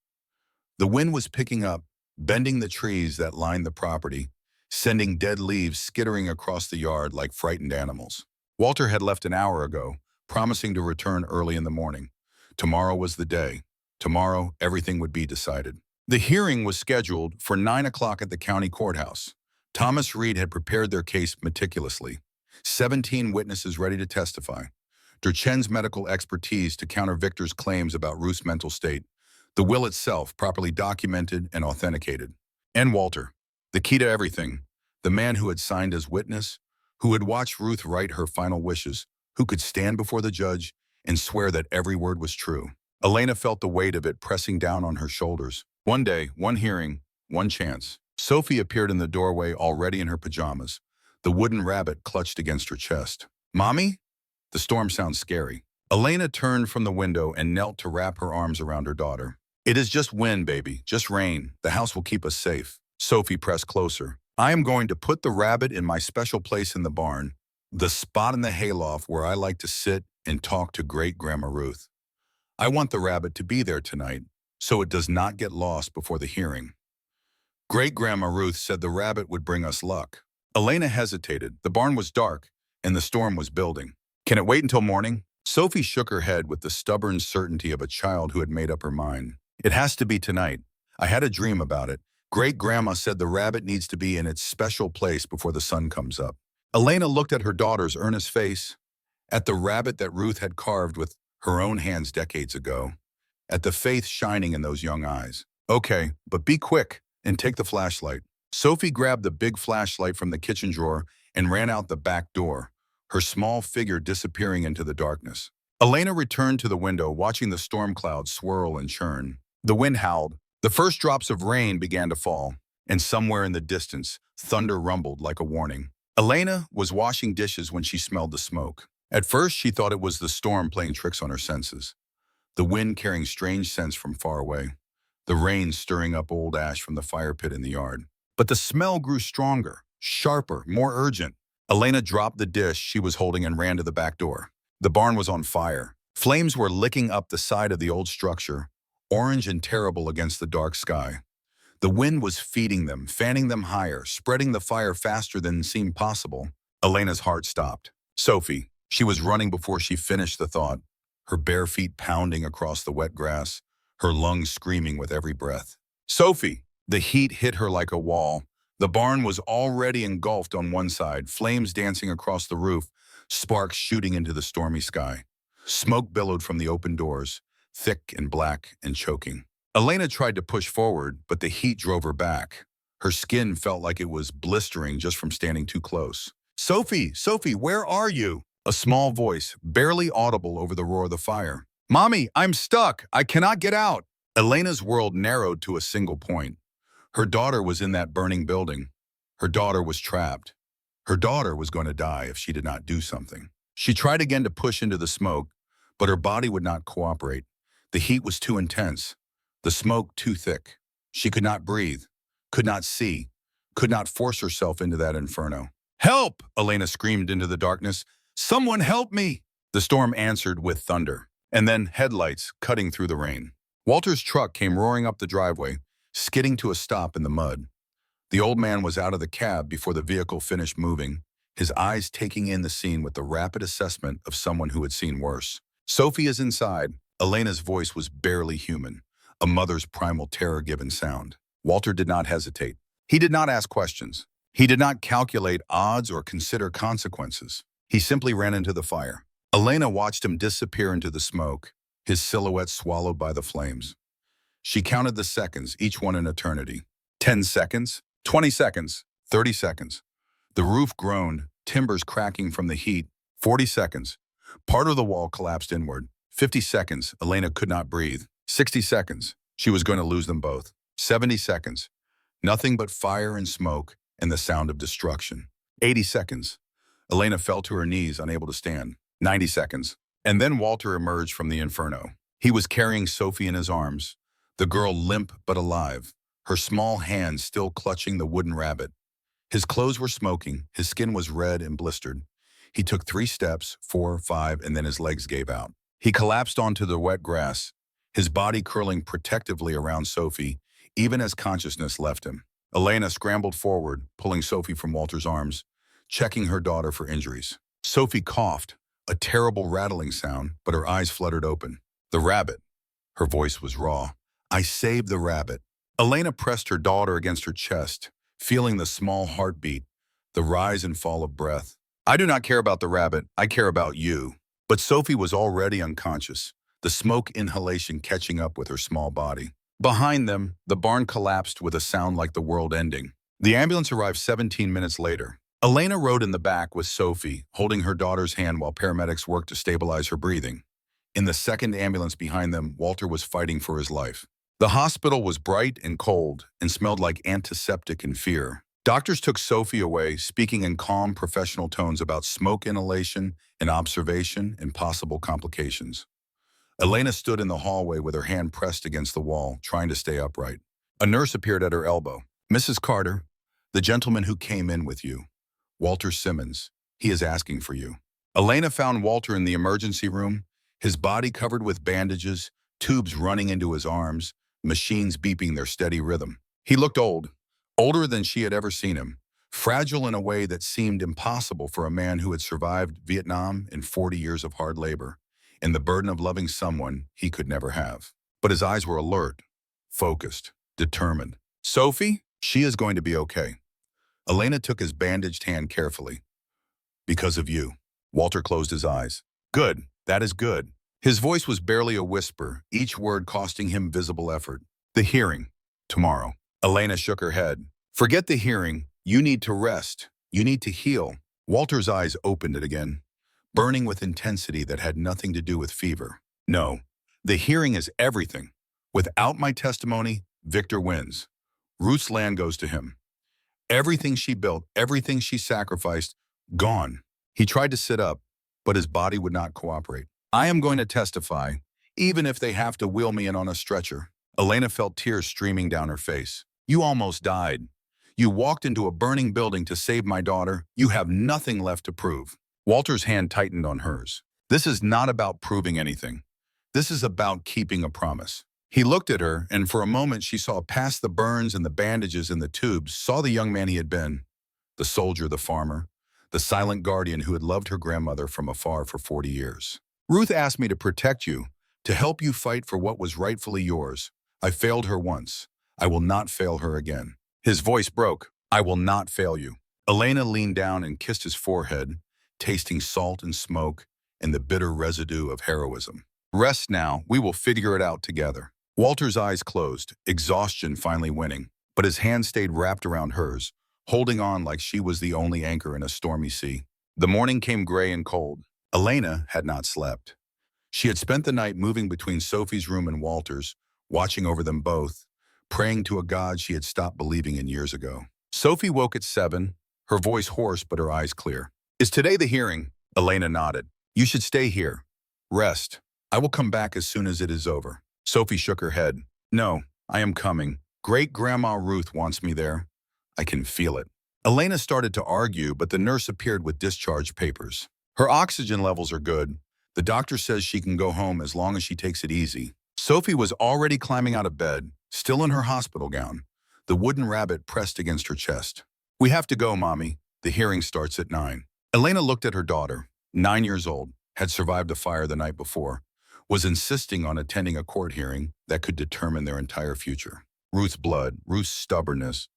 The wind was picking up, bending the trees that lined the property, sending dead leaves skittering across the yard like frightened animals. Walter had left an hour ago, promising to return early in the morning. Tomorrow was the day. Tomorrow, everything would be decided. The hearing was scheduled for 9 o'clock at the county courthouse. Thomas Reed had prepared their case meticulously. 17 witnesses ready to testify. Durchen's medical expertise to counter Victor's claims about Ruth's mental state. The will itself properly documented and authenticated. And Walter, the key to everything, the man who had signed as witness, who had watched Ruth write her final wishes, who could stand before the judge and swear that every word was true. Elena felt the weight of it pressing down on her shoulders. One day, one hearing, one chance. Sophie appeared in the doorway already in her pajamas, the wooden rabbit clutched against her chest. Mommy? The storm sounds scary. Elena turned from the window and knelt to wrap her arms around her daughter. It is just wind, baby, just rain. The house will keep us safe. Sophie pressed closer. I am going to put the rabbit in my special place in the barn, the spot in the hayloft where I like to sit and talk to great Grandma Ruth. I want the rabbit to be there tonight, so it does not get lost before the hearing. Great Grandma Ruth said the rabbit would bring us luck. Elena hesitated. The barn was dark, and the storm was building. Can it wait until morning? Sophie shook her head with the stubborn certainty of a child who had made up her mind. It has to be tonight. I had a dream about it. Great Grandma said the rabbit needs to be in its special place before the sun comes up. Elena looked at her daughter's earnest face, at the rabbit that Ruth had carved with her own hands decades ago, at the faith shining in those young eyes. Okay, but be quick and take the flashlight. Sophie grabbed the big flashlight from the kitchen drawer and ran out the back door, her small figure disappearing into the darkness. Elena returned to the window, watching the storm clouds swirl and churn. The wind howled. The first drops of rain began to fall, and somewhere in the distance, thunder rumbled like a warning. Elena was washing dishes when she smelled the smoke. At first, she thought it was the storm playing tricks on her senses, the wind carrying strange scents from far away, the rain stirring up old ash from the fire pit in the yard. But the smell grew stronger, sharper, more urgent. Elena dropped the dish she was holding and ran to the back door. The barn was on fire. Flames were licking up the side of the old structure, orange and terrible against the dark sky. The wind was feeding them, fanning them higher, spreading the fire faster than seemed possible. Elena's heart stopped. Sophie. She was running before she finished the thought, her bare feet pounding across the wet grass, her lungs screaming with every breath. Sophie! The heat hit her like a wall. The barn was already engulfed on one side, flames dancing across the roof, sparks shooting into the stormy sky. Smoke billowed from the open doors, thick and black and choking. Elena tried to push forward, but the heat drove her back. Her skin felt like it was blistering just from standing too close. Sophie! Sophie, where are you? A small voice, barely audible over the roar of the fire. Mommy, I'm stuck. I cannot get out. Elena's world narrowed to a single point. Her daughter was in that burning building. Her daughter was trapped. Her daughter was going to die if she did not do something. She tried again to push into the smoke, but her body would not cooperate. The heat was too intense. The smoke too thick. She could not breathe, could not see, could not force herself into that inferno. Help! Elena screamed into the darkness. Someone help me! The storm answered with thunder, and then headlights cutting through the rain. Walter's truck came roaring up the driveway, skidding to a stop in the mud. The old man was out of the cab before the vehicle finished moving, his eyes taking in the scene with the rapid assessment of someone who had seen worse. Sophie is inside. Elena's voice was barely human, a mother's primal terror-given sound. Walter did not hesitate. He did not ask questions. He did not calculate odds or consider consequences. He simply ran into the fire. Elena watched him disappear into the smoke, his silhouette swallowed by the flames. She counted the seconds, each one an eternity. 10 seconds, 20 seconds, 30 seconds. The roof groaned, timbers cracking from the heat. 40 seconds. Part of the wall collapsed inward. 50 seconds, Elena could not breathe. 60 seconds, she was going to lose them both. 70 seconds, nothing but fire and smoke and the sound of destruction. 80 seconds, Elena fell to her knees, unable to stand. 90 seconds, and then Walter emerged from the inferno. He was carrying Sophie in his arms, the girl limp but alive, her small hands still clutching the wooden rabbit. His clothes were smoking, his skin was red and blistered. He took 3 steps, 4, 5, and then his legs gave out. He collapsed onto the wet grass, his body curling protectively around Sophie, even as consciousness left him. Elena scrambled forward, pulling Sophie from Walter's arms, checking her daughter for injuries. Sophie coughed, a terrible rattling sound, but her eyes fluttered open. The rabbit. Her voice was raw. I saved the rabbit. Elena pressed her daughter against her chest, feeling the small heartbeat, the rise and fall of breath. I do not care about the rabbit, I care about you. But Sophie was already unconscious, the smoke inhalation catching up with her small body. Behind them, the barn collapsed with a sound like the world ending. The ambulance arrived 17 minutes later. Elena rode in the back with Sophie, holding her daughter's hand while paramedics worked to stabilize her breathing. In the second ambulance behind them, Walter was fighting for his life. The hospital was bright and cold and smelled like antiseptic and fear. Doctors took Sophie away, speaking in calm, professional tones about smoke inhalation and observation and possible complications. Elena stood in the hallway with her hand pressed against the wall, trying to stay upright. A nurse appeared at her elbow. Mrs. Carter, the gentleman who came in with you. Walter Simmons. He is asking for you. Elena found Walter in the emergency room, his body covered with bandages, tubes running into his arms, machines beeping their steady rhythm. He looked old, older than she had ever seen him, fragile in a way that seemed impossible for a man who had survived Vietnam and 40 years of hard labor, and the burden of loving someone he could never have. But his eyes were alert, focused, determined. Sophie, she is going to be okay. Elena took his bandaged hand carefully. Because of you. Walter closed his eyes. Good, that is good. His voice was barely a whisper, each word costing him visible effort. The hearing. Tomorrow. Elena shook her head. Forget the hearing. You need to rest. You need to heal. Walter's eyes opened it again, burning with intensity that had nothing to do with fever. No, the hearing is everything. Without my testimony, Victor wins. Ruth's land goes to him. Everything she built, everything she sacrificed, gone. He tried to sit up, but his body would not cooperate. I am going to testify, even if they have to wheel me in on a stretcher. Elena felt tears streaming down her face. You almost died. You walked into a burning building to save my daughter. You have nothing left to prove. Walter's hand tightened on hers. This is not about proving anything. This is about keeping a promise. He looked at her, and for a moment she saw past the burns and the bandages and the tubes, saw the young man he had been, the soldier, the farmer, the silent guardian who had loved her grandmother from afar for 40 years. Ruth asked me to protect you, to help you fight for what was rightfully yours. I failed her once. I will not fail her again. His voice broke. I will not fail you. Elena leaned down and kissed his forehead, tasting salt and smoke and the bitter residue of heroism. Rest now. We will figure it out together. Walter's eyes closed, exhaustion finally winning, but his hand stayed wrapped around hers, holding on like she was the only anchor in a stormy sea. The morning came gray and cold. Elena had not slept. She had spent the night moving between Sophie's room and Walter's, watching over them both, praying to a God she had stopped believing in years ago. Sophie woke at 7, her voice hoarse but her eyes clear. Is today the hearing? Elena nodded. You should stay here. Rest. I will come back as soon as it is over. Sophie shook her head. No, I am coming. Great-Grandma Ruth wants me there. I can feel it. Elena started to argue, but the nurse appeared with discharge papers. Her oxygen levels are good. The doctor says she can go home as long as she takes it easy. Sophie was already climbing out of bed, still in her hospital gown, the wooden rabbit pressed against her chest. We have to go, Mommy. The hearing starts at 9. Elena looked at her daughter, 9 years old, had survived a fire the night before, was insisting on attending a court hearing that could determine their entire future. Ruth's blood, Ruth's stubbornness,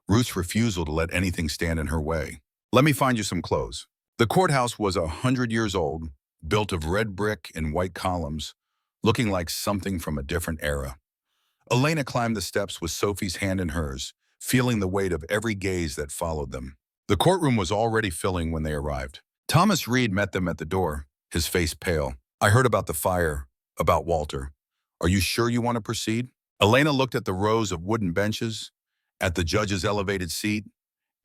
Ruth's refusal to let anything stand in her way. Let me find you some clothes. The courthouse was 100 years old, built of red brick and white columns, looking like something from a different era. Elena climbed the steps with Sophie's hand in hers, feeling the weight of every gaze that followed them. The courtroom was already filling when they arrived. Thomas Reed met them at the door, his face pale. I heard about the fire, about Walter. Are you sure you want to proceed? Elena looked at the rows of wooden benches, at the judge's elevated seat,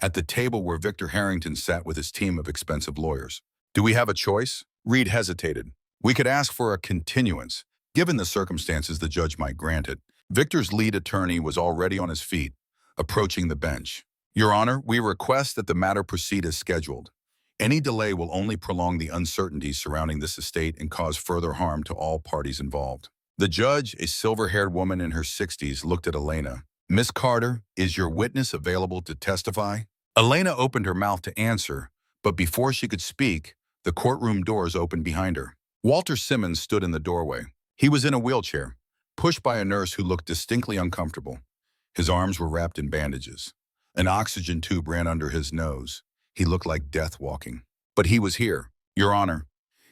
at the table where Victor Harrington sat with his team of expensive lawyers. Do we have a choice? Reed hesitated. We could ask for a continuance. Given the circumstances, the judge might grant it. Victor's lead attorney was already on his feet, approaching the bench. Your Honor, we request that the matter proceed as scheduled. Any delay will only prolong the uncertainty surrounding this estate and cause further harm to all parties involved. The judge, a silver-haired woman in her 60s, looked at Elena. Miss Carter, is your witness available to testify? Elena opened her mouth to answer, but before she could speak, the courtroom doors opened behind her. Walter Simmons stood in the doorway. He was in a wheelchair, pushed by a nurse who looked distinctly uncomfortable. His arms were wrapped in bandages. An oxygen tube ran under his nose. He looked like death walking. But he was here, Your Honor.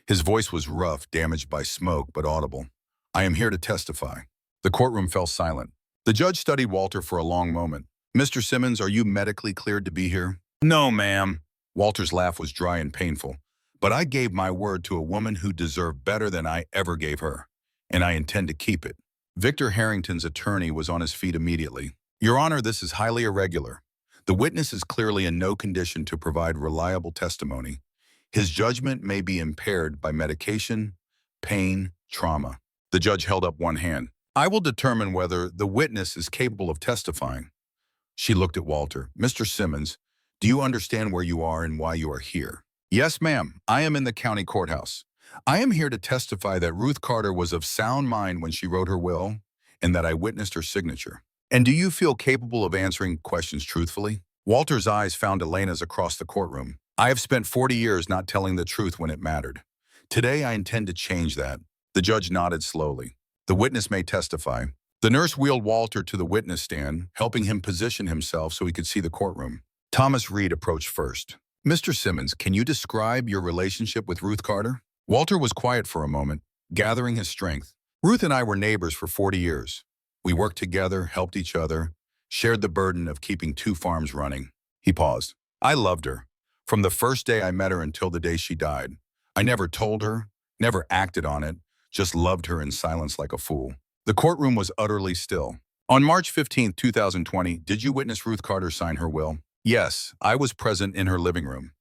His voice was rough, damaged by smoke, but audible. I am here to testify. The courtroom fell silent. The judge studied Walter for a long moment. Mr. Simmons, are you medically cleared to be here? No, ma'am. Walter's laugh was dry and painful. But I gave my word to a woman who deserved better than I ever gave her, and I intend to keep it. Victor Harrington's attorney was on his feet immediately. Your Honor, this is highly irregular. The witness is clearly in no condition to provide reliable testimony. His judgment may be impaired by medication, pain, trauma. The judge held up one hand. I will determine whether the witness is capable of testifying. She looked at Walter. Mr. Simmons, do you understand where you are and why you are here? Yes, ma'am. I am in the county courthouse. I am here to testify that Ruth Carter was of sound mind when she wrote her will and that I witnessed her signature. And do you feel capable of answering questions truthfully? Walter's eyes found Elena's across the courtroom. I have spent 40 years not telling the truth when it mattered. Today I intend to change that. The judge nodded slowly. The witness may testify. The nurse wheeled Walter to the witness stand, helping him position himself so he could see the courtroom. Thomas Reed approached first. Mr. Simmons, can you describe your relationship with Ruth Carter? Walter was quiet for a moment, gathering his strength. Ruth and I were neighbors for 40 years. We worked together, helped each other, shared the burden of keeping 2 farms running. He paused. I loved her. From the first day I met her until the day she died. I never told her, never acted on it, just loved her in silence like a fool. The courtroom was utterly still. On March 15, 2020, did you witness Ruth Carter sign her will? Yes, I was present in her living room.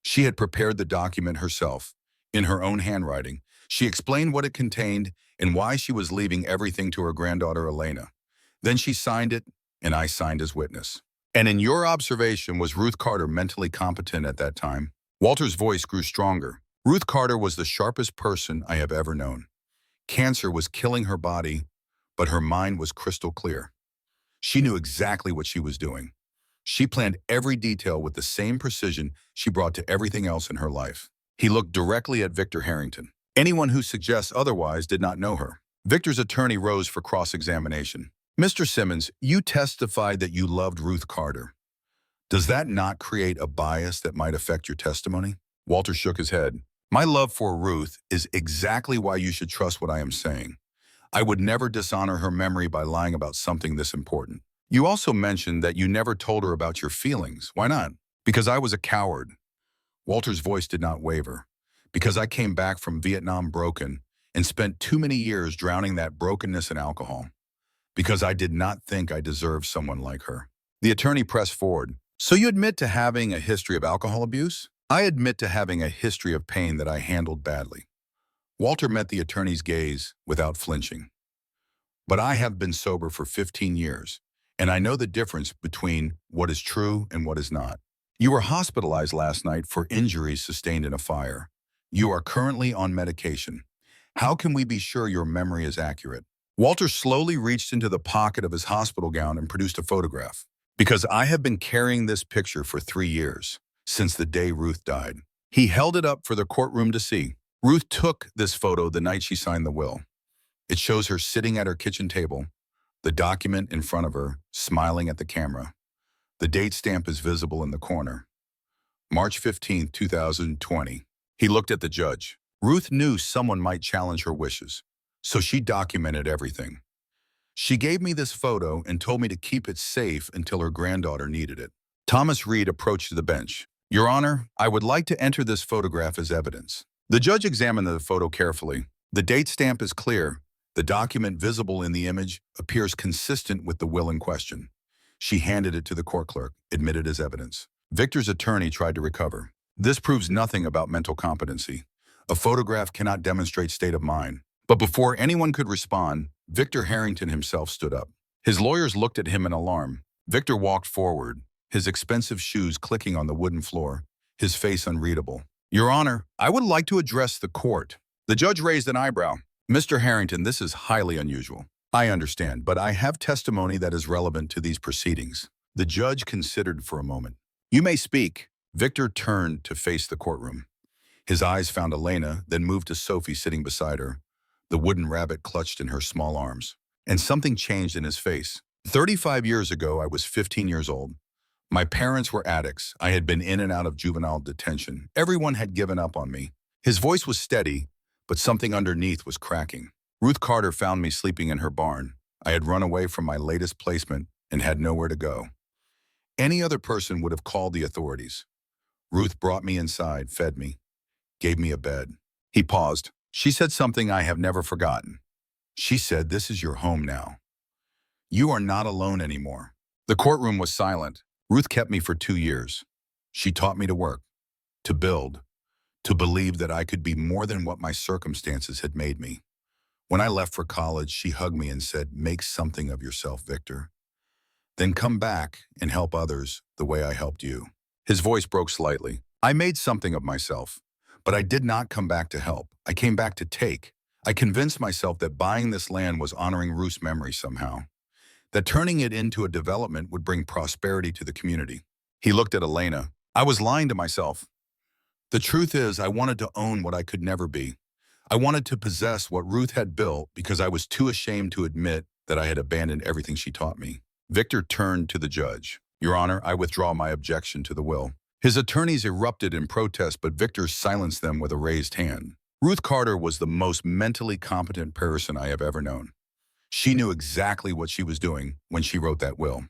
She had prepared the document herself, in her own handwriting. She explained what it contained and why she was leaving everything to her granddaughter Elena. Then she signed it, and I signed as witness. And in your observation, was Ruth Carter mentally competent at that time? Walter's voice grew stronger. Ruth Carter was the sharpest person I have ever known. Cancer was killing her body, but her mind was crystal clear. She knew exactly what she was doing. She planned every detail with the same precision she brought to everything else in her life. He looked directly at Victor Harrington. Anyone who suggests otherwise did not know her. Victor's attorney rose for cross-examination. Mr. Simmons, you testified that you loved Ruth Carter. Does that not create a bias that might affect your testimony? Walter shook his head. My love for Ruth is exactly why you should trust what I am saying. I would never dishonor her memory by lying about something this important. You also mentioned that you never told her about your feelings. Why not? Because I was a coward. Walter's voice did not waver. Because I came back from Vietnam broken and spent too many years drowning that brokenness in alcohol. Because I did not think I deserved someone like her. The attorney pressed forward. So you admit to having a history of alcohol abuse? I admit to having a history of pain that I handled badly. Walter met the attorney's gaze without flinching. But I have been sober for 15 years, and I know the difference between what is true and what is not. You were hospitalized last night for injuries sustained in a fire. You are currently on medication. How can we be sure your memory is accurate? Walter slowly reached into the pocket of his hospital gown and produced a photograph. Because I have been carrying this picture for 3 years, since the day Ruth died. He held it up for the courtroom to see. Ruth took this photo the night she signed the will. It shows her sitting at her kitchen table, the document in front of her, smiling at the camera. The date stamp is visible in the corner. March 15, 2020. He looked at the judge. Ruth knew someone might challenge her wishes, so she documented everything. She gave me this photo and told me to keep it safe until her granddaughter needed it. Thomas Reed approached the bench. Your Honor, I would like to enter this photograph as evidence. The judge examined the photo carefully. The date stamp is clear. The document visible in the image appears consistent with the will in question. She handed it to the court clerk, admitted as evidence. Victor's attorney tried to recover. This proves nothing about mental competency. A photograph cannot demonstrate state of mind. But before anyone could respond, Victor Harrington himself stood up. His lawyers looked at him in alarm. Victor walked forward, his expensive shoes clicking on the wooden floor, his face unreadable. Your Honor, I would like to address the court. The judge raised an eyebrow. Mr. Harrington, this is highly unusual. I understand, but I have testimony that is relevant to these proceedings. The judge considered for a moment. You may speak. Victor turned to face the courtroom. His eyes found Elena, then moved to Sophie sitting beside her, the wooden rabbit clutched in her small arms. And something changed in his face. 35 years ago, I was 15 years old. My parents were addicts. I had been in and out of juvenile detention. Everyone had given up on me. His voice was steady, but something underneath was cracking. Ruth Carter found me sleeping in her barn. I had run away from my latest placement and had nowhere to go. Any other person would have called the authorities. Ruth brought me inside, fed me, gave me a bed. He paused. She said something I have never forgotten. She said, "This is your home now. You are not alone anymore." The courtroom was silent. Ruth kept me for 2 years. She taught me to work, to build, to believe that I could be more than what my circumstances had made me. When I left for college, she hugged me and said, "Make something of yourself, Victor. Then come back and help others the way I helped you." His voice broke slightly. I made something of myself, but I did not come back to help. I came back to take. I convinced myself that buying this land was honoring Ruth's memory somehow, that turning it into a development would bring prosperity to the community. He looked at Elena. I was lying to myself. The truth is, I wanted to own what I could never be. I wanted to possess what Ruth had built because I was too ashamed to admit that I had abandoned everything she taught me. Victor turned to the judge. Your Honor, I withdraw my objection to the will. His attorneys erupted in protest, but Victor silenced them with a raised hand. Ruth Carter was the most mentally competent person I have ever known. She knew exactly what she was doing when she wrote that will.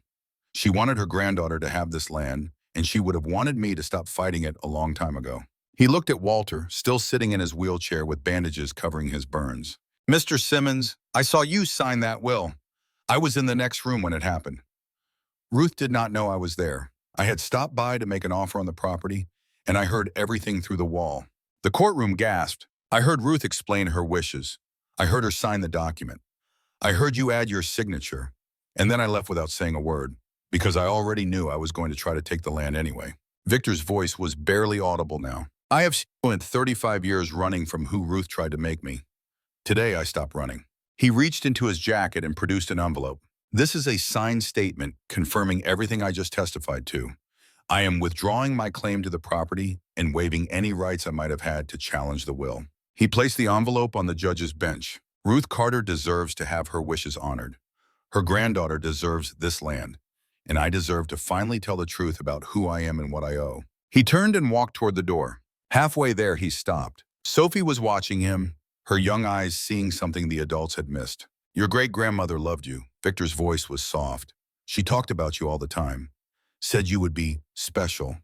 She wanted her granddaughter to have this land, and she would have wanted me to stop fighting it a long time ago. He looked at Walter, still sitting in his wheelchair with bandages covering his burns. Mr. Simmons, I saw you sign that will. I was in the next room when it happened. Ruth did not know I was there. I had stopped by to make an offer on the property, and I heard everything through the wall. The courtroom gasped. I heard Ruth explain her wishes. I heard her sign the document. I heard you add your signature, and then I left without saying a word. because I already knew I was going to try to take the land anyway. Victor's voice was barely audible now. I have spent 35 years running from who Ruth tried to make me. Today, I stopped running. He reached into his jacket and produced an envelope. This is a signed statement confirming everything I just testified to. I am withdrawing my claim to the property and waiving any rights I might have had to challenge the will. He placed the envelope on the judge's bench. Ruth Carter deserves to have her wishes honored. Her granddaughter deserves this land, and I deserve to finally tell the truth about who I am and what I owe. He turned and walked toward the door. Halfway there, he stopped. Sophie was watching him, her young eyes seeing something the adults had missed. Your great-grandmother loved you. Victor's voice was soft. She talked about you all the time. Said you would be special.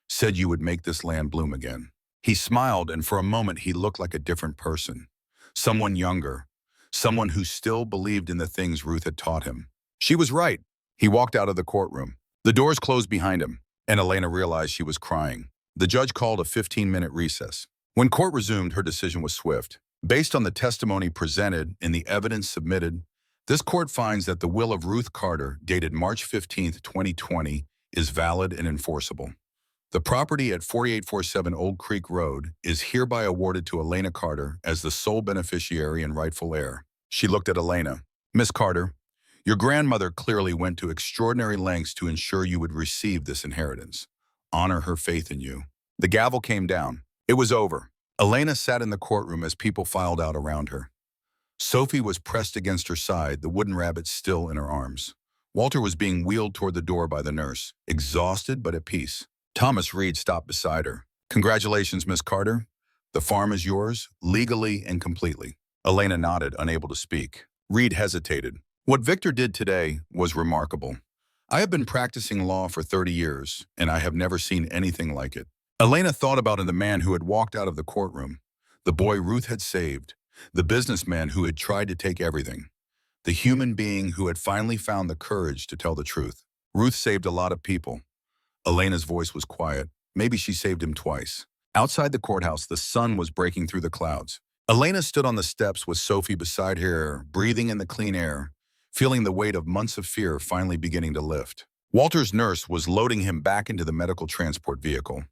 Said you would make this land bloom again. He smiled, and for a moment he looked like a different person. Someone younger. Someone who still believed in the things Ruth had taught him. She was right. He walked out of the courtroom. The doors closed behind him, and Elena realized she was crying. The judge called a 15-minute recess. When court resumed, her decision was swift. Based on the testimony presented and the evidence submitted, this court finds that the will of Ruth Carter, dated March 15, 2020, is valid and enforceable. The property at 4847 Old Creek Road is hereby awarded to Elena Carter as the sole beneficiary and rightful heir. She looked at Elena. Miss Carter, your grandmother clearly went to extraordinary lengths to ensure you would receive this inheritance. Honor her faith in you. The gavel came down. It was over. Elena sat in the courtroom as people filed out around her. Sophie was pressed against her side, the wooden rabbit still in her arms. Walter was being wheeled toward the door by the nurse, exhausted but at peace. Thomas Reed stopped beside her. Congratulations, Miss Carter. The farm is yours, legally and completely. Elena nodded, unable to speak. Reed hesitated. What Victor did today was remarkable. I have been practicing law for 30 years, and I have never seen anything like it. Elena thought about the man who had walked out of the courtroom, the boy Ruth had saved, the businessman who had tried to take everything, the human being who had finally found the courage to tell the truth. Ruth saved a lot of people. Elena's voice was quiet. Maybe she saved him twice. Outside the courthouse, the sun was breaking through the clouds. Elena stood on the steps with Sophie beside her, breathing in the clean air, feeling the weight of months of fear finally beginning to lift. Walter's nurse was loading him back into the medical transport vehicle.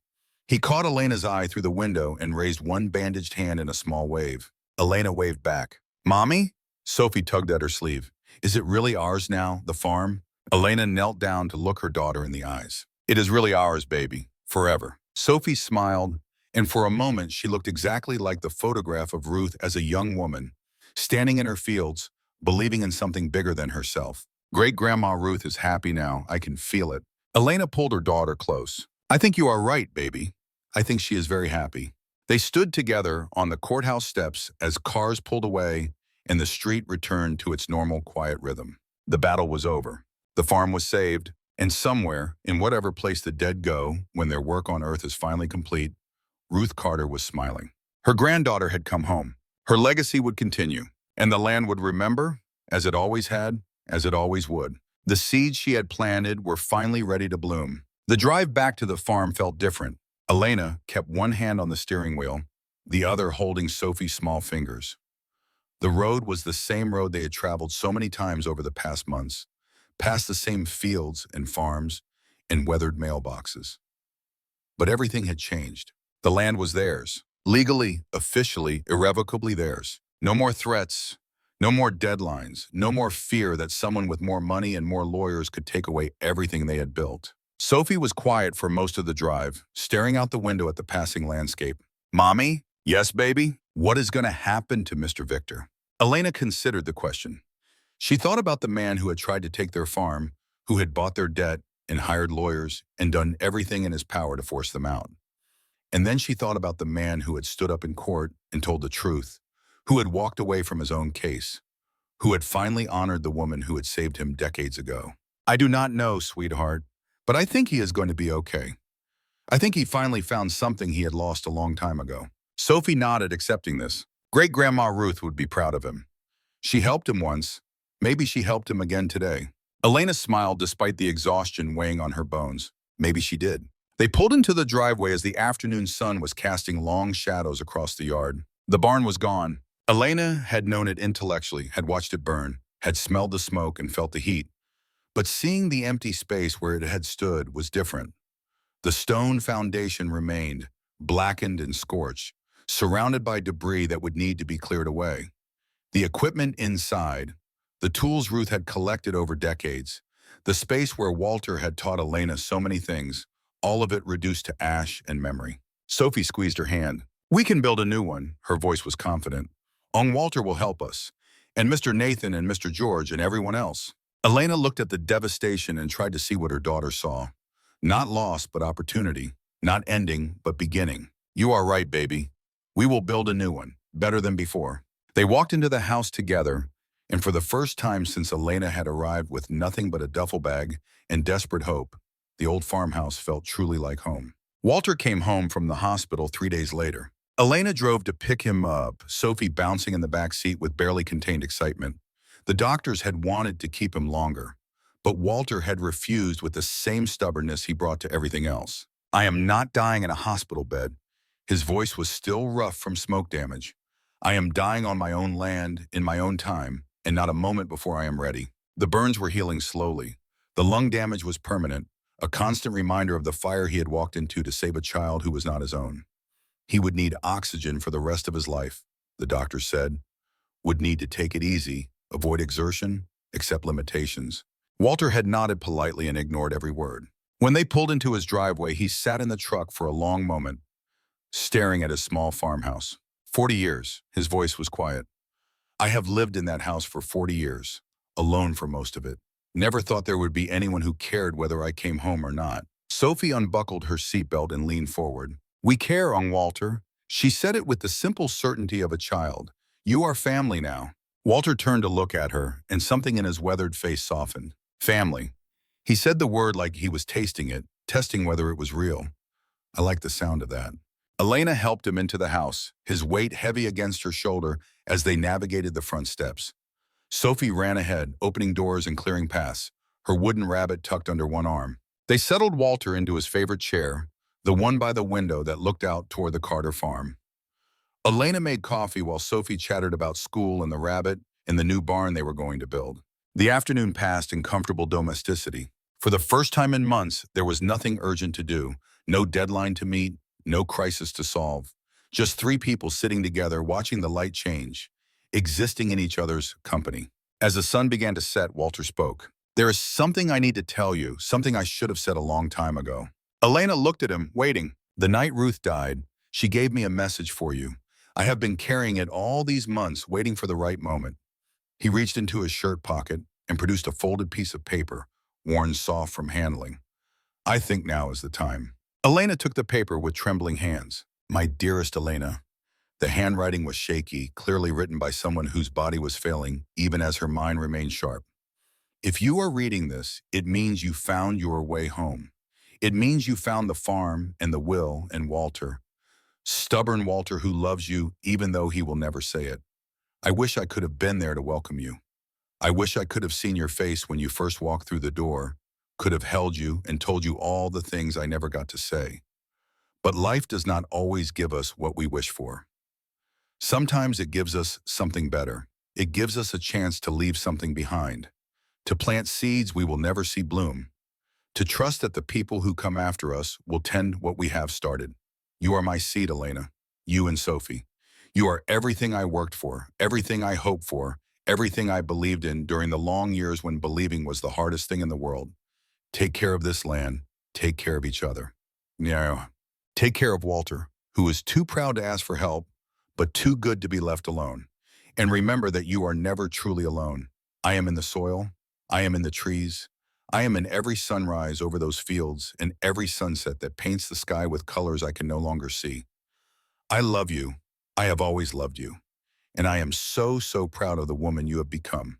He caught Elena's eye through the window and raised one bandaged hand in a small wave. Elena waved back. Mommy? Sophie tugged at her sleeve. Is it really ours now, the farm? Elena knelt down to look her daughter in the eyes. It is really ours, baby. Forever. Sophie smiled, and for a moment she looked exactly like the photograph of Ruth as a young woman, standing in her fields, believing in something bigger than herself. Great-Grandma Ruth is happy now. I can feel it. Elena pulled her daughter close. I think you are right, baby. I think she is very happy. They stood together on the courthouse steps as cars pulled away and the street returned to its normal quiet rhythm. The battle was over. The farm was saved, and somewhere, in whatever place the dead go when their work on earth is finally complete, Ruth Carter was smiling. Her granddaughter had come home. Her legacy would continue, and the land would remember, as it always had, as it always would. The seeds she had planted were finally ready to bloom. The drive back to the farm felt different. Elena kept one hand on the steering wheel, the other holding Sophie's small fingers. The road was the same road they had traveled so many times over the past months, past the same fields and farms and weathered mailboxes. But everything had changed. The land was theirs, legally, officially, irrevocably theirs. No more threats, no more deadlines, no more fear that someone with more money and more lawyers could take away everything they had built. Sophie was quiet for most of the drive, staring out the window at the passing landscape. Mommy? Yes, baby? What is going to happen to Mr. Victor? Elena considered the question. She thought about the man who had tried to take their farm, who had bought their debt and hired lawyers and done everything in his power to force them out. And then she thought about the man who had stood up in court and told the truth, who had walked away from his own case, who had finally honored the woman who had saved him decades ago. I do not know, sweetheart, but I think he is going to be okay. I think he finally found something he had lost a long time ago. Sophie nodded, accepting this. Great-Grandma Ruth would be proud of him. She helped him once. Maybe she helped him again today. Elena smiled despite the exhaustion weighing on her bones. Maybe she did. They pulled into the driveway as the afternoon sun was casting long shadows across the yard. The barn was gone. Elena had known it intellectually, had watched it burn, had smelled the smoke and felt the heat. But seeing the empty space where it had stood was different. The stone foundation remained, blackened and scorched, surrounded by debris that would need to be cleared away. The equipment inside, the tools Ruth had collected over decades, the space where Walter had taught Elena so many things, all of it reduced to ash and memory. Sophie squeezed her hand. "We can build a new one," her voice was confident. "Ong Walter will help us, and Mr. Nathan and Mr. George and everyone else." Elena looked at the devastation and tried to see what her daughter saw. Not loss, but opportunity. Not ending, but beginning. "You are right, baby. We will build a new one, better than before." They walked into the house together, and for the first time since Elena had arrived with nothing but a duffel bag and desperate hope, the old farmhouse felt truly like home. Walter came home from the hospital 3 days later. Elena drove to pick him up, Sophie bouncing in the back seat with barely contained excitement. The doctors had wanted to keep him longer, but Walter had refused with the same stubbornness he brought to everything else. "I am not dying in a hospital bed." His voice was still rough from smoke damage. "I am dying on my own land, in my own time, and not a moment before I am ready." The burns were healing slowly. The lung damage was permanent, a constant reminder of the fire he had walked into to save a child who was not his own. He would need oxygen for the rest of his life, the doctor said. Would need to take it easy, avoid exertion, accept limitations. Walter had nodded politely and ignored every word. When they pulled into his driveway, he sat in the truck for a long moment, staring at his small farmhouse. 40 years, his voice was quiet. "I have lived in that house for 40 years, alone for most of it. Never thought there would be anyone who cared whether I came home or not." Sophie unbuckled her seatbelt and leaned forward. "We care, Ong Walter." She said it with the simple certainty of a child. "You are family now." Walter turned to look at her, and something in his weathered face softened. "Family." He said the word like he was tasting it, testing whether it was real. I like the sound of that. Elena helped him into the house, his weight heavy against her shoulder as they navigated the front steps. Sophie ran ahead, opening doors and clearing paths, her wooden rabbit tucked under one arm. They settled Walter into his favorite chair, the one by the window that looked out toward the Carter farm. Elena made coffee while Sophie chattered about school and the rabbit and the new barn they were going to build. The afternoon passed in comfortable domesticity. For the first time in months, there was nothing urgent to do, no deadline to meet, no crisis to solve. Just three people sitting together watching the light change, existing in each other's company. As the sun began to set, Walter spoke. "There is something I need to tell you, something I should have said a long time ago." Elena looked at him, waiting. "The night Ruth died, she gave me a message for you. I have been carrying it all these months, waiting for the right moment." He reached into his shirt pocket and produced a folded piece of paper, worn soft from handling. "I think now is the time." Elena took the paper with trembling hands. "My dearest Elena." The handwriting was shaky, clearly written by someone whose body was failing, even as her mind remained sharp. "If you are reading this, it means you found your way home. It means you found the farm and the will and Walter. Stubborn Walter who loves you even though he will never say it. I wish I could have been there to welcome you. I wish I could have seen your face when you first walked through the door, could have held you and told you all the things I never got to say. But life does not always give us what we wish for. Sometimes it gives us something better. It gives us a chance to leave something behind, to plant seeds we will never see bloom, to trust that the people who come after us will tend what we have started. You are my seed, Elena, you and Sophie. You are everything I worked for, everything I hoped for, everything I believed in during the long years when believing was the hardest thing in the world. Take care of this land. Take care of each other. Yeah. Take care of Walter, who is too proud to ask for help, but too good to be left alone. And remember that you are never truly alone. I am in the soil. I am in the trees. I am in every sunrise over those fields and every sunset that paints the sky with colors I can no longer see. I love you. I have always loved you. And I am so, so proud of the woman you have become.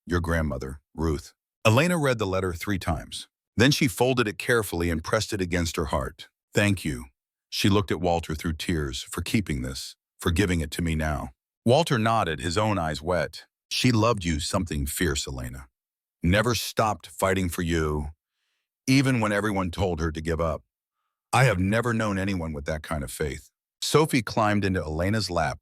Your grandmother, Ruth. Elena read the letter 3 times. Then she folded it carefully and pressed it against her heart. Thank you. She looked at Walter through tears for keeping this, for giving it to me now. Walter nodded, his own eyes wet. She loved you something fierce, Elena. Never stopped fighting for you, even when everyone told her to give up. I have never known anyone with that kind of faith. Sophie climbed into Elena's lap,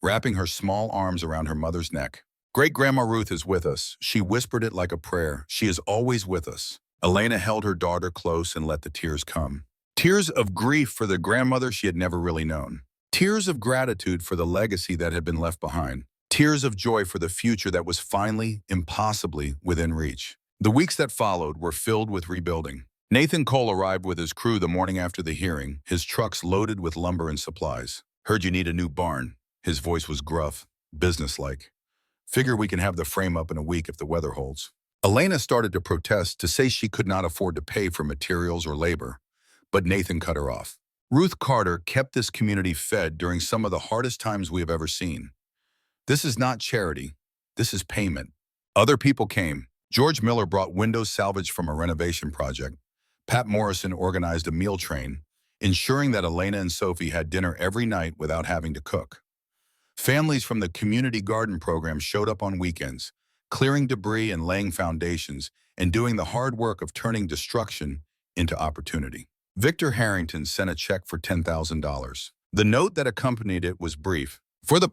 wrapping her small arms around her mother's neck. Great-Grandma Ruth is with us. She whispered it like a prayer. She is always with us. Elena held her daughter close and let the tears come. Tears of grief for the grandmother she had never really known. Tears of gratitude for the legacy that had been left behind. Tears of joy for the future that was finally, impossibly, within reach. The weeks that followed were filled with rebuilding. Nathan Cole arrived with his crew the morning after the hearing, his trucks loaded with lumber and supplies. "Heard you need a new barn." His voice was gruff, businesslike. "Figure we can have the frame up in a week if the weather holds." Elena started to protest, to say she could not afford to pay for materials or labor, but Nathan cut her off. Ruth Carter kept this community fed during some of the hardest times we have ever seen. This is not charity. This is payment. Other people came. George Miller brought windows salvaged from a renovation project. Pat Morrison organized a meal train, ensuring that Elena and Sophie had dinner every night without having to cook. Families from the community garden program showed up on weekends, clearing debris and laying foundations, and doing the hard work of turning destruction into opportunity. Victor Harrington sent a check for $10,000. The note that accompanied it was brief. "For the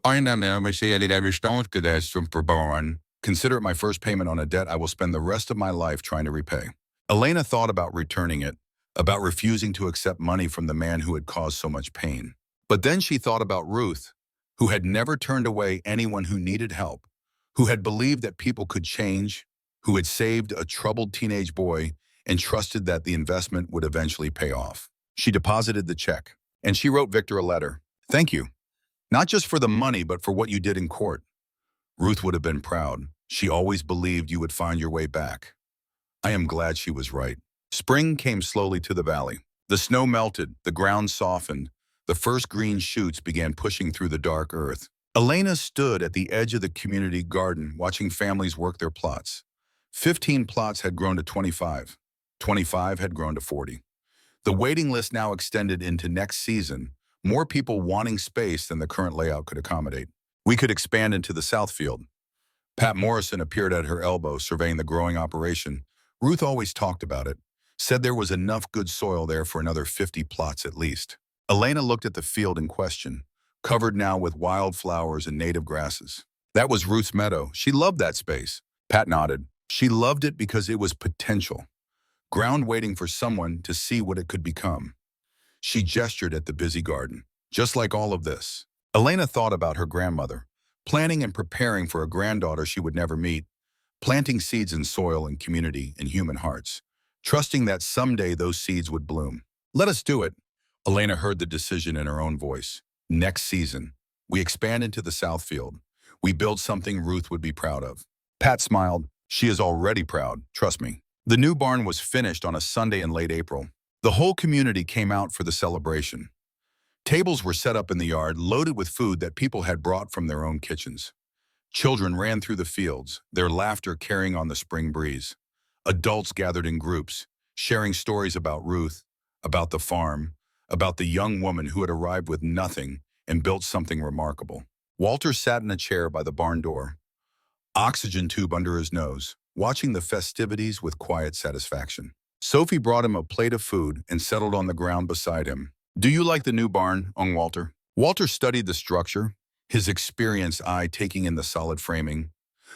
consider it my first payment on a debt I will spend the rest of my life trying to repay." Elena thought about returning it, about refusing to accept money from the man who had caused so much pain. But then she thought about Ruth, who had never turned away anyone who needed help, who had believed that people could change, who had saved a troubled teenage boy and trusted that the investment would eventually pay off. She deposited the check, and she wrote Victor a letter. "Thank you, not just for the money, but for what you did in court." Ruth would have been proud. She always believed you would find your way back. I am glad she was right. Spring came slowly to the valley. The snow melted, the ground softened, the first green shoots began pushing through the dark earth. Elena stood at the edge of the community garden watching families work their plots. 15 plots had grown to 25. 25 had grown to 40. The waiting list now extended into next season, more people wanting space than the current layout could accommodate. We could expand into the south field. Pat Morrison appeared at her elbow, surveying the growing operation. Ruth always talked about it, said there was enough good soil there for another 50 plots at least. Elena looked at the field in question, covered now with wildflowers and native grasses. That was Ruth's meadow. She loved that space. Pat nodded. She loved it because it was potential. Ground waiting for someone to see what it could become. She gestured at the busy garden. Just like all of this. Elena thought about her grandmother, planning and preparing for a granddaughter she would never meet, planting seeds in soil and community and human hearts, trusting that someday those seeds would bloom. "Let us do it." Elena heard the decision in her own voice. "Next season, we expand into the south field. We build something Ruth would be proud of." Pat smiled. "She is already proud, trust me." The new barn was finished on a Sunday in late April. The whole community came out for the celebration. Tables were set up in the yard, loaded with food that people had brought from their own kitchens. Children ran through the fields, their laughter carrying on the spring breeze. Adults gathered in groups, sharing stories about Ruth, about the farm, about the young woman who had arrived with nothing and built something remarkable. Walter sat in a chair by the barn door, oxygen tube under his nose, watching the festivities with quiet satisfaction. Sophie brought him a plate of food and settled on the ground beside him. "Do you like the new barn, Walter?" Walter studied the structure, his experienced eye taking in the solid framing,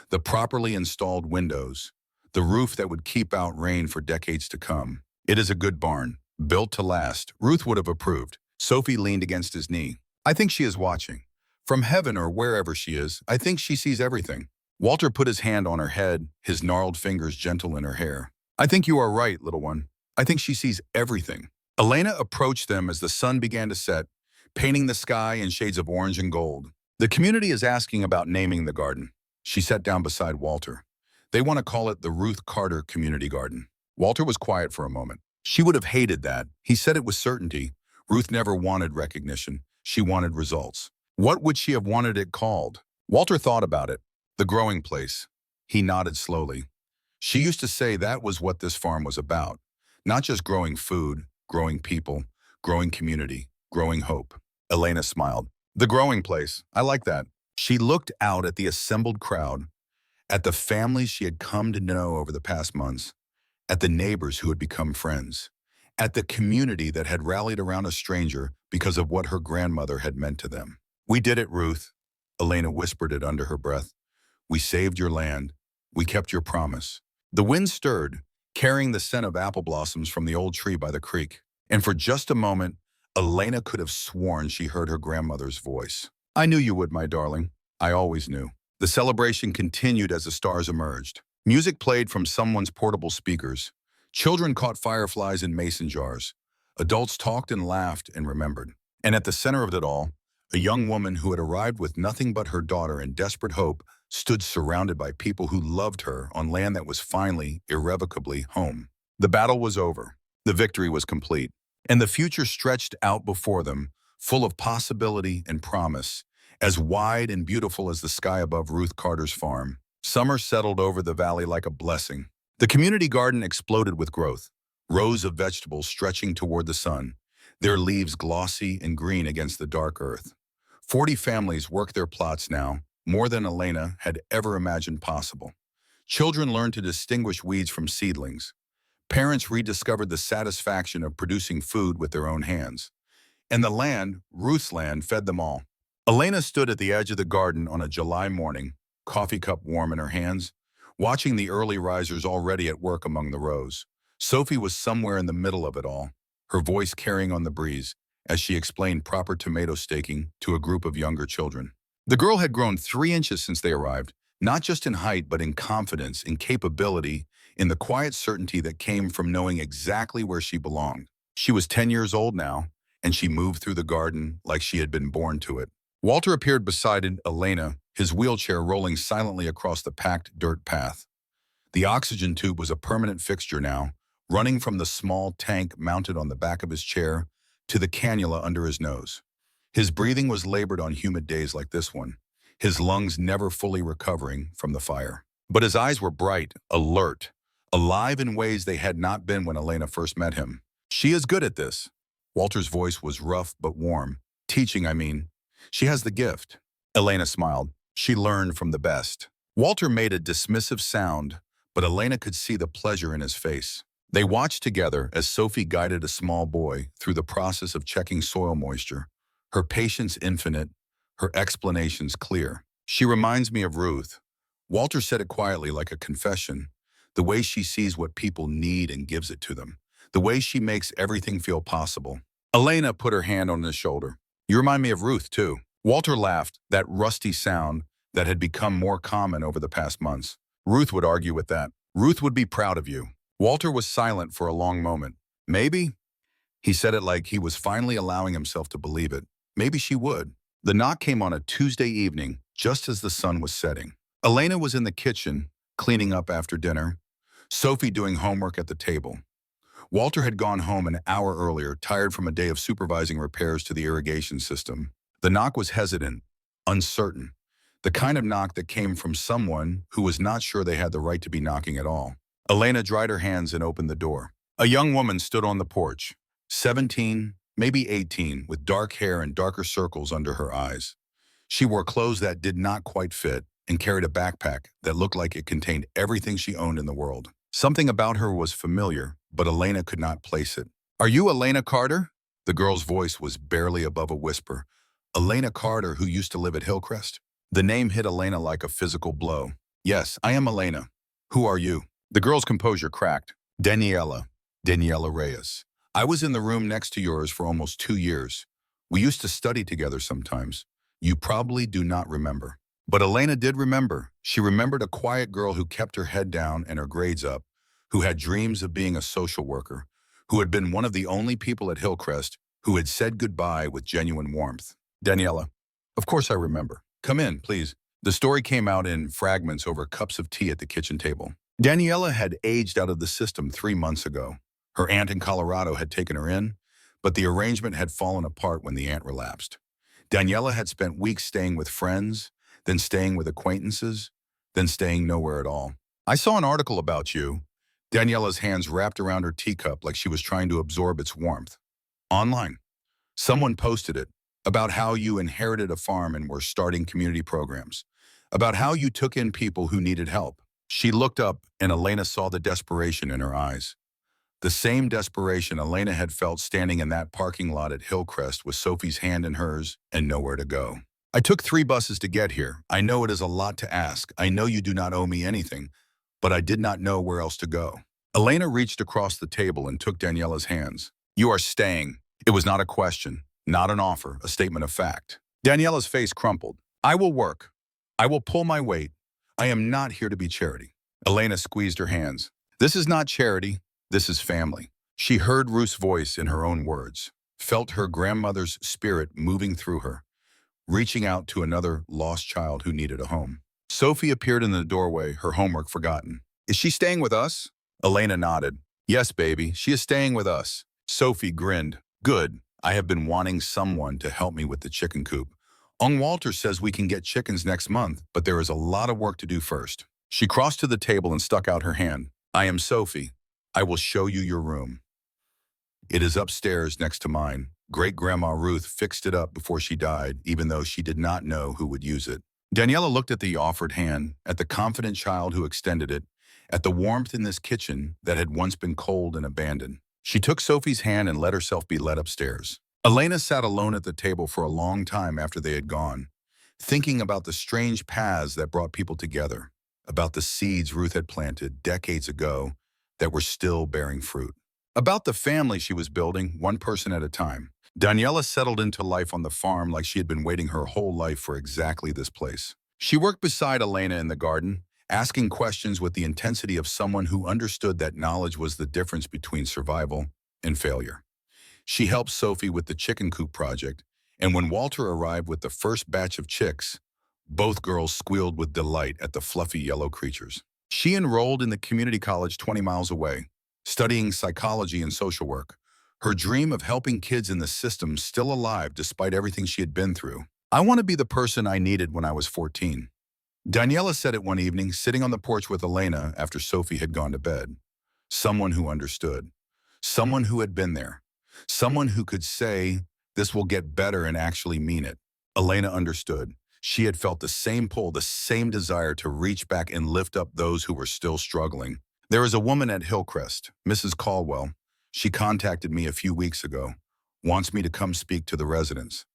the properly installed windows, the roof that would keep out rain for decades to come. "It is a good barn, built to last," Ruth would have approved. Sophie leaned against his knee. "I think she is watching. From heaven or wherever she is, I think she sees everything." Walter put his hand on her head, his gnarled fingers gentle in her hair. "I think you are right, little one. I think she sees everything." Elena approached them as the sun began to set, painting the sky in shades of orange and gold. "The community is asking about naming the garden." She sat down beside Walter. "They want to call it the Ruth Carter Community Garden." Walter was quiet for a moment. She would have hated that. He said it with certainty. Ruth never wanted recognition. She wanted results. What would she have wanted it called? Walter thought about it. The growing place. He nodded slowly. She used to say that was what this farm was about. Not just growing food, growing people, growing community, growing hope. Elena smiled. "The growing place. I like that." She looked out at the assembled crowd, at the families she had come to know over the past months, at the neighbors who had become friends, at the community that had rallied around a stranger because of what her grandmother had meant to them. "We did it, Ruth." Elena whispered it under her breath. We saved your land. We kept your promise. The wind stirred, carrying the scent of apple blossoms from the old tree by the creek. And for just a moment, Elena could have sworn she heard her grandmother's voice. I knew you would, my darling. I always knew. The celebration continued as the stars emerged. Music played from someone's portable speakers. Children caught fireflies in mason jars. Adults talked and laughed and remembered. And at the center of it all, a young woman who had arrived with nothing but her daughter in desperate hope stood surrounded by people who loved her on land that was finally, irrevocably home. The battle was over. The victory was complete. And the future stretched out before them, full of possibility and promise, as wide and beautiful as the sky above Ruth Carter's farm. Summer settled over the valley like a blessing. The community garden exploded with growth, rows of vegetables stretching toward the sun, their leaves glossy and green against the dark earth. 40 families work their plots now, more than Elena had ever imagined possible. Children learned to distinguish weeds from seedlings. Parents rediscovered the satisfaction of producing food with their own hands. And the land, Ruth's land, fed them all. Elena stood at the edge of the garden on a July morning, coffee cup warm in her hands, watching the early risers already at work among the rows. Sophie was somewhere in the middle of it all, her voice carrying on the breeze, as she explained proper tomato staking to a group of younger children. The girl had grown 3 inches since they arrived, not just in height but in confidence, in capability, in the quiet certainty that came from knowing exactly where she belonged. She was 10 years old now, and she moved through the garden like she had been born to it. Walter appeared beside Elena, his wheelchair rolling silently across the packed dirt path. The oxygen tube was a permanent fixture now, running from the small tank mounted on the back of his chair to the cannula under his nose. His breathing was labored on humid days like this one, his lungs never fully recovering from the fire. But his eyes were bright, alert, alive in ways they had not been when Elena first met him. She is good at this. Walter's voice was rough but warm. Teaching, I mean. She has the gift. Elena smiled. She learned from the best. Walter made a dismissive sound, but Elena could see the pleasure in his face. They watched together as Sophie guided a small boy through the process of checking soil moisture, her patience infinite, her explanations clear. She reminds me of Ruth. Walter said it quietly like a confession, the way she sees what people need and gives it to them, the way she makes everything feel possible. Elena put her hand on his shoulder. You remind me of Ruth, too. Walter laughed, that rusty sound that had become more common over the past months. Ruth would argue with that. Ruth would be proud of you. Walter was silent for a long moment. Maybe? He said it like he was finally allowing himself to believe it. Maybe she would. The knock came on a Tuesday evening, just as the sun was setting. Elena was in the kitchen, cleaning up after dinner, Sophie doing homework at the table. Walter had gone home an hour earlier, tired from a day of supervising repairs to the irrigation system. The knock was hesitant, uncertain, the kind of knock that came from someone who was not sure they had the right to be knocking at all. Elena dried her hands and opened the door. A young woman stood on the porch, 17, maybe 18, with dark hair and darker circles under her eyes. She wore clothes that did not quite fit and carried a backpack that looked like it contained everything she owned in the world. Something about her was familiar, but Elena could not place it. Are you Elena Carter? The girl's voice was barely above a whisper. Elena Carter, who used to live at Hillcrest? The name hit Elena like a physical blow. Yes, I am Elena. Who are you? The girl's composure cracked. Daniela Reyes. I was in the room next to yours for almost 2 years. We used to study together sometimes. You probably do not remember. But Elena did remember. She remembered a quiet girl who kept her head down and her grades up, who had dreams of being a social worker, who had been one of the only people at Hillcrest who had said goodbye with genuine warmth. Daniela, of course I remember. Come in, please. The story came out in fragments over cups of tea at the kitchen table. Daniela had aged out of the system 3 months ago. Her aunt in Colorado had taken her in, but the arrangement had fallen apart when the aunt relapsed. Daniela had spent weeks staying with friends, then staying with acquaintances, then staying nowhere at all. I saw an article about you. Daniela's hands wrapped around her teacup like she was trying to absorb its warmth. Online. Someone posted it, about how you inherited a farm and were starting community programs, about how you took in people who needed help. She looked up and Elena saw the desperation in her eyes. The same desperation Elena had felt standing in that parking lot at Hillcrest with Sophie's hand in hers and nowhere to go. I took 3 buses to get here. I know it is a lot to ask. I know you do not owe me anything, but I did not know where else to go. Elena reached across the table and took Daniela's hands. You are staying. It was not a question, not an offer, a statement of fact. Daniela's face crumpled. I will work. I will pull my weight. I am not here to be charity. Elena squeezed her hands. This is not charity. This is family. She heard Ruth's voice in her own words, felt her grandmother's spirit moving through her, reaching out to another lost child who needed a home. Sophie appeared in the doorway, her homework forgotten. Is she staying with us? Elena nodded. Yes, baby, she is staying with us. Sophie grinned. Good. I have been wanting someone to help me with the chicken coop. Walter says we can get chickens next month, but there is a lot of work to do first. She crossed to the table and stuck out her hand. I am Sophie. I will show you your room. It is upstairs next to mine. Great-Grandma Ruth fixed it up before she died, even though she did not know who would use it. Daniela looked at the offered hand, at the confident child who extended it, at the warmth in this kitchen that had once been cold and abandoned. She took Sophie's hand and let herself be led upstairs. Elena sat alone at the table for a long time after they had gone, thinking about the strange paths that brought people together, about the seeds Ruth had planted decades ago that were still bearing fruit, about the family she was building, one person at a time. Daniela settled into life on the farm like she had been waiting her whole life for exactly this place. She worked beside Elena in the garden, asking questions with the intensity of someone who understood that knowledge was the difference between survival and failure. She helped Sophie with the chicken coop project, and when Walter arrived with the first batch of chicks, both girls squealed with delight at the fluffy yellow creatures. She enrolled in the community college 20 miles away, studying psychology and social work, her dream of helping kids in the system still alive despite everything she had been through. I want to be the person I needed when I was 14. Daniela said it one evening, sitting on the porch with Elena after Sophie had gone to bed. Someone who understood. Someone who had been there. Someone who could say, this will get better and actually mean it. Elena understood. She had felt the same pull, the same desire to reach back and lift up those who were still struggling. There is a woman at Hillcrest, Mrs. Caldwell. She contacted me a few weeks ago. Wants me to come speak to the residents.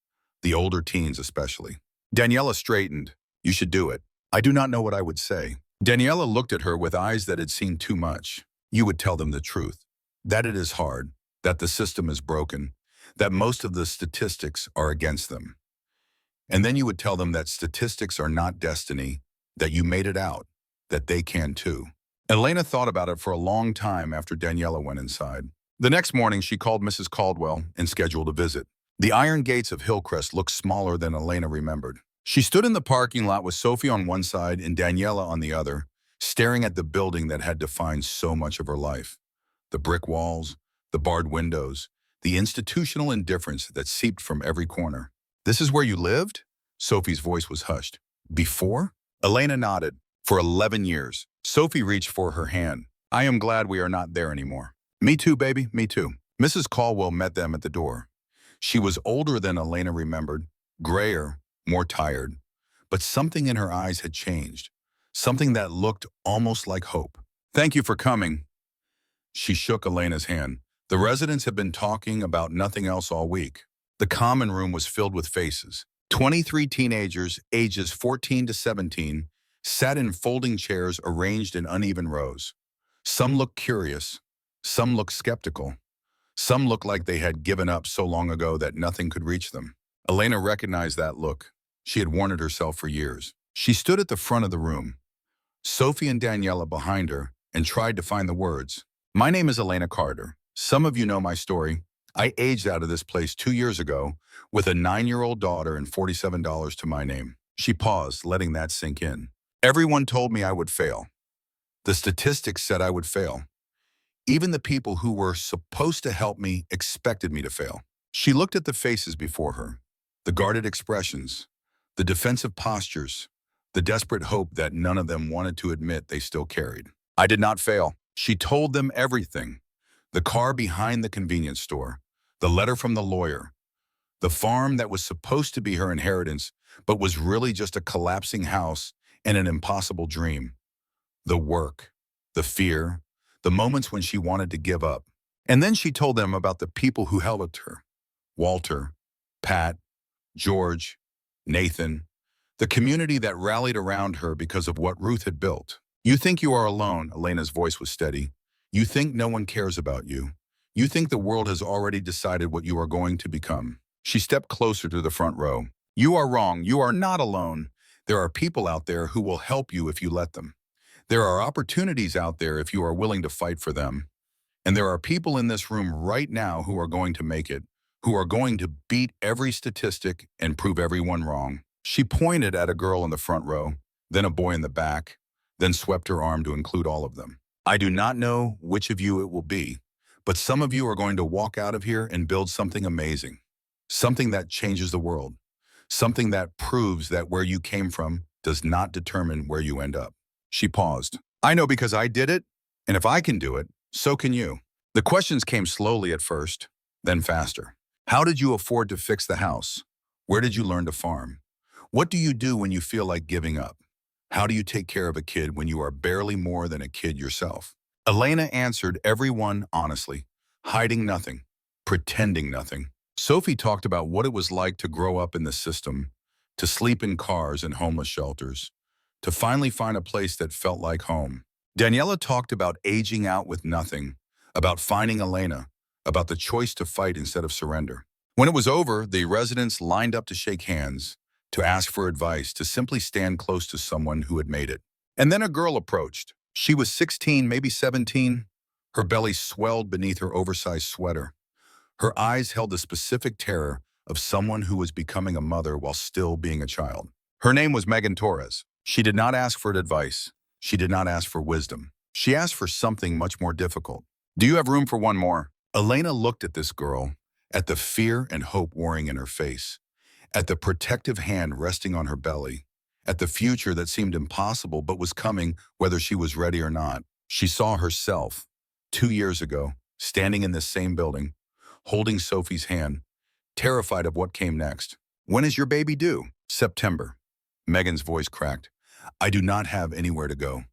The older teens especially. Daniela straightened. You should do it. I do not know what I would say. Daniela looked at her with eyes that had seen too much. You would tell them the truth. That it is hard. That the system is broken. That most of the statistics are against them. And then you would tell them that statistics are not destiny, that you made it out, that they can too. Elena thought about it for a long time after Daniela went inside. The next morning, she called Mrs. Caldwell and scheduled a visit. The iron gates of Hillcrest looked smaller than Elena remembered. She stood in the parking lot with Sophie on one side and Daniela on the other, staring at the building that had defined so much of her life. The brick walls, the barred windows, the institutional indifference that seeped from every corner. This is where you lived? Sophie's voice was hushed. Before? Elena nodded. For 11 years. Sophie reached for her hand. I am glad we are not there anymore. Me too, baby, me too. Mrs. Caldwell met them at the door. She was older than Elena remembered, grayer, more tired. But something in her eyes had changed. Something that looked almost like hope. Thank you for coming. She shook Elena's hand. The residents had been talking about nothing else all week. The common room was filled with faces. 23 teenagers, ages 14 to 17, sat in folding chairs arranged in uneven rows. Some looked curious. Some looked skeptical. Some looked like they had given up so long ago that nothing could reach them. Elena recognized that look. She had worn it herself for years. She stood at the front of the room, Sophie and Daniela behind her, and tried to find the words. My name is Elena Carter. Some of you know my story. I aged out of this place 2 years ago with a 9-year-old daughter and $47 to my name. She paused, letting that sink in. Everyone told me I would fail. The statistics said I would fail. Even the people who were supposed to help me expected me to fail. She looked at the faces before her, the guarded expressions, the defensive postures, the desperate hope that none of them wanted to admit they still carried. I did not fail. She told them everything. The car behind the convenience store, the letter from the lawyer, the farm that was supposed to be her inheritance, but was really just a collapsing house and an impossible dream. The work, the fear, the moments when she wanted to give up. And then she told them about the people who helped her. Walter, Pat, George, Nathan, the community that rallied around her because of what Ruth had built. You think you are alone, Elena's voice was steady. You think no one cares about you. You think the world has already decided what you are going to become. She stepped closer to the front row. You are wrong. You are not alone. There are people out there who will help you if you let them. There are opportunities out there if you are willing to fight for them. And there are people in this room right now who are going to make it, who are going to beat every statistic and prove everyone wrong. She pointed at a girl in the front row, then a boy in the back, then swept her arm to include all of them. I do not know which of you it will be, but some of you are going to walk out of here and build something amazing, something that changes the world, something that proves that where you came from does not determine where you end up. She paused. I know because I did it, and if I can do it, so can you. The questions came slowly at first, then faster. How did you afford to fix the house? Where did you learn to farm? What do you do when you feel like giving up? How do you take care of a kid when you are barely more than a kid yourself? Elena answered everyone honestly, hiding nothing, pretending nothing. Sophie talked about what it was like to grow up in the system, to sleep in cars and homeless shelters, to finally find a place that felt like home. Daniela talked about aging out with nothing, about finding Elena, about the choice to fight instead of surrender. When it was over, the residents lined up to shake hands, to ask for advice, to simply stand close to someone who had made it. And then a girl approached. She was 16, maybe 17. Her belly swelled beneath her oversized sweater. Her eyes held the specific terror of someone who was becoming a mother while still being a child. Her name was Megan Torres. She did not ask for advice. She did not ask for wisdom. She asked for something much more difficult. Do you have room for one more? Elena looked at this girl, at the fear and hope warring in her face, at the protective hand resting on her belly, at the future that seemed impossible but was coming whether she was ready or not. She saw herself, 2 years ago, standing in this same building, holding Sophie's hand, terrified of what came next. When is your baby due? September. Megan's voice cracked. I do not have anywhere to go.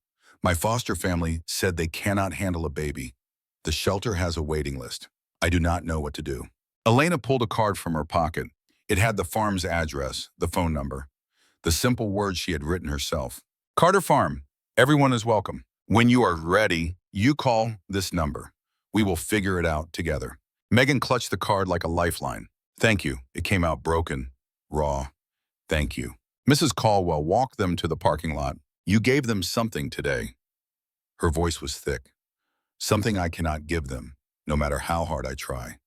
My foster family said they cannot handle a baby. The shelter has a waiting list. I do not know what to do. Elena pulled a card from her pocket. It had the farm's address, the phone number, the simple words she had written herself. Carter Farm, everyone is welcome. When you are ready, you call this number. We will figure it out together. Megan clutched the card like a lifeline. Thank you. It came out broken, raw. Thank you. Mrs. Caldwell walked them to the parking lot. You gave them something today. Her voice was thick. Something I cannot give them, no matter how hard I try.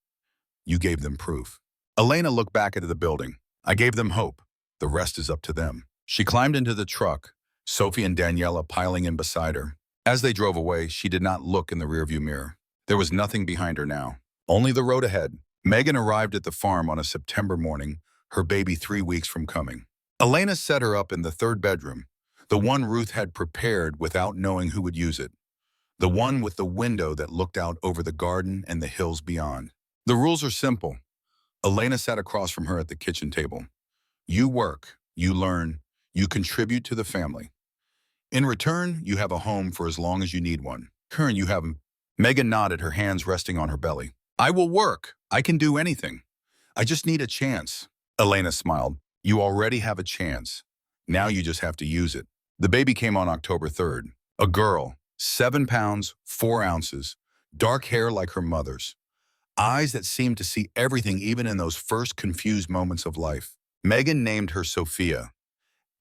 You gave them proof. Elena looked back into the building. I gave them hope. The rest is up to them. She climbed into the truck, Sophie and Daniela piling in beside her. As they drove away, she did not look in the rearview mirror. There was nothing behind her now, only the road ahead. Megan arrived at the farm on a September morning, her baby 3 weeks from coming. Elena set her up in the third bedroom, the one Ruth had prepared without knowing who would use it, the one with the window that looked out over the garden and the hills beyond. The rules are simple. Elena sat across from her at the kitchen table. You work, you learn, you contribute to the family. In return, you have a home for as long as you need one. Kern, you have... Megan nodded, her hands resting on her belly. I will work. I can do anything. I just need a chance. Elena smiled. You already have a chance. Now you just have to use it. The baby came on October 3rd. A girl, 7 pounds, 4 ounces, dark hair like her mother's. Eyes that seemed to see everything even in those first confused moments of life. Megan named her Sophia.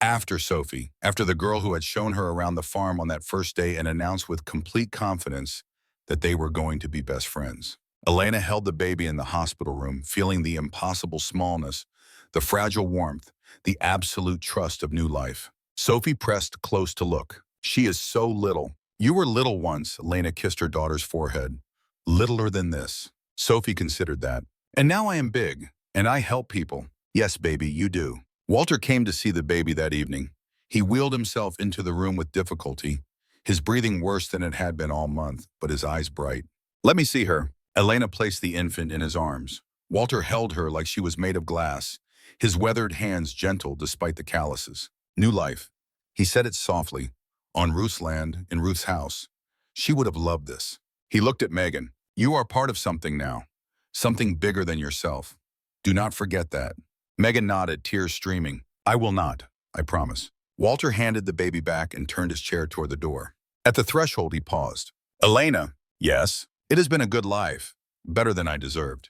After Sophie, after the girl who had shown her around the farm on that first day and announced with complete confidence that they were going to be best friends. Elena held the baby in the hospital room, feeling the impossible smallness, the fragile warmth, the absolute trust of new life. Sophie pressed close to look. She is so little. You were little once, Elena kissed her daughter's forehead. Littler than this. Sophie considered that. And now I am big, and I help people. Yes, baby, you do. Walter came to see the baby that evening. He wheeled himself into the room with difficulty, his breathing worse than it had been all month, but his eyes bright. Let me see her. Elena placed the infant in his arms. Walter held her like she was made of glass, his weathered hands gentle despite the calluses. New life. He said it softly. On Ruth's land, in Ruth's house. She would have loved this. He looked at Megan. You are part of something now. Something bigger than yourself. Do not forget that. Megan nodded, tears streaming. I will not, I promise. Walter handed the baby back and turned his chair toward the door. At the threshold, he paused. Elena, yes, it has been a good life, better than I deserved.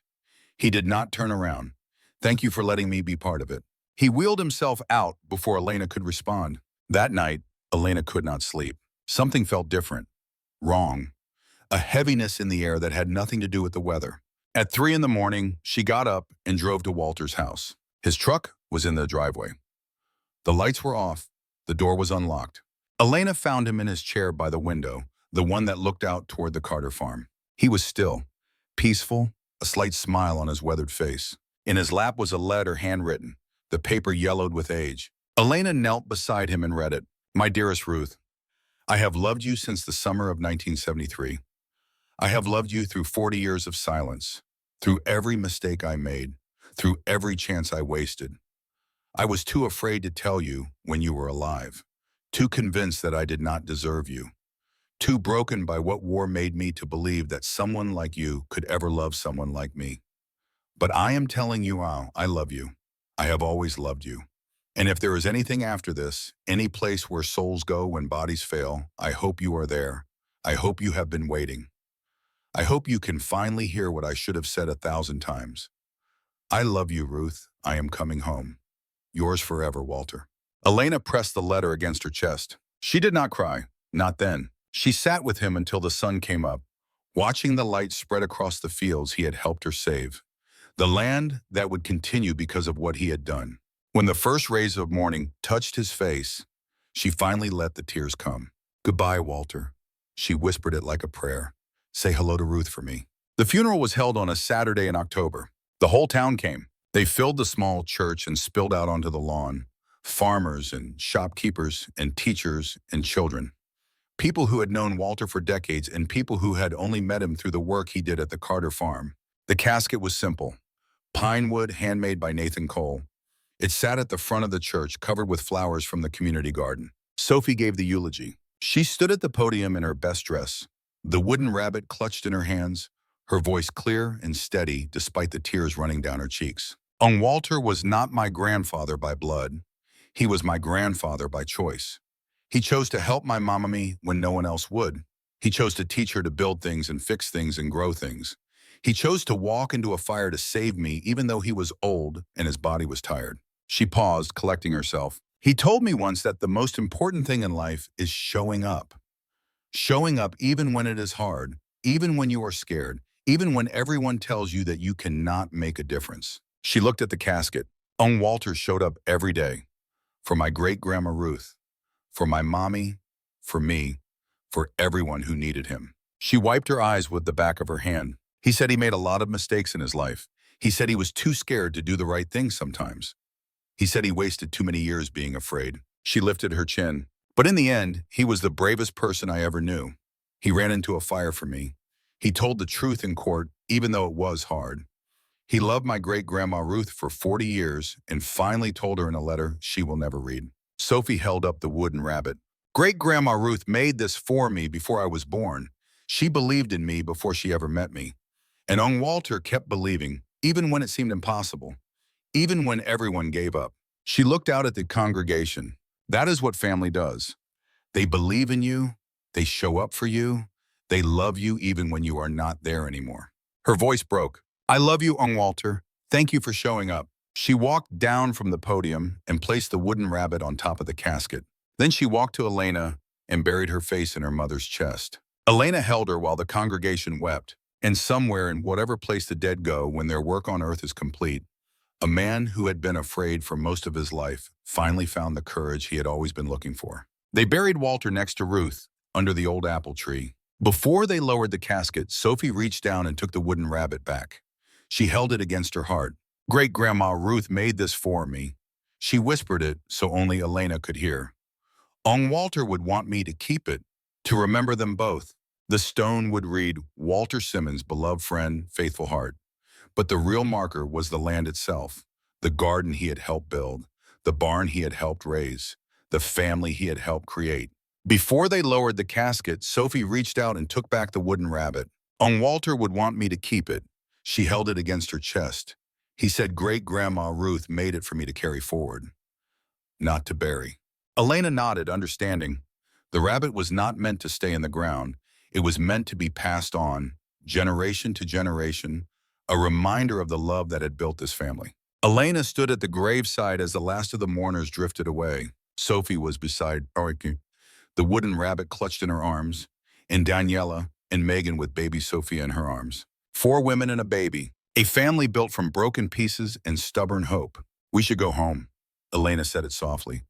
He did not turn around. Thank you for letting me be part of it. He wheeled himself out before Elena could respond. That night, Elena could not sleep. Something felt different, wrong, a heaviness in the air that had nothing to do with the weather. At 3 in the morning, she got up and drove to Walter's house. His truck was in the driveway. The lights were off. The door was unlocked. Elena found him in his chair by the window, the one that looked out toward the Carter farm. He was still, peaceful, a slight smile on his weathered face. In his lap was a letter handwritten, the paper yellowed with age. Elena knelt beside him and read it. My dearest Ruth, I have loved you since the summer of 1973. I have loved you through 40 years of silence, through every mistake I made, through every chance I wasted. I was too afraid to tell you when you were alive, too convinced that I did not deserve you, too broken by what war made me to believe that someone like you could ever love someone like me. But I am telling you now, I love you. I have always loved you. And if there is anything after this, any place where souls go when bodies fail, I hope you are there. I hope you have been waiting. I hope you can finally hear what I should have said 1,000 times. I love you, Ruth. I am coming home. Yours forever, Walter. Elena pressed the letter against her chest. She did not cry, not then. She sat with him until the sun came up, watching the light spread across the fields he had helped her save, the land that would continue because of what he had done. When the first rays of morning touched his face, she finally let the tears come. Goodbye, Walter. She whispered it like a prayer. Say hello to Ruth for me. The funeral was held on a Saturday in October. The whole town came. They filled the small church and spilled out onto the lawn. Farmers and shopkeepers and teachers and children. People who had known Walter for decades and people who had only met him through the work he did at the Carter farm. The casket was simple. Pine wood handmade by Nathan Cole. It sat at the front of the church covered with flowers from the community garden. Sophie gave the eulogy. She stood at the podium in her best dress, the wooden rabbit clutched in her hands, her voice clear and steady despite the tears running down her cheeks. Walter was not my grandfather by blood. He was my grandfather by choice. He chose to help my mama when no one else would. He chose to teach her to build things and fix things and grow things. He chose to walk into a fire to save me even though he was old and his body was tired. She paused, collecting herself. He told me once that the most important thing in life is showing up. Showing up even when it is hard, even when you are scared, even when everyone tells you that you cannot make a difference. She looked at the casket. Walter showed up every day. For my great-grandma Ruth. For my mommy. For me. For everyone who needed him. She wiped her eyes with the back of her hand. He said he made a lot of mistakes in his life. He said he was too scared to do the right thing sometimes. He said he wasted too many years being afraid. She lifted her chin. But in the end, he was the bravest person I ever knew. He ran into a fire for me. He told the truth in court, even though it was hard. He loved my great-grandma Ruth for 40 years and finally told her in a letter she will never read. Sophie held up the wooden rabbit. Great-grandma Ruth made this for me before I was born. She believed in me before she ever met me. And Walter kept believing, even when it seemed impossible, even when everyone gave up. She looked out at the congregation. That is what family does. They believe in you. They show up for you. They love you even when you are not there anymore. Her voice broke. I love you, Walter. Thank you for showing up. She walked down from the podium and placed the wooden rabbit on top of the casket. Then she walked to Elena and buried her face in her mother's chest. Elena held her while the congregation wept. And somewhere in whatever place the dead go when their work on earth is complete, a man who had been afraid for most of his life finally found the courage he had always been looking for. They buried Walter next to Ruth, under the old apple tree. Before they lowered the casket, Sophie reached down and took the wooden rabbit back. She held it against her heart. Great-grandma Ruth made this for me. She whispered it so only Elena could hear. Walter would want me to keep it, to remember them both. The stone would read, Walter Simmons, beloved friend, faithful heart. But the real marker was the land itself, the garden he had helped build, the barn he had helped raise, the family he had helped create. Before they lowered the casket, Sophie reached out and took back the wooden rabbit. Walter would want me to keep it. She held it against her chest. He said great-grandma Ruth made it for me to carry forward. not to bury. Elena nodded, understanding. The rabbit was not meant to stay in the ground. It was meant to be passed on, generation to generation, a reminder of the love that had built this family. Elena stood at the graveside as the last of the mourners drifted away. Sophie was beside Ariki, the wooden rabbit clutched in her arms, and Daniela and Megan with baby Sophia in her arms. 4 women and a baby, a family built from broken pieces and stubborn hope. We should go home, Elena said it softly.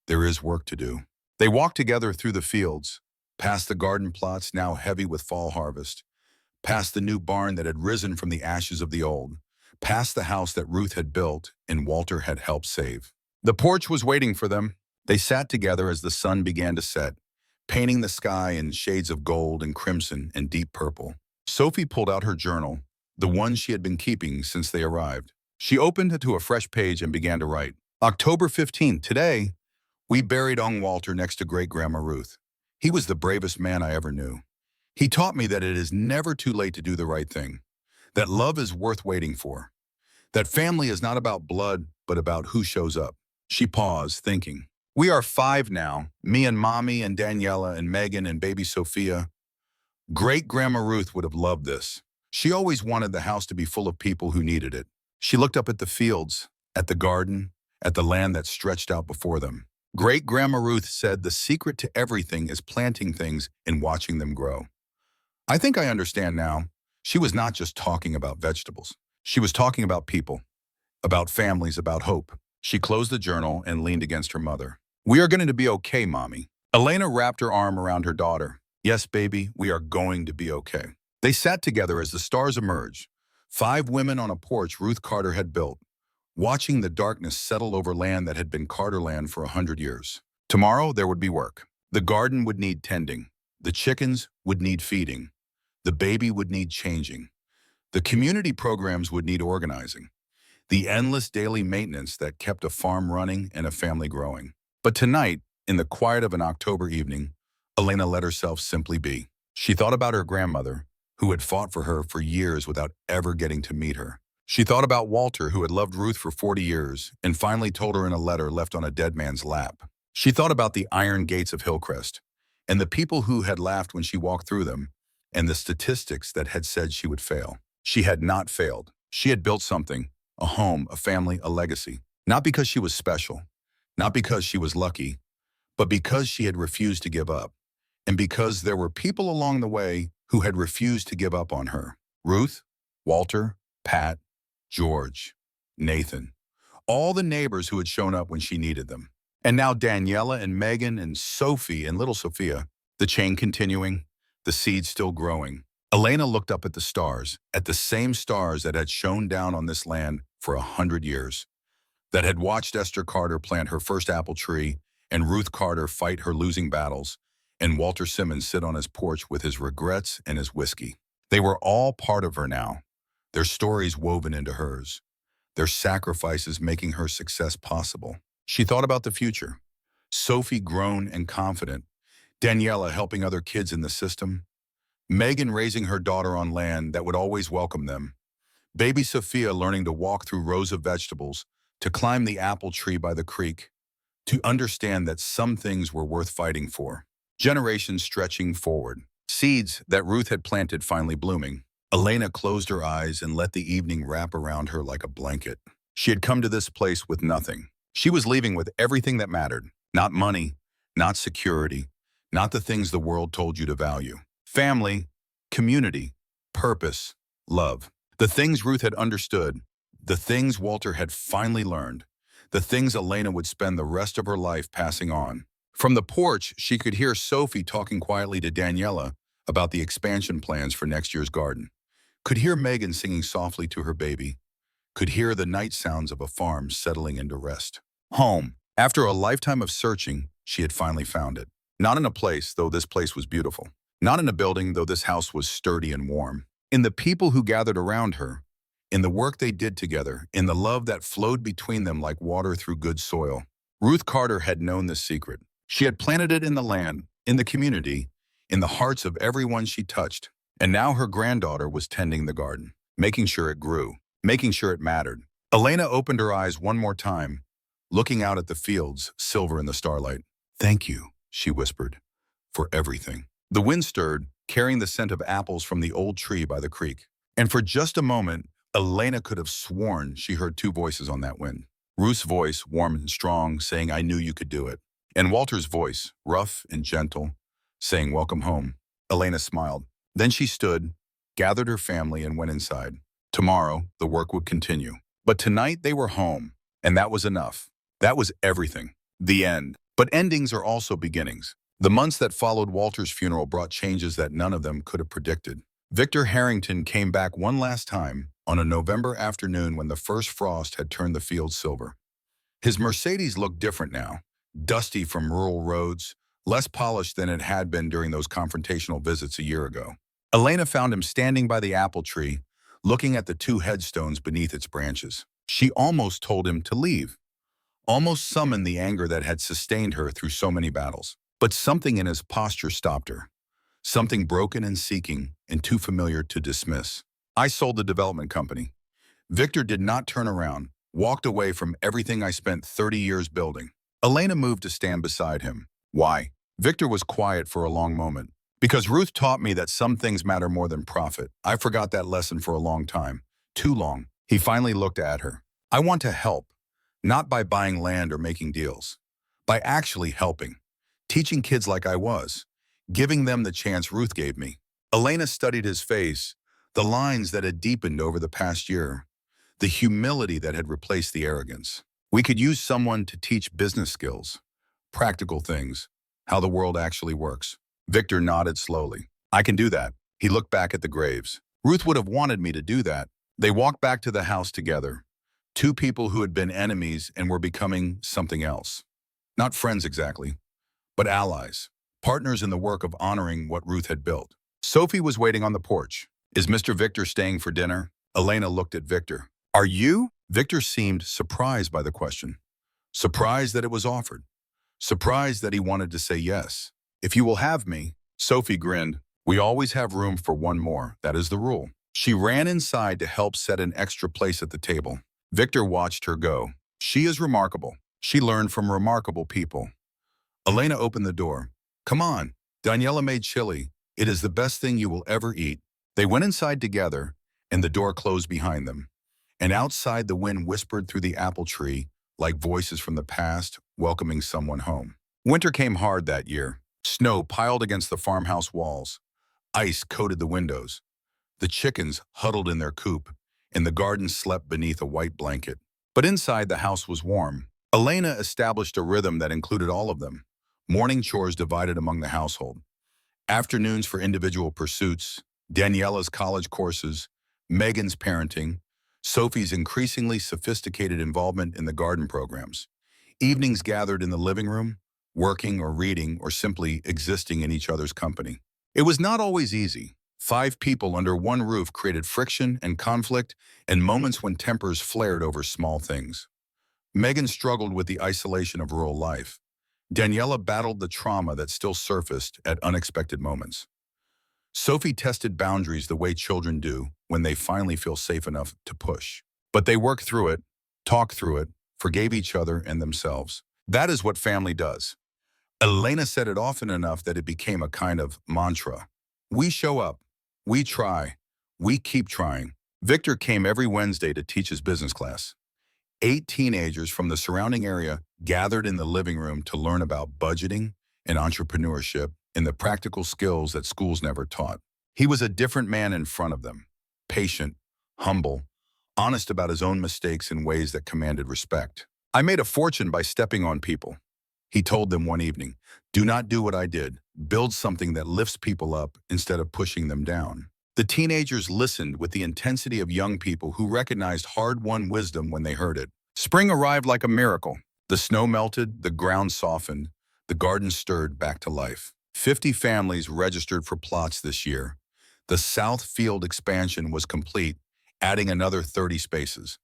There is work to do. They walked together through the fields, past the garden plots now heavy with fall harvest, past the new barn that had risen from the ashes of the old, past the house that Ruth had built and Walter had helped save. The porch was waiting for them. They sat together as the sun began to set, painting the sky in shades of gold and crimson and deep purple. Sophie pulled out her journal, the one she had been keeping since they arrived. She opened it to a fresh page and began to write. October 15th, today, we buried Ong Walter next to great-grandma Ruth. He was the bravest man I ever knew. He taught me that it is never too late to do the right thing, that love is worth waiting for, that family is not about blood, but about who shows up. She paused, thinking. We are 5 now, me and Mommy and Daniela and Megan and baby Sophia. Great-grandma Ruth would have loved this. She always wanted the house to be full of people who needed it. She looked up at the fields, at the garden, at the land that stretched out before them. Great-grandma Ruth said the secret to everything is planting things and watching them grow. I think I understand now. She was not just talking about vegetables. She was talking about people, about families, about hope. She closed the journal and leaned against her mother. We are going to be okay, Mommy. Elena wrapped her arm around her daughter. Yes, baby, we are going to be okay. They sat together as the stars emerged. 5 women on a porch Ruth Carter had built, watching the darkness settle over land that had been Carter land for 100 years. Tomorrow, there would be work. The garden would need tending. The chickens would need feeding. The baby would need changing. The community programs would need organizing. The endless daily maintenance that kept a farm running and a family growing. But tonight, in the quiet of an October evening, Elena let herself simply be. She thought about her grandmother, who had fought for her for years without ever getting to meet her. She thought about Walter, who had loved Ruth for 40 years and finally told her in a letter left on a dead man's lap. She thought about the iron gates of Hillcrest and the people who had laughed when she walked through them and the statistics that had said she would fail. She had not failed. She had built something, a home, a family, a legacy. Not because she was special, not because she was lucky, but because she had refused to give up. And because there were people along the way who had refused to give up on her. Ruth, Walter, Pat, George, Nathan, all the neighbors who had shown up when she needed them. And now Daniela and Megan and Sophie and little Sophia, the chain continuing, the seed still growing. Elena looked up at the stars, at the same stars that had shone down on this land for 100 years, that had watched Esther Carter plant her first apple tree and Ruth Carter fight her losing battles, and Walter Simmons sit on his porch with his regrets and his whiskey. They were all part of her now, their stories woven into hers, their sacrifices making her success possible. She thought about the future. Sophie grown and confident, Daniela helping other kids in the system, Megan raising her daughter on land that would always welcome them, baby Sophia learning to walk through rows of vegetables, to climb the apple tree by the creek, to understand that some things were worth fighting for. Generations stretching forward, seeds that Ruth had planted finally blooming. Elena closed her eyes and let the evening wrap around her like a blanket. She had come to this place with nothing. She was leaving with everything that mattered. Not money, not security, not the things the world told you to value. Family, community, purpose, love. The things Ruth had understood, the things Walter had finally learned, the things Elena would spend the rest of her life passing on. From the porch, she could hear Sophie talking quietly to Daniela about the expansion plans for next year's garden. Could hear Megan singing softly to her baby. Could hear the night sounds of a farm settling into rest. Home. After a lifetime of searching, she had finally found it. Not in a place, though this place was beautiful. Not in a building, though this house was sturdy and warm. In the people who gathered around her, in the work they did together, in the love that flowed between them like water through good soil. Ruth Carter had known this secret. She had planted it in the land, in the community, in the hearts of everyone she touched. And now her granddaughter was tending the garden, making sure it grew, making sure it mattered. Elena opened her eyes one more time, looking out at the fields, silver in the starlight. "Thank you," she whispered, "for everything." The wind stirred, carrying the scent of apples from the old tree by the creek. And for just a moment, Elena could have sworn she heard two voices on that wind. Ruth's voice, warm and strong, saying, "I knew you could do it." And Walter's voice, rough and gentle, saying, "Welcome home." Elena smiled. Then she stood, gathered her family, and went inside. Tomorrow, the work would continue. But tonight they were home, and that was enough. That was everything. The end. But endings are also beginnings. The months that followed Walter's funeral brought changes that none of them could have predicted. Victor Harrington came back one last time on a November afternoon when the first frost had turned the fields silver. His Mercedes looked different now, dusty from rural roads, less polished than it had been during those confrontational visits a year ago. Elena found him standing by the apple tree, looking at the two headstones beneath its branches. She almost told him to leave, almost summoned the anger that had sustained her through so many battles. But something in his posture stopped her, something broken and seeking and too familiar to dismiss. "I sold the development company." Victor did not turn around, walked away from everything I spent 30 years building. Elena moved to stand beside him. "Why?" Victor was quiet for a long moment. "Because Ruth taught me that some things matter more than profit. I forgot that lesson for a long time. Too long." He finally looked at her. "I want to help, not by buying land or making deals, by actually helping, teaching kids like I was, giving them the chance Ruth gave me." Elena studied his face, the lines that had deepened over the past year, the humility that had replaced the arrogance. "We could use someone to teach business skills, practical things, how the world actually works." Victor nodded slowly. "I can do that." He looked back at the graves. "Ruth would have wanted me to do that." They walked back to the house together, two people who had been enemies and were becoming something else. Not friends exactly, but allies, partners in the work of honoring what Ruth had built. Sophie was waiting on the porch. "Is Mr. Victor staying for dinner?" Elena looked at Victor. "Are you?" Victor seemed surprised by the question. Surprised that it was offered. Surprised that he wanted to say yes. "If you will have me." Sophie grinned. "We always have room for one more. That is the rule." She ran inside to help set an extra place at the table. Victor watched her go. "She is remarkable. She learned from remarkable people." Elena opened the door. "Come on. Daniela made chili. It is the best thing you will ever eat." They went inside together, and the door closed behind them. And outside, the wind whispered through the apple tree like voices from the past welcoming someone home. Winter came hard that year. Snow piled against the farmhouse walls. Ice coated the windows. The chickens huddled in their coop, and the garden slept beneath a white blanket. But inside, the house was warm. Elena established a rhythm that included all of them. Morning chores divided among the household. Afternoons for individual pursuits, Daniela's college courses, Megan's parenting, Sophie's increasingly sophisticated involvement in the garden programs. Evenings gathered in the living room, working or reading or simply existing in each other's company. It was not always easy. 5 people under one roof created friction and conflict and moments when tempers flared over small things. Megan struggled with the isolation of rural life. Daniela battled the trauma that still surfaced at unexpected moments. Sophie tested boundaries the way children do when they finally feel safe enough to push. But they worked through it, talked through it, forgave each other and themselves. That is what family does. Elena said it often enough that it became a kind of mantra. We show up. We try. We keep trying. Victor came every Wednesday to teach his business class. 8 teenagers from the surrounding area gathered in the living room to learn about budgeting and entrepreneurship and the practical skills that schools never taught. He was a different man in front of them, patient, humble, honest about his own mistakes in ways that commanded respect. "I made a fortune by stepping on people," he told them one evening. "Do not do what I did. Build something that lifts people up instead of pushing them down." The teenagers listened with the intensity of young people who recognized hard-won wisdom when they heard it. Spring arrived like a miracle. The snow melted, the ground softened, the garden stirred back to life. 50 families registered for plots this year. The South Field expansion was complete, adding another 30 spaces.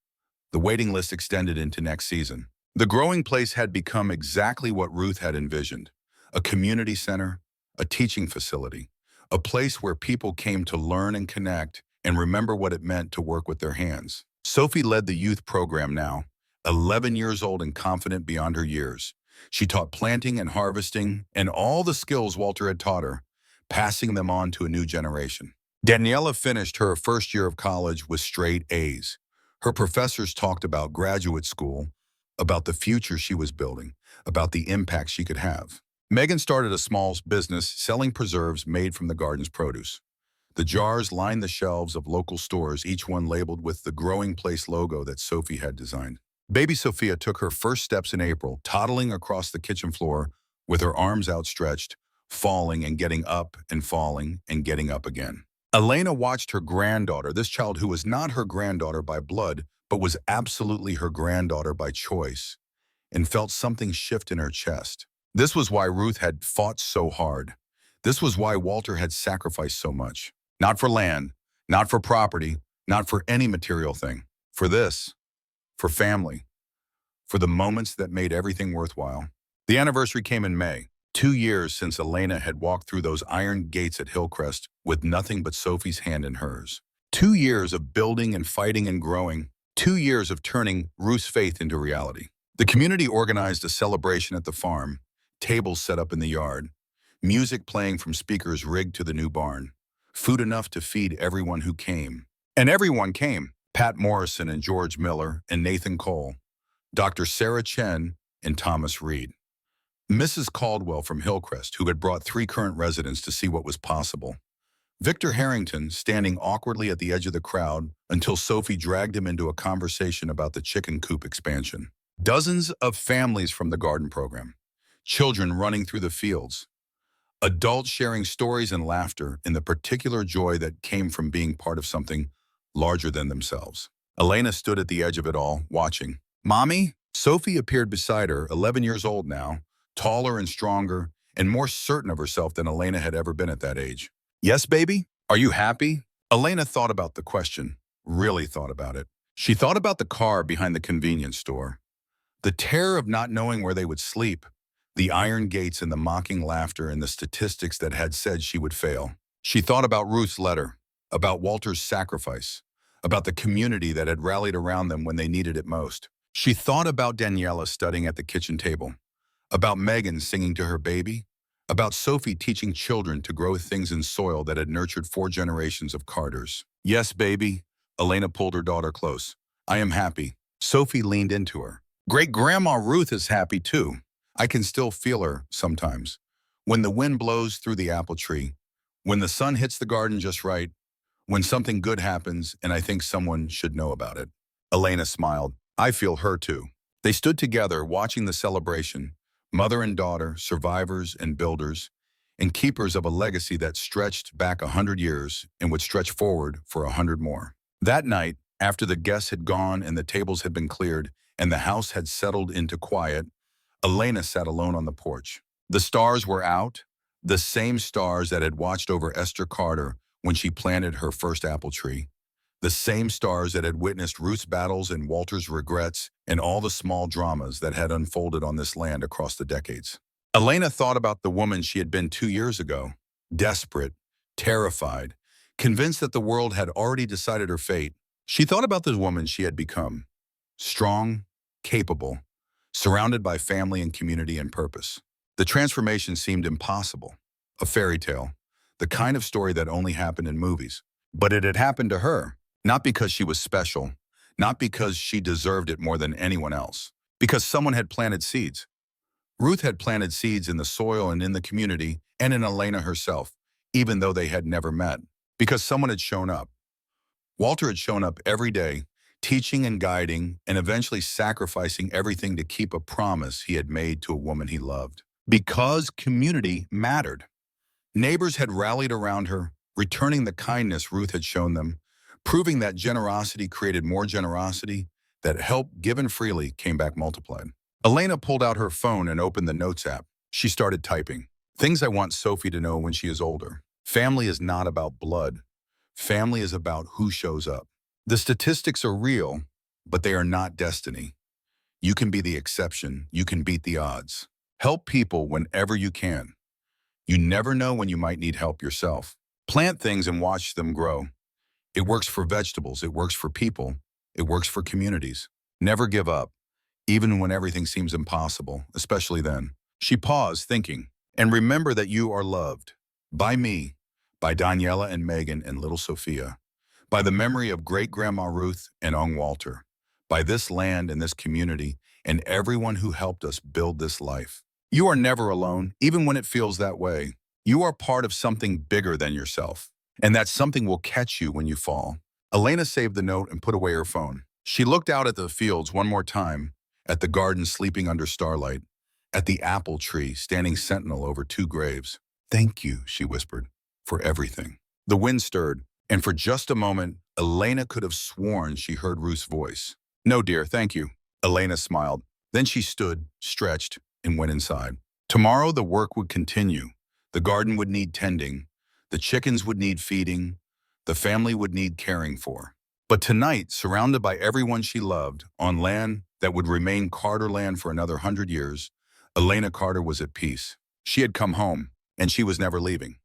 The waiting list extended into next season. The growing place had become exactly what Ruth had envisioned: a community center, a teaching facility, a place where people came to learn and connect and remember what it meant to work with their hands. Sophie led the youth program now, 11 years old and confident beyond her years. She taught planting and harvesting and all the skills Walter had taught her, passing them on to a new generation. Daniela finished her first year of college with straight A's. Her professors talked about graduate school, about the future she was building, about the impact she could have. Megan started a small business selling preserves made from the garden's produce. The jars lined the shelves of local stores, each one labeled with the Growing Place logo that Sophie had designed. Baby Sophia took her first steps in April, toddling across the kitchen floor with her arms outstretched, falling and getting up and falling and getting up again. Elena watched her granddaughter, this child who was not her granddaughter by blood, but was absolutely her granddaughter by choice, and felt something shift in her chest. This was why Ruth had fought so hard. This was why Walter had sacrificed so much. Not for land, not for property, not for any material thing. For this, for family, for the moments that made everything worthwhile. The anniversary came in May, 2 years since Elena had walked through those iron gates at Hillcrest with nothing but Sophie's hand in hers. 2 years of building and fighting and growing. 2 years of turning Ruth's faith into reality. The community organized a celebration at the farm, tables set up in the yard, music playing from speakers rigged to the new barn, food enough to feed everyone who came. And everyone came. Pat Morrison and George Miller and Nathan Cole, Dr. Sarah Chen and Thomas Reed. Mrs. Caldwell from Hillcrest, who had brought 3 current residents to see what was possible. Victor Harrington, standing awkwardly at the edge of the crowd until Sophie dragged him into a conversation about the chicken coop expansion. Dozens of families from the garden program. Children running through the fields. Adults sharing stories and laughter in the particular joy that came from being part of something larger than themselves. Elena stood at the edge of it all, watching. Mommy? Sophie appeared beside her, 11 years old now, taller and stronger, and more certain of herself than Elena had ever been at that age. Yes, baby? Are you happy? Elena thought about the question, really thought about it. She thought about the car behind the convenience store, the terror of not knowing where they would sleep, the iron gates and the mocking laughter and the statistics that had said she would fail. She thought about Ruth's letter, about Walter's sacrifice, about the community that had rallied around them when they needed it most. She thought about Daniela studying at the kitchen table, about Megan singing to her baby, about Sophie teaching children to grow things in soil that had nurtured 4 generations of Carters. Yes, baby. Elena pulled her daughter close. I am happy. Sophie leaned into her. Great-grandma Ruth is happy too. I can still feel her sometimes. When the wind blows through the apple tree, when the sun hits the garden just right, when something good happens and I think someone should know about it. Elena smiled. I feel her too. They stood together watching the celebration, mother and daughter, survivors and builders, and keepers of a legacy that stretched back 100 years and would stretch forward for 100 more. That night, after the guests had gone and the tables had been cleared and the house had settled into quiet, Elena sat alone on the porch. The stars were out, the same stars that had watched over Esther Carter when she planted her first apple tree, the same stars that had witnessed Ruth's battles and Walter's regrets and all the small dramas that had unfolded on this land across the decades. Elena thought about the woman she had been 2 years ago, desperate, terrified, convinced that the world had already decided her fate. She thought about the woman she had become, strong, capable, surrounded by family and community and purpose. The transformation seemed impossible, a fairy tale, the kind of story that only happened in movies. But it had happened to her, not because she was special, not because she deserved it more than anyone else, because someone had planted seeds. Ruth had planted seeds in the soil and in the community and in Elena herself, even though they had never met, because someone had shown up. Walter had shown up every day, teaching and guiding, and eventually sacrificing everything to keep a promise he had made to a woman he loved. Because community mattered. Neighbors had rallied around her, returning the kindness Ruth had shown them, proving that generosity created more generosity, that help given freely came back multiplied. Elena pulled out her phone and opened the Notes app. She started typing. Things I want Sophie to know when she is older. Family is not about blood. Family is about who shows up. The statistics are real, but they are not destiny. You can be the exception. You can beat the odds. Help people whenever you can. You never know when you might need help yourself. Plant things and watch them grow. It works for vegetables. It works for people. It works for communities. Never give up. even when everything seems impossible, especially then. She paused, thinking, and remember that you are loved. By me, by Daniela and Megan and little Sophia, by the memory of great-grandma Ruth and Ung Walter, by this land and this community and everyone who helped us build this life. You are never alone, even when it feels that way. You are part of something bigger than yourself, and that something will catch you when you fall. Elena saved the note and put away her phone. She looked out at the fields one more time, at the garden sleeping under starlight, at the apple tree standing sentinel over two graves. Thank you, she whispered, for everything. The wind stirred, and for just a moment, Elena could have sworn she heard Ruth's voice. No, dear, thank you. Elena smiled. Then she stood, stretched, and went inside. Tomorrow the work would continue. The garden would need tending. The chickens would need feeding. The family would need caring for. But tonight, surrounded by everyone she loved, on land that would remain Carter land for another 100 years, Elena Carter was at peace. She had come home, and she was never leaving.